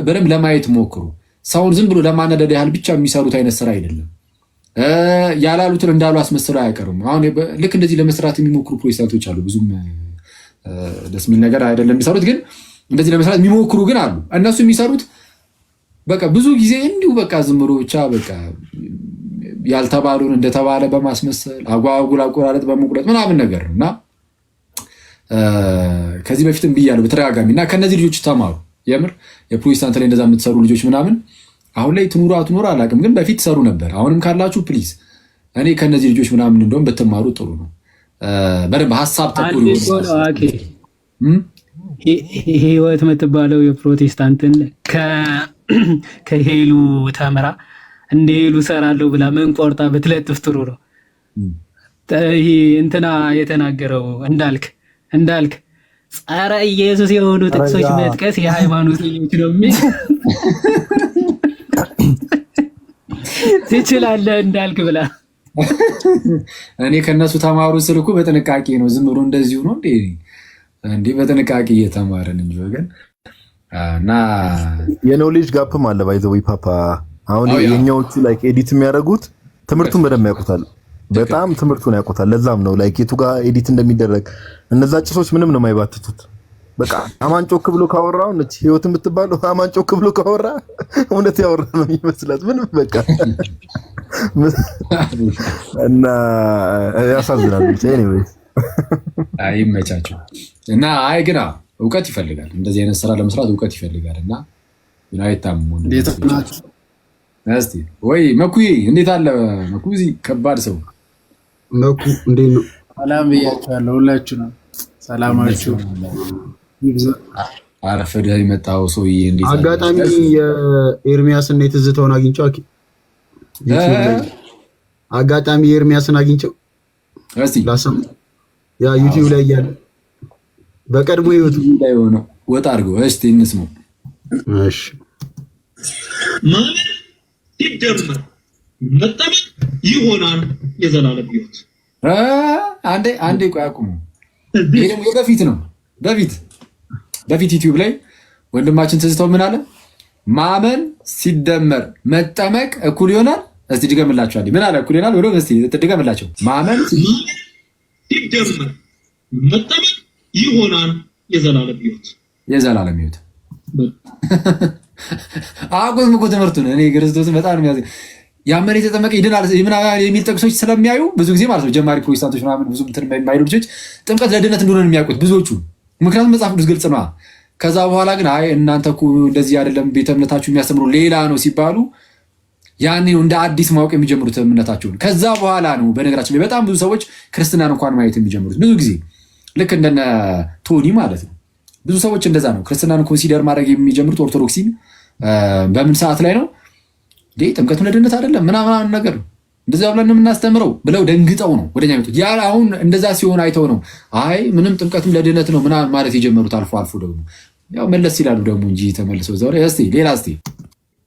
S2: በደንብ ለማየት ሞክሩ። ሰውን ዝም ብሎ ለማነደድ ያህል ብቻ የሚሰሩት አይነት ስራ አይደለም። ያላሉትን እንዳሉ አስመስለው አያቀርም። አሁን ልክ እንደዚህ ለመስራት የሚሞክሩ ፕሮቴስታንቶች አሉ። ብዙም ደስ የሚል ነገር አይደለም የሚሰሩት፣ ግን እንደዚህ ለመስራት የሚሞክሩ ግን አሉ። እነሱ የሚሰሩት በቃ ብዙ ጊዜ እንዲሁ በቃ ዝም ብሎ ብቻ በቃ ያልተባሉን እንደተባለ በማስመሰል አጓጉል አቆራረጥ በመቁረጥ ምናምን ነገር እና ከዚህ በፊትም ብያለሁ በተደጋጋሚ እና ከነዚህ ልጆች ተማሩ። የምር የፕሮቴስታንት ላይ እንደዛ የምትሰሩ ልጆች ምናምን አሁን ላይ ትኑሩ አትኑሩ አላውቅም፣ ግን በፊት ሰሩ ነበር። አሁንም ካላችሁ ፕሊዝ እኔ ከነዚህ ልጆች ምናምን እንደውም ብትማሩ ጥሩ ነው። በደንብ ሀሳብ ተቆሩ
S10: ህይወት የምትባለው የፕሮቴስታንትን ከሄሉ ተምራ እንደ ሄሉ ሰራለሁ ብላ ምን ቆርጣ ብትለጥፍ ጥሩ ነው። ይሄ እንትና የተናገረው እንዳልክ ጸረ ኢየሱስ የሆኑ ጥቅሶች መጥቀስ የሃይማኖት ልጆች ነው የሚል ትችላለህ እንዳልክ ብላ
S2: እኔ ከነሱ ተማሩ ስልኩ በጥንቃቄ ነው። ዝም ብሎ እንደዚሁ ነው እንዴ በጥንቃቄ እየተማረን እንጂ ወገን እና
S3: የኖሌጅ ጋፕም አለ ባይዘው ፓፓ። አሁን የኛዎቹ ላይክ ኤዲት የሚያደርጉት ትምህርቱን በደንብ ያውቁታል። በጣም ትምህርቱን ያውቁታል። ለዛም ነው ላይክ የቱ ጋር ኤዲት እንደሚደረግ እነዛ ጭሶች ምንም ነው የማይባትቱት። በቃ አማን ጮክ ብሎ ካወራው ነች ህይወት የምትባለው አማን ጮክ ብሎ ካወራ እውነት ያወራ ነው የሚመስላት ምንም በቃ እና ያሳዝናል። ብቻ ኤኒዌይስ
S2: አይመቻቸው እና አይ ግና እውቀት ይፈልጋል። እንደዚህ አይነት ስራ ለመስራት እውቀት ይፈልጋል እና አይታም እስቲ ወይ መኩይ እንዴት አለ መኩይ? ከባድ ሰው
S7: መኩ እንዴት ነው?
S14: ሰላም ብያችኋለሁ። ሁላችሁ ነው ሰላማችሁ
S2: አረፈደህ የመጣው ሰውዬ እንዴት
S7: አጋጣሚ የኤርሚያስን የትዝታውን አግኝቼው አጋጣሚ የኤርሚያስን አግኝቼው
S2: እስቲ
S7: ላሰም ያ ዩቲዩብ ላይ እያለ በቀድሞ ህይወቱ
S2: ላይ ሆኖ ወጣ አድርገው እስቲ እንስማው።
S7: እሺ
S14: ማለት ሲደመር መጠመቅ ይሆናል የዘላለም ህይወት።
S2: አንዴ ቆይ አቁሙ። ይሄ ደግሞ በፊት ነው በፊት ዩቲዩብ ላይ ወንድማችን ትዝታው ምን አለ? ማመን ሲደመር መጠመቅ እኩል ይሆናል። እስቲ ድገምላችሁ። ምን አለ? እኩል ይሆናል ብሎ እስቲ ድገምላቸው። ማመን
S14: ሲደመር መጠመቅ ይሆናል የዘላለም ህይወት።
S2: አቁም እኮ ትምህርቱን። እኔ ክርስቶስን በጣም ነው የሚያዘኝ። ያመነ የተጠመቀ ይድናል የሚል ጥቅሶች ስለሚያዩ ብዙ ጊዜ ማለት ነው ጀማሪ ፕሮቴስታንቶች ምናምን ብዙ እንትን የማይሉ ልጆች ጥምቀት ለድነት እንደሆነ የሚያውቁት ብዙዎቹ፣ ምክንያቱም መጽሐፍ ቅዱስ ግልጽ ነው። ከዛ በኋላ ግን አይ እናንተ እኮ እንደዚህ አይደለም ቤተ እምነታችሁ የሚያስተምሩ ሌላ ነው ሲባሉ ያኔ ነው እንደ አዲስ ማወቅ የሚጀምሩት እምነታቸውን። ከዛ በኋላ ነው በነገራችን ላይ በጣም ብዙ ሰዎች ክርስትናን እንኳን ማየት የሚጀምሩት። ብዙ ጊዜ ልክ እንደነ ቶኒ ማለት ነው። ብዙ ሰዎች እንደዛ ነው ክርስትናን ኮንሲደር ማድረግ የሚጀምሩት። ኦርቶዶክሲን በምን ሰዓት ላይ ነው ጥምቀቱ ለድነት አይደለም ምናምን ነገር እንደዛ ብለን የምናስተምረው ብለው ደንግጠው ነው ወደኛ መጡት። ያ አሁን እንደዛ ሲሆን አይተው ነው አይ ምንም ጥምቀቱም ለድነት ነው ምናምን ማለት የጀመሩት። አልፎ አልፎ ደግሞ ያው መለስ ይላሉ ደግሞ እንጂ ተመልሰው ዘው ላይ እስቲ ሌላ እስቲ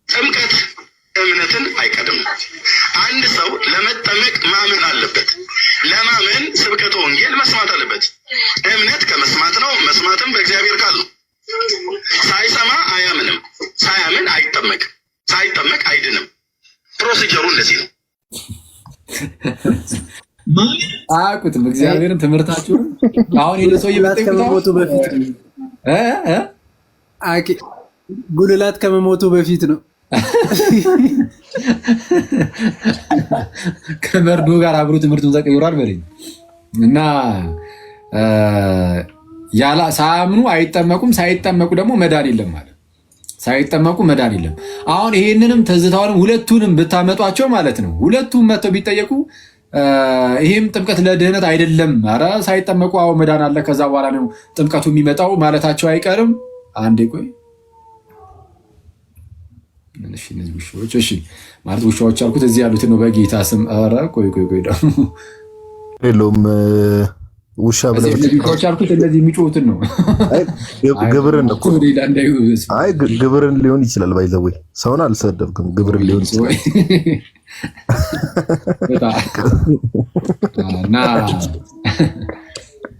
S15: ጥምቀት እምነትን አይቀድም። አንድ ሰው ለመጠመቅ ማመን አለበት። ለማመን ስብከተ ወንጌል መስማት አለበት። እምነት ከመስማት ነው፣ መስማትም በእግዚአብሔር ቃል ነው። ሳይሰማ አያምንም፣ ሳያምን አይጠመቅም፣ ሳይጠመቅ አይድንም። ፕሮሲጀሩ እንደዚህ ነው።
S2: አያውቁትም እግዚአብሔርን ትምህርታችሁን። አሁን የለ ሰው
S10: ከመሞቱ በፊት ጉልላት ከመሞቱ በፊት ነው።
S2: ከመርዶ ጋር አብሮ ትምህርቱን ተቀይሯል በለኝ እና ሳያምኑ አይጠመቁም፣ ሳይጠመቁ ደግሞ መዳን የለም ማለት ሳይጠመቁ መዳን የለም። አሁን ይሄንንም ትዝታውንም ሁለቱንም ብታመጧቸው ማለት ነው ሁለቱም መጥተው ቢጠየቁ ይሄም ጥምቀት ለድህነት አይደለም፣ ኧረ ሳይጠመቁ አዎ መዳን አለ ከዛ በኋላ ነው ጥምቀቱ የሚመጣው ማለታቸው አይቀርም። አንዴ ቆይ እሺ ማለት ውሻዎች አልኩት እዚህ ያሉትን ነው በጌታ ስም። ኧረ ቆይ ደግሞ
S3: የለውም ውሻ ብለው
S2: ውሻዎች አልኩት እንደዚህ የሚጮሁትን ነው።
S3: ግብርን እኮ አይ ግብርን ሊሆን ይችላል። ባይዘው ሰውን አልሰደብኩም፣ ግብርን ሊሆን ይችላል።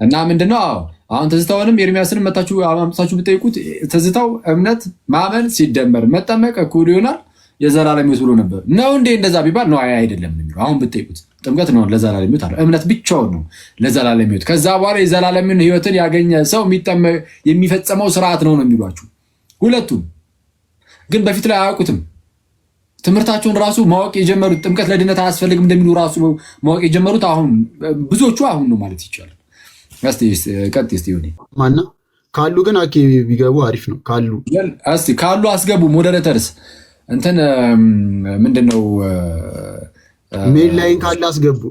S2: እና ምንድነው አሁን ትዝታውንም ኤርሚያስንም መታችሁ አምጥታችሁ ብትጠይቁት ትዝታው እምነት ማመን ሲደመር መጠመቅ እኩል ይሆናል የዘላለም ሕይወት ብሎ ነበር። ነው እንዴ እንደዛ ቢባል ነው አይደለም የሚለው። አሁን ብትጠይቁት ጥምቀት ነው ለዘላለም ሕይወት አለ፣ እምነት ብቻውን ነው ለዘላለም ሕይወት። ከዛ በኋላ የዘላለም ሕይወትን ያገኘ ሰው የሚፈጸመው ስርዓት ነው ነው የሚሏችሁ ሁለቱም። ግን በፊት ላይ አያውቁትም። ትምህርታቸውን ራሱ ማወቅ የጀመሩት ጥምቀት ለድነት አያስፈልግም እንደሚሉ ራሱ ማወቅ የጀመሩት አሁን ብዙዎቹ አሁን ነው ማለት ይቻላል። እስቲ ሆኔ
S7: ማና ካሉ ግን አኬ ቢገቡ አሪፍ ነው።
S2: ካሉ አስገቡ። ሞዴሬተርስ እንትን ምንድነው
S7: ሜል ላይን ካለ አስገቡ።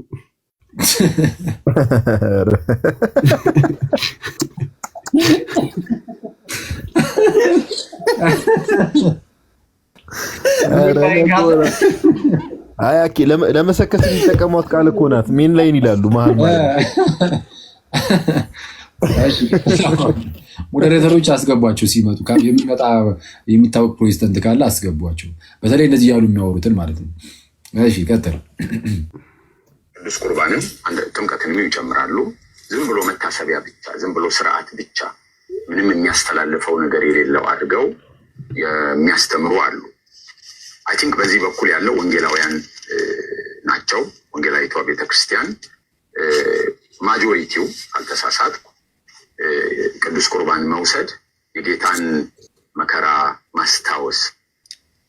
S3: አይ አኬ ለመሰከስ የሚጠቀሟት ቃል እኮ ናት። ሜን ላይን ይላሉ መሀል
S2: ሞዴሬተሮች አስገቧቸው ሲመጡ። የሚመጣ የሚታወቅ ፕሮቴስታንት ካለ አስገቧቸው። በተለይ እንደዚህ ያሉ የሚያወሩትን ማለት ነው። እሺ ቀጥል።
S15: ቅዱስ ቁርባንም ጥምቀትንም ይጨምራሉ። ዝም ብሎ መታሰቢያ ብቻ፣ ዝም ብሎ ስርዓት ብቻ ምንም የሚያስተላልፈው ነገር የሌለው አድርገው የሚያስተምሩ አሉ። አይ ቲንክ በዚህ በኩል ያለው ወንጌላውያን ናቸው። ወንጌላዊቷ ቤተክርስቲያን ማጆሪቲው አልተሳሳት ቅዱስ ቁርባን መውሰድ የጌታን መከራ ማስታወስ፣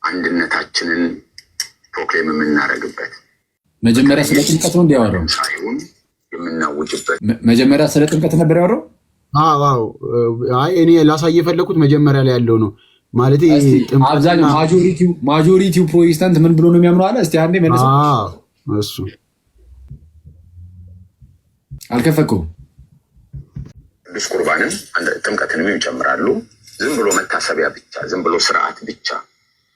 S15: አንድነታችንን ፕሮክሌም የምናደርግበት
S2: መጀመሪያ ስለ ጥምቀት ነው እንዲያወራው
S15: ሳይሆን የምናውጅበት
S2: መጀመሪያ ስለ ጥምቀት ነበር ያወራው።
S7: አይ እኔ ላሳይ የፈለኩት መጀመሪያ ላይ ያለው ነው ማለት
S2: አብዛኛው ማጆሪቲው ፕሮቴስታንት ምን ብሎ ነው የሚያምነው አለ። እስቲ አንዴ መልስ።
S7: እሱ
S2: አልከፈከውም።
S16: ቅዱስ ቁርባንን ጥምቀትንም ይጨምራሉ። ዝም ብሎ መታሰቢያ ብቻ፣ ዝም ብሎ ስርዓት ብቻ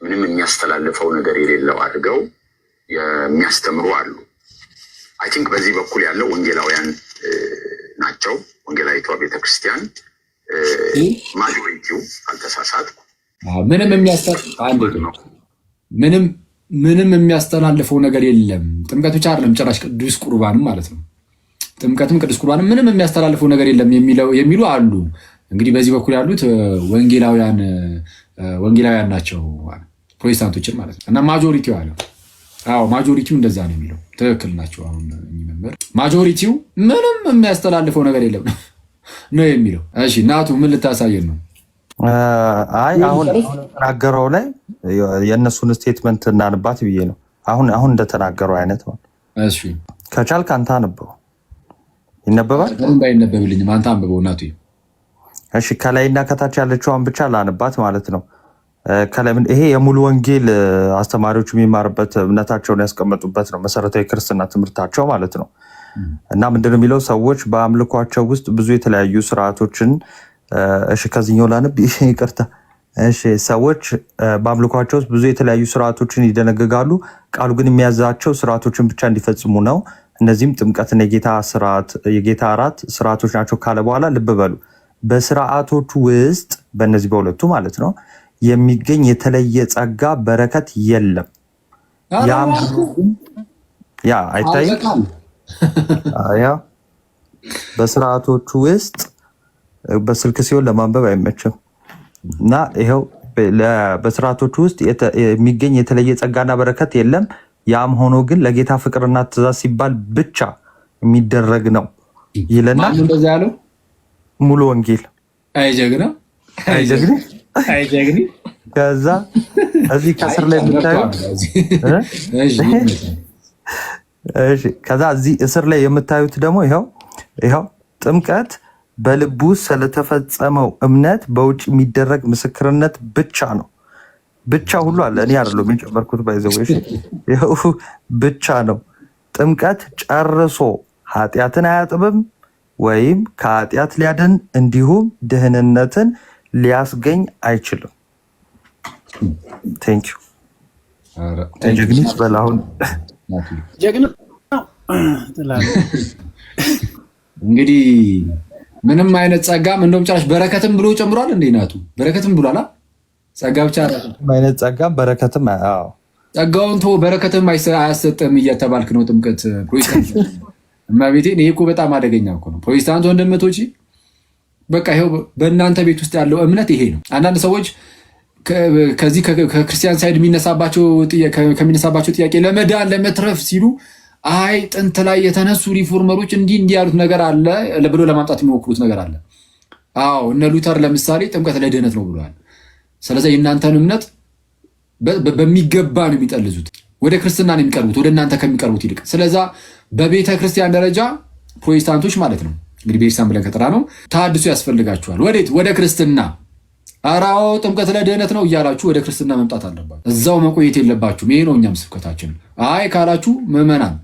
S16: ምንም የሚያስተላልፈው ነገር የሌለው አድርገው የሚያስተምሩ አሉ። አይ ቲንክ በዚህ በኩል ያለው ወንጌላውያን ናቸው። ወንጌላዊቷ ቤተክርስቲያን ማጆሪቲው አልተሳሳትኩ
S2: ምንም የሚያስተላልፈው ነገር የለም። ጥምቀት ብቻ አይደለም ጭራሽ ቅዱስ ቁርባንም ማለት ነው። ጥምቀትም ቅዱስ ቁርባንም ምንም የሚያስተላልፈው ነገር የለም የሚሉ አሉ። እንግዲህ በዚህ በኩል ያሉት ወንጌላውያን ናቸው፣ ፕሮቴስታንቶችን ማለት ነው። እና ማጆሪቲው አለ። አዎ ማጆሪቲው እንደዛ ነው የሚለው። ትክክል ናቸው። አሁን የሚመመር ማጆሪቲው ምንም የሚያስተላልፈው ነገር የለም ነው የሚለው። እሺ እናቱ ምን ልታሳየን ነው?
S17: አይ አሁን ተናገረው ላይ የእነሱን ስቴትመንት እናንባት ብዬ ነው። አሁን እንደተናገረው አይነት ነው።
S2: እሺ
S17: ከቻልክ አንተ አንብበው። ይነበባል?
S2: ባይነበብልኝም አንተ አንብበው እናቱ።
S17: እሺ ከላይና ከታች ያለችውን ብቻ ላንባት ማለት ነው። ይሄ የሙሉ ወንጌል አስተማሪዎች የሚማርበት እምነታቸውን ያስቀመጡበት ነው፣ መሰረታዊ ክርስትና ትምህርታቸው ማለት ነው። እና ምንድነው የሚለው? ሰዎች በአምልኳቸው ውስጥ ብዙ የተለያዩ ስርዓቶችን ከዚህኛው ላንብ ይቅርታ። ሰዎች በአምልኳቸው ውስጥ ብዙ የተለያዩ ስርዓቶችን ይደነግጋሉ። ቃሉ ግን የሚያዛቸው ስርዓቶችን ብቻ እንዲፈጽሙ ነው። እነዚህም ጥምቀትና የጌታ እራት ስርዓቶች ናቸው ካለ በኋላ ልብ በሉ፣ በስርዓቶቹ ውስጥ በእነዚህ በሁለቱ ማለት ነው የሚገኝ የተለየ ጸጋ በረከት የለም። ያ አይታይም። በስርዓቶቹ ውስጥ በስልክ ሲሆን ለማንበብ አይመችም እና ይኸው በስርዓቶቹ ውስጥ የሚገኝ የተለየ ጸጋና በረከት የለም። ያም ሆኖ ግን ለጌታ ፍቅርና ትእዛዝ ሲባል ብቻ የሚደረግ ነው ይለና ሙሉ ወንጌል።
S2: አይጀግና
S17: ከዛ እዚህ ከስር ላይ የምታዩት ከዛ እዚህ እስር ላይ የምታዩት ደግሞ ይኸው ጥምቀት በልቡ ስለተፈጸመው እምነት በውጭ የሚደረግ ምስክርነት ብቻ ነው። ብቻ ሁሉ አለ። እኔ አይደለም የጨመርኩት ባይዘውሽ ብቻ ነው። ጥምቀት ጨርሶ ኃጢአትን አያጥብም ወይም ከኃጢአት ሊያድን እንዲሁም ድህንነትን ሊያስገኝ አይችልም። ቴንክ ዩ ጀግኒስ በላሁን
S10: ጀግና
S2: እንግዲህ ምንም አይነት ጸጋም እንደውም ጭራሽ በረከትም ብሎ ጨምሯል። እንዴ ናቱ በረከትም ብሏላ። ጸጋ ብቻ
S17: አይነት ጸጋም በረከትም
S2: ጸጋውን ተው በረከትም አያሰጥም እያተባልክ ነው። ጥምቀት ፕሮቴስታንት እማቤቴን ይሄ እኮ በጣም አደገኛ እኮ ነው። ፕሮቴስታንት ወንድምቶች በቃ ይሄው በእናንተ ቤት ውስጥ ያለው እምነት ይሄ ነው። አንዳንድ ሰዎች ከዚህ ከክርስቲያን ሳይድ ከሚነሳባቸው ጥያቄ ለመዳን ለመትረፍ ሲሉ አይ ጥንት ላይ የተነሱ ሪፎርመሮች እንዲህ ያሉት ነገር አለ ብሎ ለማምጣት የሚሞክሩት ነገር አለ። አዎ እነ ሉተር ለምሳሌ ጥምቀት ለድህነት ነው ብለዋል። ስለዚህ የእናንተን እምነት በሚገባ ነው የሚጠልዙት። ወደ ክርስትና ነው የሚቀርቡት ወደ እናንተ ከሚቀርቡት ይልቅ። ስለዛ በቤተ ክርስቲያን ደረጃ ፕሮቴስታንቶች ማለት ነው እንግዲህ ቤተክርስቲያን ብለን ከጠራ ነው ተሐድሶ ያስፈልጋችኋል። ወዴት? ወደ ክርስትና። አራው ጥምቀት ለድህነት ነው እያላችሁ ወደ ክርስትና መምጣት አለባችሁ። እዛው መቆየት የለባችሁም። ይሄ ነው እኛም ስብከታችን። አይ ካላችሁ ምዕመናን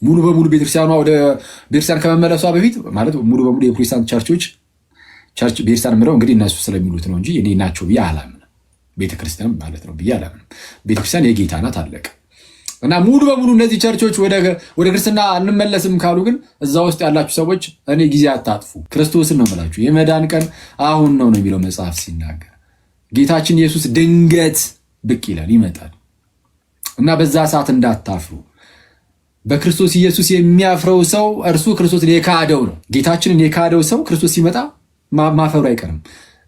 S2: ሙሉ በሙሉ ቤተክርስቲያኗ ወደ ቤተክርስቲያን ከመመለሷ በፊት ማለት ሙሉ በሙሉ የፕሮቴስታንት ቸርች ቤተክርስቲያን ምለው እንግዲህ እነሱ ስለሚሉት ነው እንጂ እኔ ናቸው ብዬ አላምንም። ቤተክርስቲያን ማለት ነው ብዬ አላምንም። ቤተክርስቲያን የጌታ ናት አለቀ። እና ሙሉ በሙሉ እነዚህ ቸርቾች ወደ ክርስትና አንመለስም ካሉ ግን እዛ ውስጥ ያላችሁ ሰዎች እኔ ጊዜ አታጥፉ። ክርስቶስን ነው የምላችሁ። የመዳን ቀን አሁን ነው የሚለው መጽሐፍ ሲናገር። ጌታችን ኢየሱስ ድንገት ብቅ ይላል ይመጣል። እና በዛ ሰዓት እንዳታፍሩ። በክርስቶስ ኢየሱስ የሚያፍረው ሰው እርሱ ክርስቶስን የካደው ነው። ጌታችንን የካደው ሰው ክርስቶስ ሲመጣ ማፈሩ አይቀርም።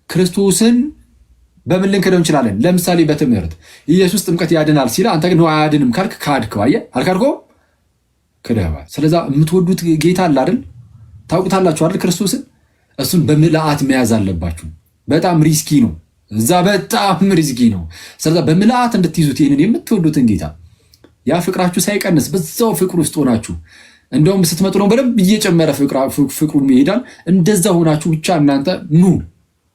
S2: ክርስቶስን በምን ልንክደው እንችላለን? ለምሳሌ በትምህርት ኢየሱስ ጥምቀት ያድናል ሲል አንተ ግን አያድንም ካልክ ካድከው። አየህ አልካድከውም? ክደኸዋል። ስለዛ የምትወዱት ጌታ አለ አይደል? ታውቁታላችሁ አይደል? ክርስቶስን እሱን በምልአት መያዝ አለባችሁ። በጣም ሪስኪ ነው። እዛ በጣም ሪስኪ ነው። ስለዛ በምልአት እንድትይዙት ይህንን የምትወዱትን ጌታ ያ ፍቅራችሁ ሳይቀንስ በዛው ፍቅር ውስጥ ሆናችሁ እንደውም ስትመጡ ነው በደንብ እየጨመረ ፍቅሩ ይሄዳል። እንደዛ ሆናችሁ ብቻ እናንተ ኑ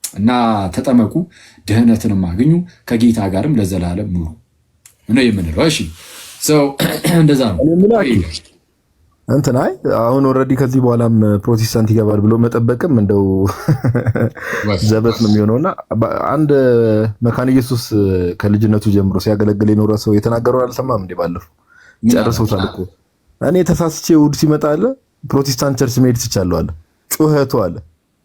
S2: እና ተጠመቁ፣ ድህነትንም አግኙ፣ ከጌታ ጋርም ለዘላለም ኑሩ ነው የምንለው። እሺ እንደዛ ነው።
S3: እንትን አይ አሁን ኦልሬዲ ከዚህ በኋላም ፕሮቴስታንት ይገባል ብሎ መጠበቅም እንደው ዘበት ነው የሚሆነውና አንድ መካነ ኢየሱስ ከልጅነቱ ጀምሮ ሲያገለግል የኖረ ሰው የተናገረው አልሰማም እንዴ? ባለፈው ጨርሶታል እኮ እኔ ተሳስቼ እሑድ ሲመጣ አለ ፕሮቴስታንት ቸርች መሄድ ትቻለሁ አለ። ጩኸቱ አለ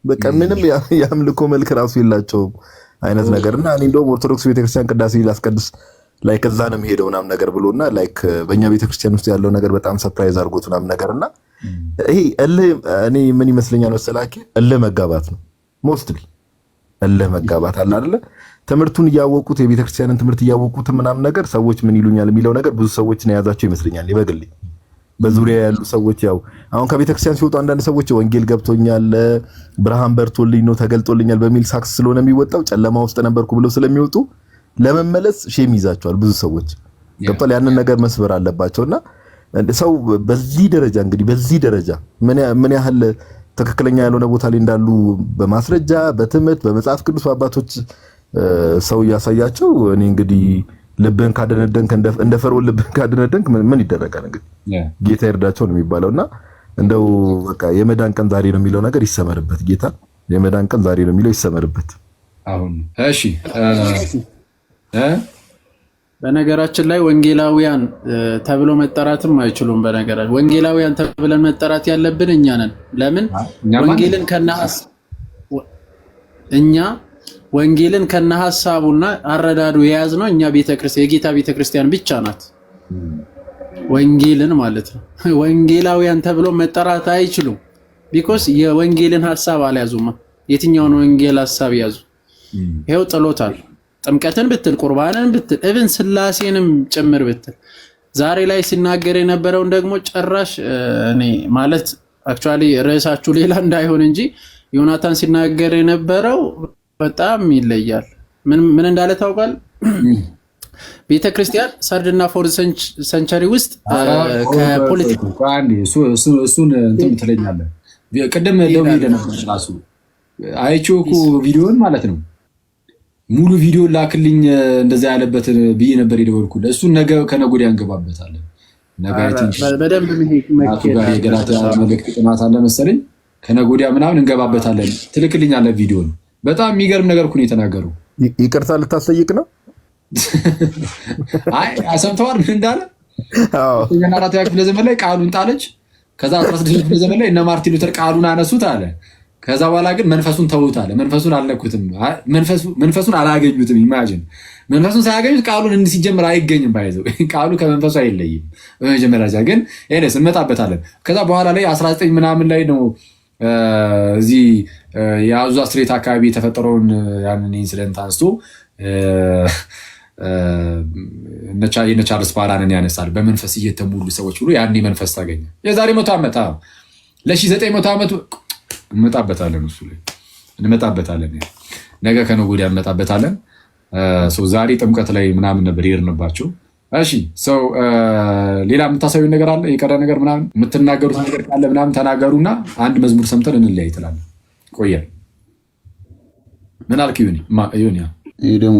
S3: በቃ ምንም ያምልኮ መልክ ራሱ የላቸውም አይነት ነገርና እኔ እንደውም ኦርቶዶክስ ቤተክርስቲያን ቅዳሴ ላስቀድስ ላይክ እዛ ነው የሚሄደው ምናምን ነገር ብሎና ላይክ በእኛ ቤተክርስቲያን ውስጥ ያለው ነገር በጣም ሰርፕራይዝ አድርጎት ምናምን ነገርና ይሄ እኔ ምን ይመስለኛል መሰላችሁ መጋባት ነው። ሞስትሊ መጋባት አለ አይደለ? ትምህርቱን እያወቁት የቤተክርስቲያንን ትምህርት እያወቁት ምናምን ነገር ሰዎች ምን ይሉኛል የሚለው ነገር ብዙ ሰዎችን የያዛቸው ይመስለኛል። ይበግል በዙሪያ ያሉ ሰዎች ያው አሁን ከቤተክርስቲያን ሲወጡ አንዳንድ ሰዎች ወንጌል ገብቶኛል፣ ብርሃን በርቶልኝ ነው ተገልጦልኛል በሚል ሳክስ ስለሆነ የሚወጣው ጨለማ ውስጥ ነበርኩ ብለው ስለሚወጡ ለመመለስ ሼም ይዛቸዋል ብዙ ሰዎች ገብቷል። ያንን ነገር መስበር አለባቸውና ሰው በዚህ ደረጃ እንግዲህ በዚህ ደረጃ ምን ያህል ትክክለኛ ያልሆነ ቦታ ላይ እንዳሉ በማስረጃ በትምህርት በመጽሐፍ ቅዱስ አባቶች ሰው ያሳያቸው። እኔ እንግዲህ ልብን ካደነደንክ እንደ ፈርዖን ልብን ካደነደንክ ምን ይደረጋል እንግዲህ ጌታ ይርዳቸው ነው የሚባለውና እንደው በቃ የመዳን ቀን ዛሬ ነው የሚለው ነገር ይሰመርበት። ጌታ የመዳን ቀን ዛሬ ነው የሚለው ይሰመርበት።
S2: አሁን እሺ
S10: በነገራችን ላይ ወንጌላውያን ተብሎ መጠራትም አይችሉም። በነገራችን ወንጌላውያን ተብለን መጠራት ያለብን እኛ ነን። ለምን ወንጌልን ወንጌልን ከነሐሳቡና አረዳዱ የያዝነው እኛ ቤተክርስቲያን የጌታ ቤተክርስቲያን ብቻ ናት። ወንጌልን ማለት ነው። ወንጌላውያን ተብሎ መጠራት አይችሉም። ቢኮዝ የወንጌልን ሐሳብ አልያዙማ። የትኛውን ወንጌል ሐሳብ ያዙ? ይሄው ጥሎታል። ጥምቀትን ብትል ቁርባንን ብትል ኢቭን ስላሴንም ጭምር ብትል ዛሬ ላይ ሲናገር የነበረውን ደግሞ ጭራሽ እኔ ማለት አክቹአሊ ርዕሳችሁ ሌላ እንዳይሆን እንጂ ዮናታን ሲናገር የነበረው በጣም ይለያል። ምን እንዳለ ታውቃል? ቤተክርስቲያን ሰርድና ፎርዝ ሰንቸሪ ውስጥ ከፖለቲካ
S2: እሱን እንትን ትለኛለህ። ቅድም ደውዬ ነበር ራሱ አይቼው እኮ ቪዲዮን ማለት ነው ሙሉ ቪዲዮ ላክልኝ እንደዛ ያለበትን ብዬ ነበር የደወልኩልህ። እሱን ነገ ከነገ ወዲያ እንገባበታለን። ነገ
S10: በደንብ
S2: ጋር የገላትያ መልእክት ጥናት አለ መሰለኝ ከነገ ወዲያ ምናምን እንገባበታለን። ትልክልኛለህ ቪዲዮን። በጣም የሚገርም ነገር እኮ ነው የተናገረው።
S3: ይቅርታ ልታስጠይቅ ነው?
S2: አይ አሰምተዋል ምን እንዳለ? አዎ የናራቲያ ክፍለ ዘመን ላይ ቃሉን ጣለች። ከዛ 16 ክፍለ ዘመን ላይ እነ ማርቲን ሉተር ቃሉን አነሱት አለ። ከዛ በኋላ ግን መንፈሱን ተውት አለ። መንፈሱን አልነኩትም፣ መንፈሱን አላገኙትም። ኢማጂን መንፈሱን ሳያገኙት ቃሉን እንዲህ ሲጀምር አይገኝም። ባይዘው ቃሉ ከመንፈሱ አይለይም። በመጀመሪያ ግን ኤነስ እንመጣበታለን። ከዛ በኋላ ላይ 19 ምናምን ላይ ነው እዚህ የአዙዛ ስትሬት አካባቢ የተፈጠረውን ያንን ኢንሲደንት አንስቶ የነ ቻርልስ ፓራንን ያነሳል። በመንፈስ እየተሞሉ ሰዎች ብሎ ያኔ መንፈስ ታገኘ። የዛሬ 100 ዓመት ለ900 ዓመት እንመጣበታለን። እሱ ላይ እንመጣበታለን። ነገ ከነገ ወዲያ እንመጣበታለን። ዛሬ ጥምቀት ላይ ምናምን ነበር የሄድንባቸው። እሺ ሰው ሌላ የምታሳዩ ነገር አለ? የቀረ ነገር ምናምን የምትናገሩት ነገር ካለ ምናምን ተናገሩና አንድ መዝሙር ሰምተን እንለያይ ትላለህ። ቆየን። ምን አልክ ዮኒ?
S7: ይሄ ደግሞ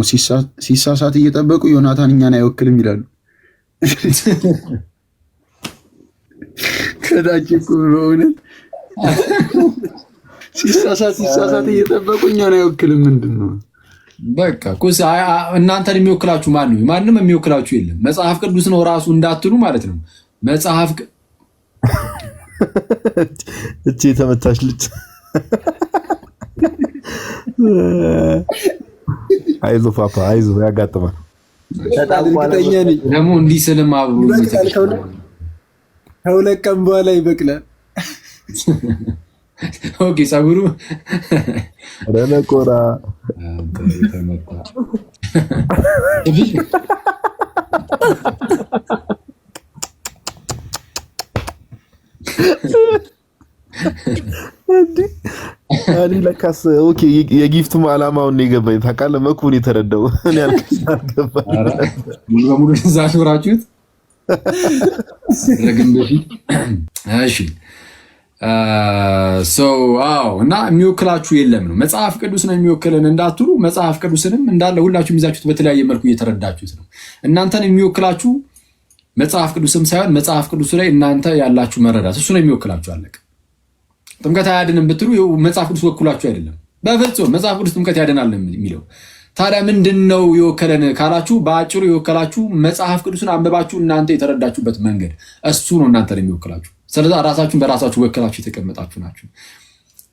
S7: ሲሳሳት እየጠበቁ ዮናታን እኛን አይወክልም ይላሉ። ከዳጅ እኮ በእውነት ሲሳሳት እየጠበቁ እኛን አይወክልም። ምንድን ነው
S2: በቃ ኩስ እናንተን የሚወክላችሁ ማን ነው? ማንም የሚወክላችሁ የለም። መጽሐፍ ቅዱስ ነው ራሱ እንዳትሉ ማለት ነው። መጽሐፍ
S3: እቺ የተመታች ልጅ አይዞ ፓፓ አይዞ ያጋጥማል።
S2: ደግሞ እንዲህ ስልም አብሮ
S10: ከሁለት ቀን በኋላ ይበቅላል።
S2: ኦኬ ጸጉሩ
S3: ረነቆራ እኔ ለካስ ኦኬ የጊፍቱም ዓላማውን የገባኝ ታውቃለህ። መኩን የተረዳው እኔ አልገባኝ።
S2: ሙሉ በሙሉ እዛ ኖራችሁት ረግም በፊት እሺ እና የሚወክላችሁ የለም ነው። መጽሐፍ ቅዱስ ነው የሚወክልን እንዳትሉ፣ መጽሐፍ ቅዱስንም እንዳለ ሁላችሁም ይዛችሁት በተለያየ መልኩ እየተረዳችሁት ነው። እናንተን የሚወክላችሁ መጽሐፍ ቅዱስም ሳይሆን መጽሐፍ ቅዱስ ላይ እናንተ ያላችሁ መረዳት እሱ ነው የሚወክላችሁ። አለቀ። ጥምቀት አያድንም ብትሉ መጽሐፍ ቅዱስ ወክላችሁ አይደለም። በፍጹም መጽሐፍ ቅዱስ ጥምቀት ያድናል የሚለው። ታዲያ ምንድን ነው የወከለን ካላችሁ፣ በአጭሩ የወከላችሁ መጽሐፍ ቅዱስን አንብባችሁ እናንተ የተረዳችሁበት መንገድ እሱ ነው እናንተ ነው የሚወክላችሁ። ስለዛ ራሳችሁን በራሳችሁ ወክላችሁ የተቀመጣችሁ ናችሁ።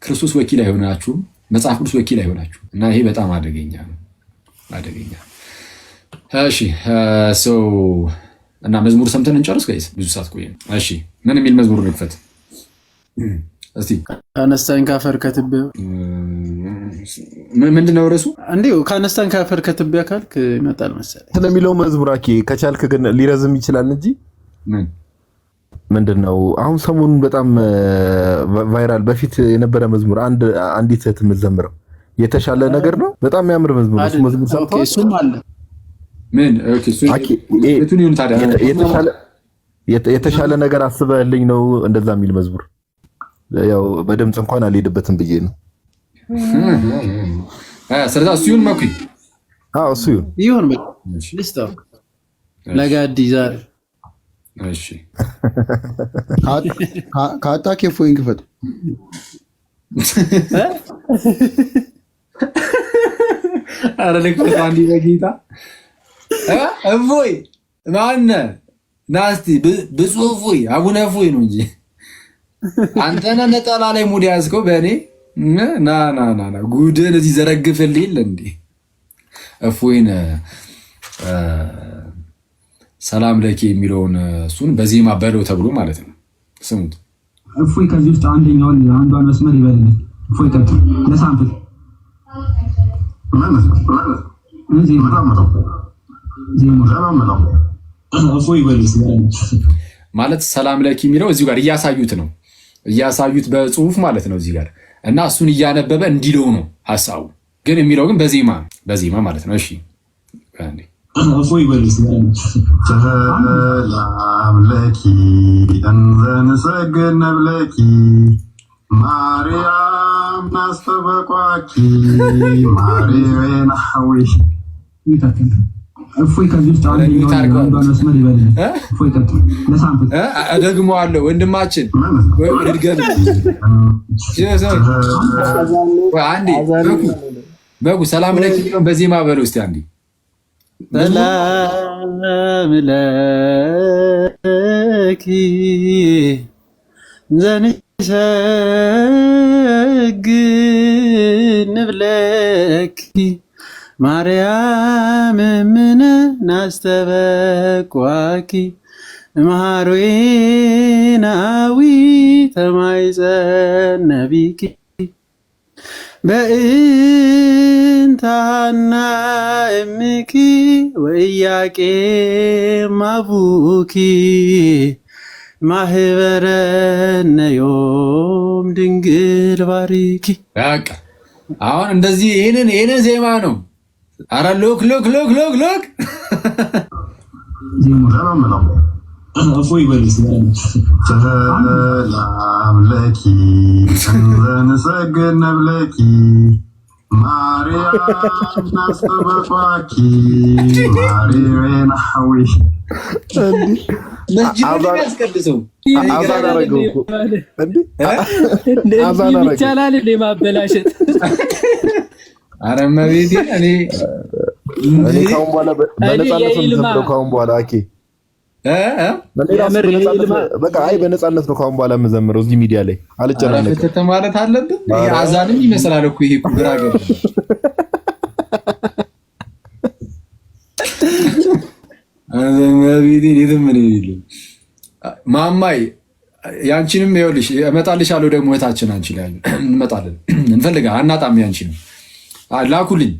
S2: ክርስቶስ ወኪል አይሆናችሁም፣ መጽሐፍ ቅዱስ ወኪል አይሆናችሁ እና ይሄ በጣም አደገኛ ነው። አደገኛ። እሺ እና መዝሙር ሰምተን እንጨርስ ጋይስ፣ ብዙ ሰዓት ቆየን። እሺ ምን የሚል መዝሙር ነው? ይክፈት እስቲ።
S10: ካነሳኝ ካፈር ከትቢያ
S2: ምንድነው ርዕሱ?
S10: እንዴው ካነሳኝ ካፈር ከትቢያ ካልክ ይመጣል መሰለኝ
S3: ስለሚለው መዝሙር አኪ ከቻልክ ግን ሊረዝም ይችላል እንጂ ምንድነው አሁን ሰሞኑን በጣም ቫይራል በፊት የነበረ መዝሙር አንዲት እህት የምትዘምረው የተሻለ ነገር ነው። በጣም የሚያምር መዝሙር ነው። መዝሙር ሰምተው
S10: እሱም አለ
S2: ምን እቱን ይሁን ታዲያ
S3: የተሻለ ነገር አስበህልኝ ነው እንደዛ የሚል መዝሙር። ያው በድምጽ እንኳን አልሄድበትም ብዬ ነው።
S2: ስለዛ እሱ ይሁን መኩ።
S3: እሱ ይሁን
S10: ልስታው ለጋዲ ዛሬ
S2: እሺ
S7: ከአጣኬ ፎይን ክፈት።
S2: አረ ለክፈት አንዲ በጌታ እፎይ ማነ ናስቲ ብፁዕ እፎይ አቡነ እፎይ ነው እንጂ አንተና ነጠላ ላይ ሙድ ያዝከው በእኔ ና ጉድን እዚህ ዘረግፍልኝ እንዴ እፎይን ሰላም ለኪ የሚለውን እሱን በዜማ በለው ተብሎ ማለት ነው። ስሙት።
S18: እፎይ ከዚህ ውስጥ አንዷን መስመር ይበልልኝ። እፎይ ቀጥል ለሳምፕል
S2: ማለት ሰላም ለኪ የሚለው እዚሁ ጋር እያሳዩት በጽሁፍ ማለት ነው እዚህ ጋር እና እሱን እያነበበ እንዲለው ነው ሐሳቡ። ግን የሚለው ግን በዜማ ማለት ነው። እሺ
S19: ሰላም ለኪ እንዘንሰግድ ነብለኪ ማርያም ናስተበቋኪ ማርያም ሐዊሽ
S18: እፎይ ከዚህ ውስጥ አንዷን መስመር ይበልልኝ። እፎይ ቀጥል ለሳምፕል
S2: እደግመዋለሁ ወንድማችን እድገም አንዴ በጉ ሰላም ለኪ በዜማ በለው እስቲ አንዴ
S10: ሰላም ለኪ ዘንሰግድ ንብለኪ ማርያም እምነ ናስተበቋኪ ማርዌናዊ ተማይጸነቢኪ በእንታና እምኪ ወኢያቄም አቡኪ ማህበረነ ዮም ድንግል ባሪኪ።
S2: በቃ አሁን እንደዚህ ይሄንን ዜማ ነው። አረ ሎክ
S19: ሰላም ለኪ እንዘንሰግድ ነብለኪ ማርያም ናስተበቋኪ ማርያም ሐዊሽ
S10: ይቻላል እንደ ማበላሸት።
S2: አረ መቤቴ እኔ
S3: ካሁን በኋላ በነፃነት ነው የምዘምረው። ካሁን በኋላ አኬ በቃ በነፃነት ነው ካሁን በኋላ የምዘምረው እዚህ ሚዲያ ላይ አልጨናነቅም።
S2: ፍትህ ማለት አለብን። አዛንም ይመስላል እኮ ይሄ ግራ ገባ። ማማይ ያንቺንም ይኸውልሽ እመጣልሻለሁ። ደግሞ እህታችን አንቺ ላይ እንመጣለን እንፈልጋ አናጣም። ያንቺንም ላኩልኝ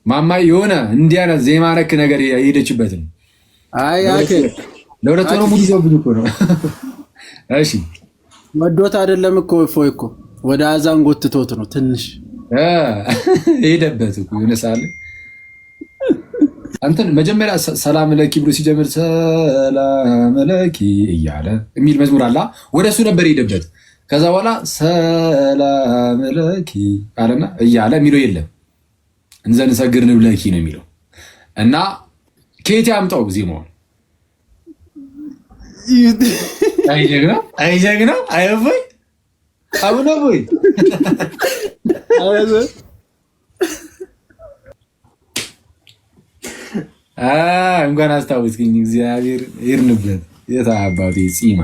S2: ማማይ የሆነ እንዲህ አይነት ዜማ ነክ ነገር የሄደችበትን ለሁለት ሆኖ ሙሉ ይዘውብኝ እኮ ነው። እሺ
S10: ወዶት አይደለም እኮ እፎይ እኮ ወደ አዛን ጎትቶት ነው ትንሽ
S2: ሄደበት እኮ የሆነ ሳለ አንተን መጀመሪያ ሰላም ለኪ ብሎ ሲጀምር ሰላም ለኪ እያለ የሚል መዝሙር አለ። ወደ እሱ ነበር ሄደበት። ከዛ በኋላ ሰላም ለኪ አለና እያለ የሚለው የለም እንዘንሰግድ ንብለኪ ነው የሚለው እና ከየት ያምጣው ዜማውን? አይ ጀግና አይ እፎይ አቡነ እፎይ እንኳን አስታወስክኝ። እግዚአብሔር ይርንበት የታባቢ ጺማ።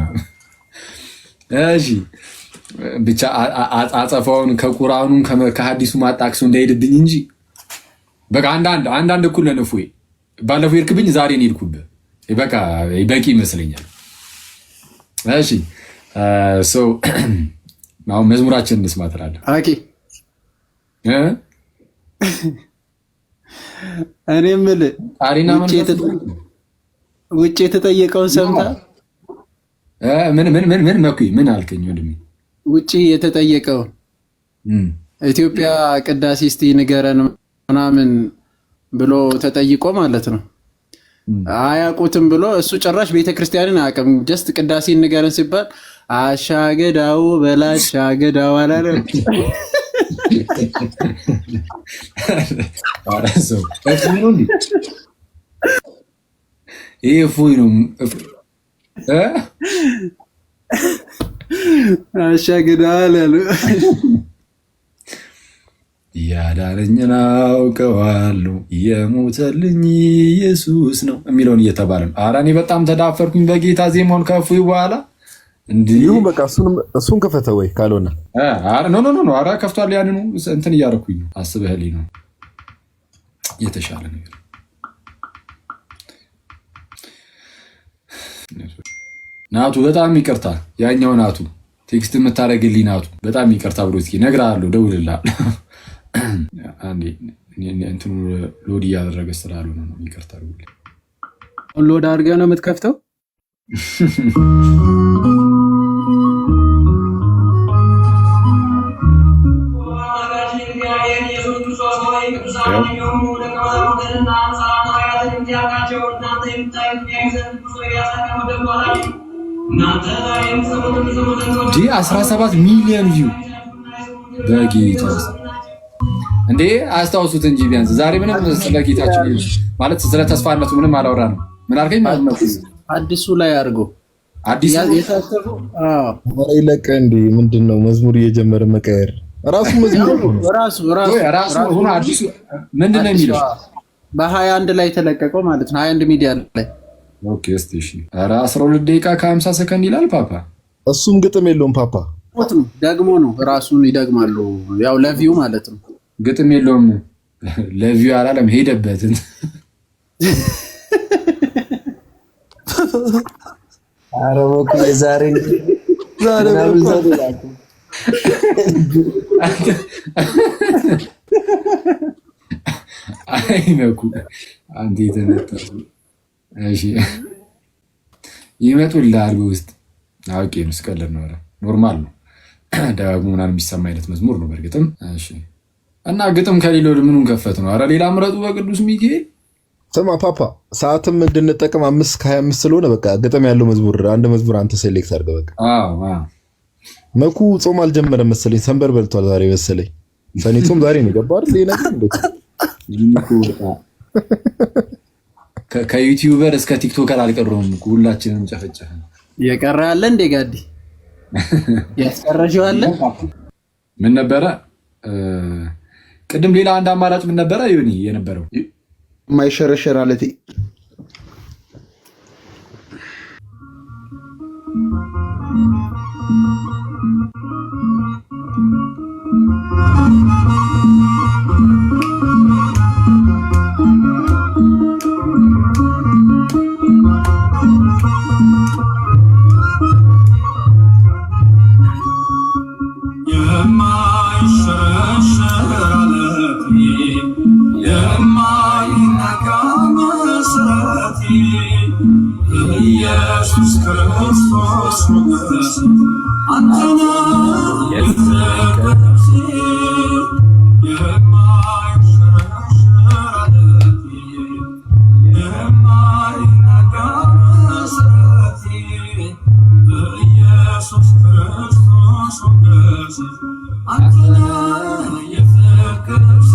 S2: እሺ ብቻ አጸፋውን ከቁርአኑም ከሐዲሱ ማጣቅሱ እንዳይሄድብኝ እንጂ በቃ አንዳንድ እኩል ነን። እፎይ ባለፈው ይርክብኝ ዛሬ ነው ይልኩብህ። በቃ በቂ ይመስለኛል። እሺ ሶ አሁን መዝሙራችን እንስማ ትላለህ።
S10: ኦኬ እኔ የምልህ ውጭ የተጠየቀውን ሰምተሃል?
S2: ምን አልከኝ ወንድሜ?
S10: ውጭ የተጠየቀውን ኢትዮጵያ ቅዳሴ እስቲ ንገረን ምናምን ብሎ ተጠይቆ ማለት ነው። አያውቁትም ብሎ እሱ ጭራሽ ቤተክርስቲያንን አያውቅም። ጀስት ቅዳሴ ንገረን ሲባል አሻገዳው በላሻገዳው አላለም።
S2: ይሄ እፎይ ነው።
S10: አሻገዳው አላሉ።
S2: ያዳነኝን አውቀዋለሁ የሞተልኝ ኢየሱስ ነው የሚለውን እየተባለ ነው። ኧረ እኔ በጣም ተዳፈርኩኝ በጌታ ዜማውን ከእፎይ በኋላ
S3: እንዲሁ በቃ እሱን ከፈተ ወይ ካልሆነ
S2: ኖ ኧረ ከፍቷል። ያንኑ እንትን እያደረኩኝ ነው። አስበህልኝ ነው የተሻለ ነገር። ናቱ በጣም ይቅርታ፣ ያኛው ናቱ ቴክስት የምታደርግልኝ ናቱ በጣም ይቅርታ ብሎ እስኪ እነግርሃለሁ፣ እደውልልሃለሁ። እንትኑ ሎድ እያደረገ ስላልሆነ ነው። ይቅርታ አድርጉልኝ።
S10: ሎድ አድርገህ ነው የምትከፍተው?
S2: ዲ 17 ሚሊዮን ቪው በጌታ እንዴ አስታውሱት እንጂ ቢያንስ ዛሬ ምንም ስለ ጌታችን ማለት ስለ ተስፋነቱ ምንም አላወራ ነው። ምን አልከኝ ማለት ነው?
S10: አዲሱ ላይ አድርጎ
S2: አዲሱ
S10: የታሰበው
S3: ይለቀ እንዴ ምንድነው? መዝሙር እየጀመረ መቀየር ራሱ መዝሙር
S10: ራሱ
S2: ሆኖ አዲሱ ምንድነው የሚለው
S10: በ21 ላይ ተለቀቀው ማለት ነው። 21 ሚዲያ ላይ
S2: ኦኬ ስቴሽን 12 ደቂቃ ከ50 ሰከንድ ይላል ፓፓ።
S3: እሱም ግጥም የለውም ፓፓ
S10: ደግሞ ነው ራሱን ይደግማሉ። ያው ለቪው ማለት ነው።
S2: ግጥም የለውም ለቪው አላለም ሄደበትን
S20: አረቦክ ዛሬ
S2: አይነኩ አንተ የተነጠሱ እሺ ይመጡልሃል በውስጥ አውቄ ነው። ስቀለድ ነው። ኖርማል ነው። ደጋግሞ ምናምን የሚሰማ አይነት መዝሙር ነው በእርግጥም። እሺ እና ግጥም ከሌለው ምኑን ከፈት ነው? አረ ሌላ ምረጡ በቅዱስ ሚካኤል።
S3: ስማ ፓፓ ሰዓትም እንድንጠቀም 5:25 ስለሆነ በቃ ግጥም ያለው መዝሙር አንድ መዝሙር አንተ ሴሌክት አድርገህ በቃ። መኩ ጾም አልጀመረም መሰለኝ፣ ሰንበር በልቷል ዛሬ መሰለኝ። ሰኔ ጾም ዛሬ ነው ገባ አይደል? ይሄ ነገር እንዴት
S2: ከዩቲዩበር እስከ ቲክቶከር አልቀረውም እኮ ሁላችንም ጨፈጨፈ።
S10: የቀረ ያለ እንዴ ጋዲ ያስቀረሽው አለ?
S2: ምን ነበረ ቅድም? ሌላ አንድ አማራጭ ምን ነበረ? ይሁን የነበረው
S7: የማይሸረሸር አለቴ
S19: ኢየሱስ ክርስቶስ ሞገስ አንተና የፍቅርሲ የማይሸረሸር አለቴ የማይናጋ መሰረቴ ኢየሱስ ክርስቶስ ሞገስ አንተና የፍቅርሲ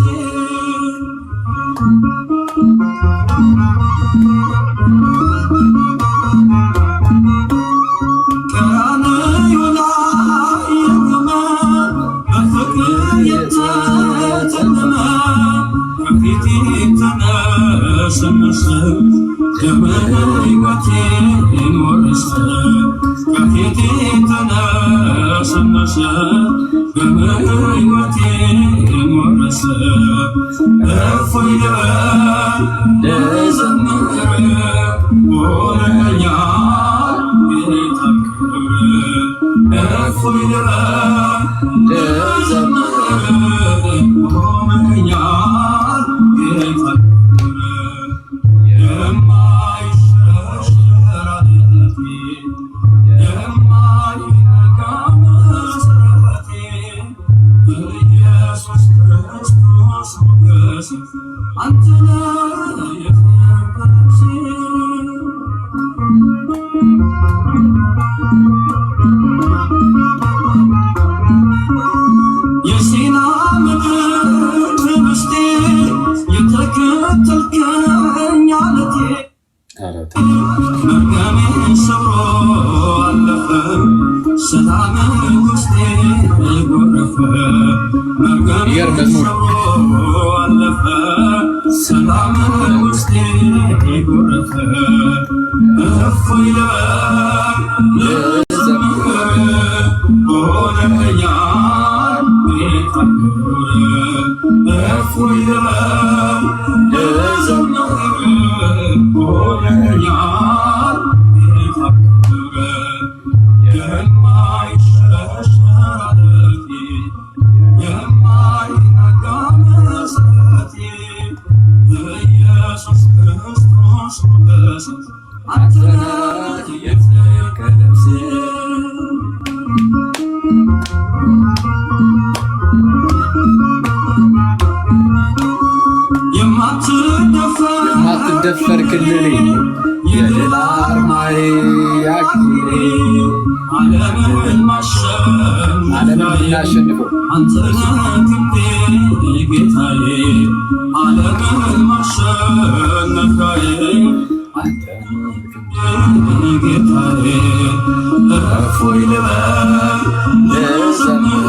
S19: በሕይወቴ ሞረሰ እፎይ ልበል ልዘምር ሆነኛል ጌታ ክብር እፎይ ልበል ልዘምር ሆነኛል ጌታ ክብር የማይሸረሸር ዓለቴ የማይነጋ መሠረቴ በኢየሱስ ክርስቶስ ሞገስ አንተ ነህ የፍቅር ነፍሴ የሲና ምድር ትዕግስቴ የተከተልከኝ ዓለቴ መርገሜን ሰብሮ አለፈ ሰላም ውስጤ ጎረፈ መርገሜን ሰብሮ አለፈ ሰላም ውስጤ ጎረፈ እፎይ ልበል ልዘምር ሆነኛል ጌታ ክብር እፎይ ልበል ልዘምር ሆነኛል ጌታ ክብር የማይሸረሸር ዓለቴ የማይነጋ መሠረቴ በኢየሱስ ክርስቶስ ሞገስ አንተ ነህ የፍቅር ነፍሴ
S2: የማትደፈር ክልሌ የድል አርማዬ አክሊሌ
S19: ዓለምን
S2: ማሸነፊያዬ
S19: አንተ ነህ ክንዴ ጌታዬ ዓለምን ማሸነፊያዬ አንተ ነህ ክንዴ ጌታዬ እፎይ ልበል ልዘምር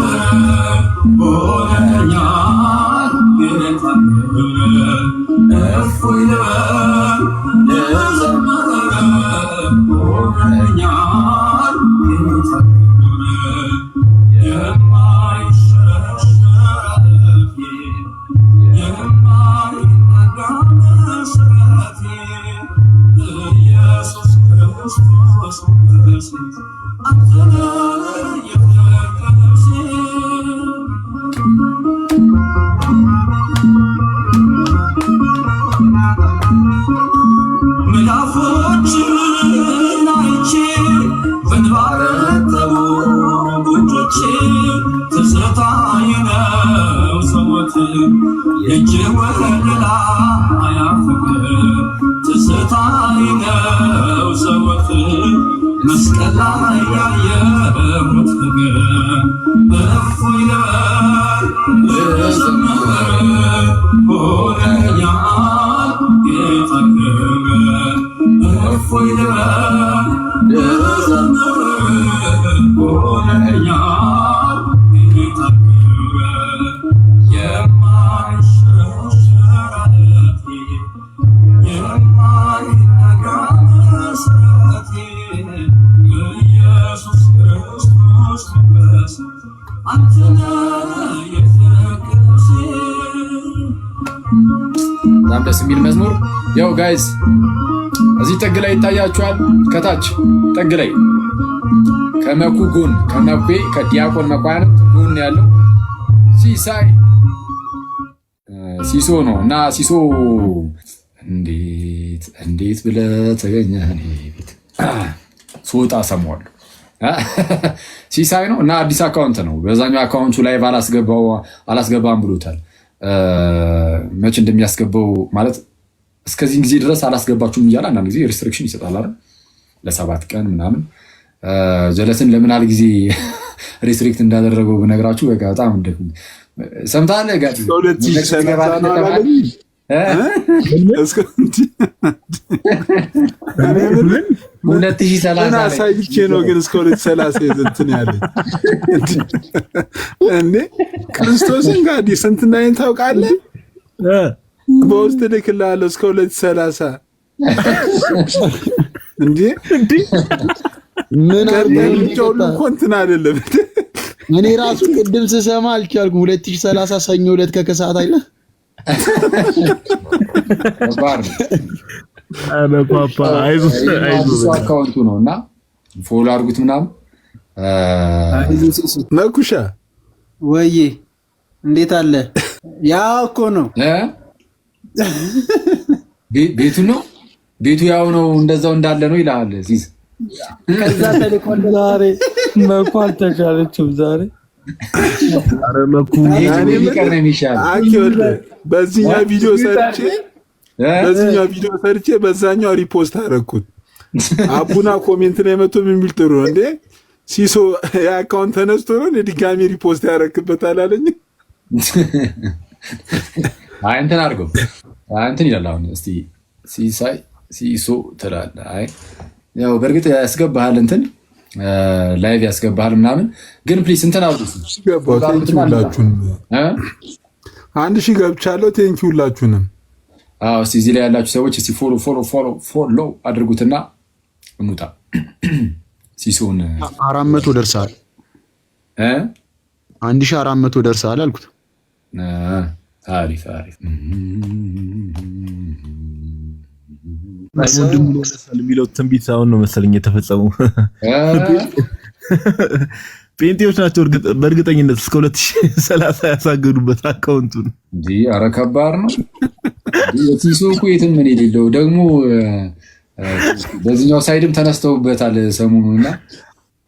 S19: ሆነኛል ጌታ ክብር እፎይ ልበል ልዘምር ሆነኛል ጌታ ክብር የማይሸረሸር ዓለቴ የማይነጋ መሠረቴ ኢየሱስ ክርስቶስ ሞገስ አንተ ነህ የፍቅር ነፍሴ ምዕራፎችን አይቼ በእንባ ረጠቡ ጉንጮቼ ትዝታዬ ነው ዘወትር የእጅ ወለላ አያፍቅር ትዝታዬ ነው ዘወትር መስቀል ላይ ያየሁት ፍቅር እፎይ ልበል ልዘምር ሆነኛል ጌታ ክብር እፎይ ልበል ልዘምር ሆነኛል ጌታ ክብር የማይሸረሸር ዓለቴ የማይነጋ መሠረቴ ኢየሱስ ክርስቶስ ሞገስ አንተ ነህ የፍቅር ነፍሴ።
S2: በጣም ደስ የሚል መዝሙር። ያው ጋይዝ እዚህ ጥግ ላይ ይታያችኋል። ከታች ጥግ ላይ ከመኩ ጎን ከመኩ ከዲያቆን መኳንንት ጎን ያለው ሲሳይ ሲሶ ነው እና ሲሶ እንዴት ብለህ ተገኘህ እኔ ቤት ስወጣ ሰማዋለሁ። ሲሳይ ነው እና አዲስ አካውንት ነው። በዛኛው አካውንቱ ላይ አላስገባም ብሎታል። መች እንደሚያስገባው ማለት እስከዚህ ጊዜ ድረስ አላስገባችሁም እያለ አንዳንድ ጊዜ ሪስትሪክሽን ይሰጣል አይደል? ለ7 ቀን ምናምን ጀለስን ለምን ያህል ጊዜ ሪስትሪክት እንዳደረገው ብነግራችሁ በቃ በጣም ሰምታለህ ጋር
S3: አሳይቼ ነው ግን እስከ 2030 እንትን ያለኝ እንዴ ክርስቶስን ጋር ስንት እንዳይን ታውቃለህ? በውስጥ ልክልሃለሁ እስከ 2030 እንዴ ምን አለ እንትን አይደለም
S7: እኔ ራሱ ቅድም ስሰማ አልቻልኩም። 2030 ሰኞ ዕለት ከከሰዓት አይለ
S3: አረ ፓፓ አይዞህ
S2: አካውንቱ ነውና ፎሎ አድርጉት ምናምን።
S7: መኩሻ
S10: ወይ እንዴት አለ? ያው እኮ ነው
S2: ቤቱ ነው ቤቱ ያው ነው እንደዛው እንዳለ ነው ይላል ሲስ
S10: ከዛ ተልኮን ዛሬ መኩ አልተቻለችም ዛሬ።
S3: አረ መኩ
S2: ያኔ ምቀር ነው የሚሻለው።
S3: አኪወለ በዚህኛው ቪዲዮ ሰርቼ በዛኛው ሪፖስት አደረኩት። አቡና ኮሜንት ላይ መጥቶ ምን ቢል ጥሩ እንዴ ሲሶ የአካውንት ተነስቶ ነው ድጋሚ ሪፖስት ያደረክበት አላለኝ።
S2: አይ እንትን አድርገው እንትን ይላል። አሁን እስቲ ሲሳይ ሲሶ ትላለህ። አይ ያው በእርግጥ ያስገባሃል እንትን ላይቭ ያስገባሃል ምናምን፣ ግን ፕሊስ እንትን አውዱት
S3: ሁላችሁንም 1000 ገብቻለሁ። ቴንኪ ሁላችሁንም።
S2: አዎ እስቲ እዚህ ላይ ያላችሁ ሰዎች እስቲ ፎሎ አድርጉትና እንውጣ። ሲሶን
S7: 400 ደርሳል 1400 ደርሳል አልኩት።
S2: አሪፍ
S3: ወንድም ለሰል የሚለው ትንቢት አሁን ነው መሰለኝ የተፈጸመው። ጴንጤዎች ናቸው በእርግጠኝነት እስከ 2030 ያሳገዱበት አካውንቱን
S2: እንዴ። ኧረ ከባድ ነው። ሲሶ እኮ የትም ምን የሌለው ደግሞ በዚህኛው ሳይድም ተነስተውበታል ሰሞኑንና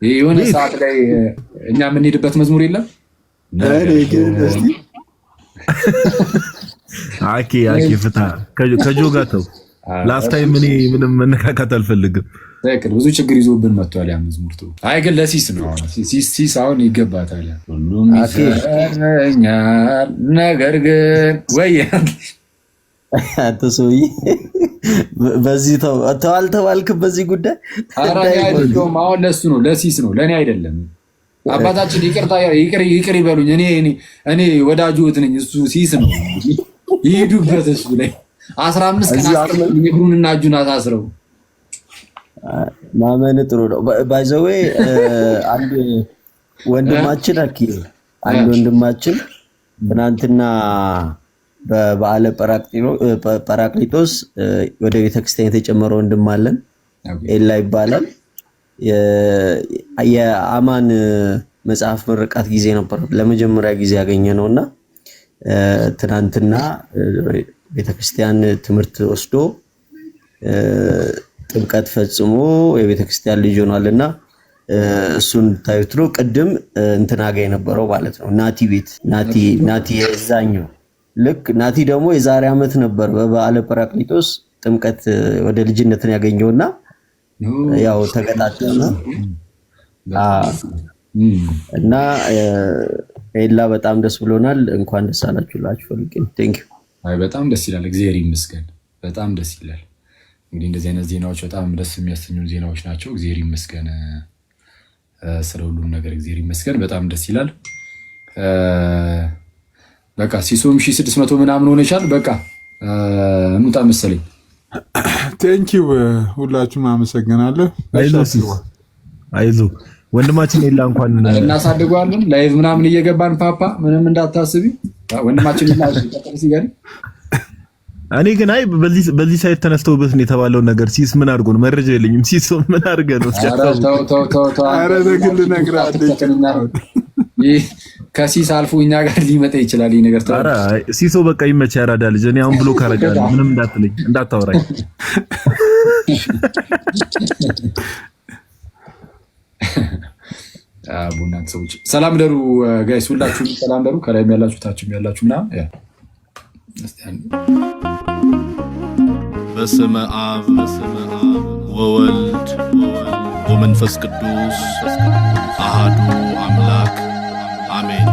S2: የሆነ ሰዓት ላይ እኛ የምንሄድበት መዝሙር የለም።
S3: አኬ ፍታ ከጆጋ ተው። ላስታይም እኔ ምንም መነካካት አልፈልግም።
S2: ብዙ ችግር ይዞብን መጥቷል ያ መዝሙር። አይ ግን ለሲስ ነው አሁን ሲስ አሁን ይገባታል። ሁሉም ይሰኛል ነገር ግን ወይ
S21: አትሶይ በዚህ ተዋልክ በዚህ ጉዳይ።
S2: ኧረ አይደለም አሁን ለሱ ነው ለሲስ ነው ለኔ አይደለም። አባታችን ይቅር ይበሉኝ። እኔ ወዳጁት ነኝ። እሱ ሲስ ነው ይሄዱበት። እሱ ላይ 15 ቀን እግሩንና እጁን አሳስረው
S21: ማመን ጥሩ ነው። ባይ ዘ ዌይ አንድ ወንድማችን ወንድማችን ትናንትና በበዓለ ጰራቅሊጦስ ወደ ቤተክርስቲያን የተጨመረ ወንድም አለን። ኤላ ይባላል። የአማን መጽሐፍ ምርቃት ጊዜ ነበር ለመጀመሪያ ጊዜ ያገኘ ነውና ትናንትና ቤተክርስቲያን ትምህርት ወስዶ ጥምቀት ፈጽሞ የቤተክርስቲያን ልጅ ሆኗልና እሱን ታዩት ነው። ቅድም እንትና ጋር የነበረው ማለት ነው ናቲ የዛኛው ልክ ናቲ ደግሞ የዛሬ ዓመት ነበር በበዓለ ጰራቅሊጦስ ጥምቀት ወደ ልጅነትን ያገኘውና ያው ተገጣጣና እና ኤላ በጣም ደስ ብሎናል። እንኳን ደስ አላችሁላችሁ ፈልጌ ቴንክ ዩ።
S2: አይ በጣም ደስ ይላል። እግዚአብሔር ይመስገን። በጣም ደስ ይላል። እንግዲህ እንደዚህ አይነት ዜናዎች በጣም ደስ የሚያሰኙ ዜናዎች ናቸው። እግዚአብሔር ይመስገን ስለ ሁሉም ነገር እግዚአብሔር ይመስገን። በጣም ደስ ይላል። በቃ ሲሶም 1600 ምናምን ሆነሻል። በቃ እንውጣ መሰለኝ።
S3: ቴንኪው ሁላችሁም አመሰግናለሁ። አይዞህ ወንድማችን ኤላ እንኳን
S2: እናሳድገዋለን። ላይቭ ምናምን እየገባን ፓፓ ምንም እንዳታስቢ ወንድማችን ኤላ ሲገኝ
S3: እኔ ግን አይ በዚህ ሳይት ተነስተውበት ነው የተባለው ነገር ሲስ ምን አድርጎ ነው መረጃ የለኝም። ሲስ ምን አድርገ ነው?
S2: ኧረ በግል ነግረሃለች። ከሲስ አልፎ እኛ ጋር ሊመጣ ይችላል ይሄ ነገር።
S3: ኧረ ሲሶ በቃ ይመች ያራዳ ልጅ። እኔ አሁን ብሎ ካረጋለሁ ምንም እንዳትለኝ እንዳታወራኝ።
S2: ቡናት ሰዎች ሰላም ደሩ ጋይስ፣ ሁላችሁም ሰላም ደሩ። ከላይም ያላችሁ ታችም ያላችሁ ምናምን
S22: በስመ አብ ወወልድ ወመንፈስ ቅዱስ አሃዱ አምላክ አሜን።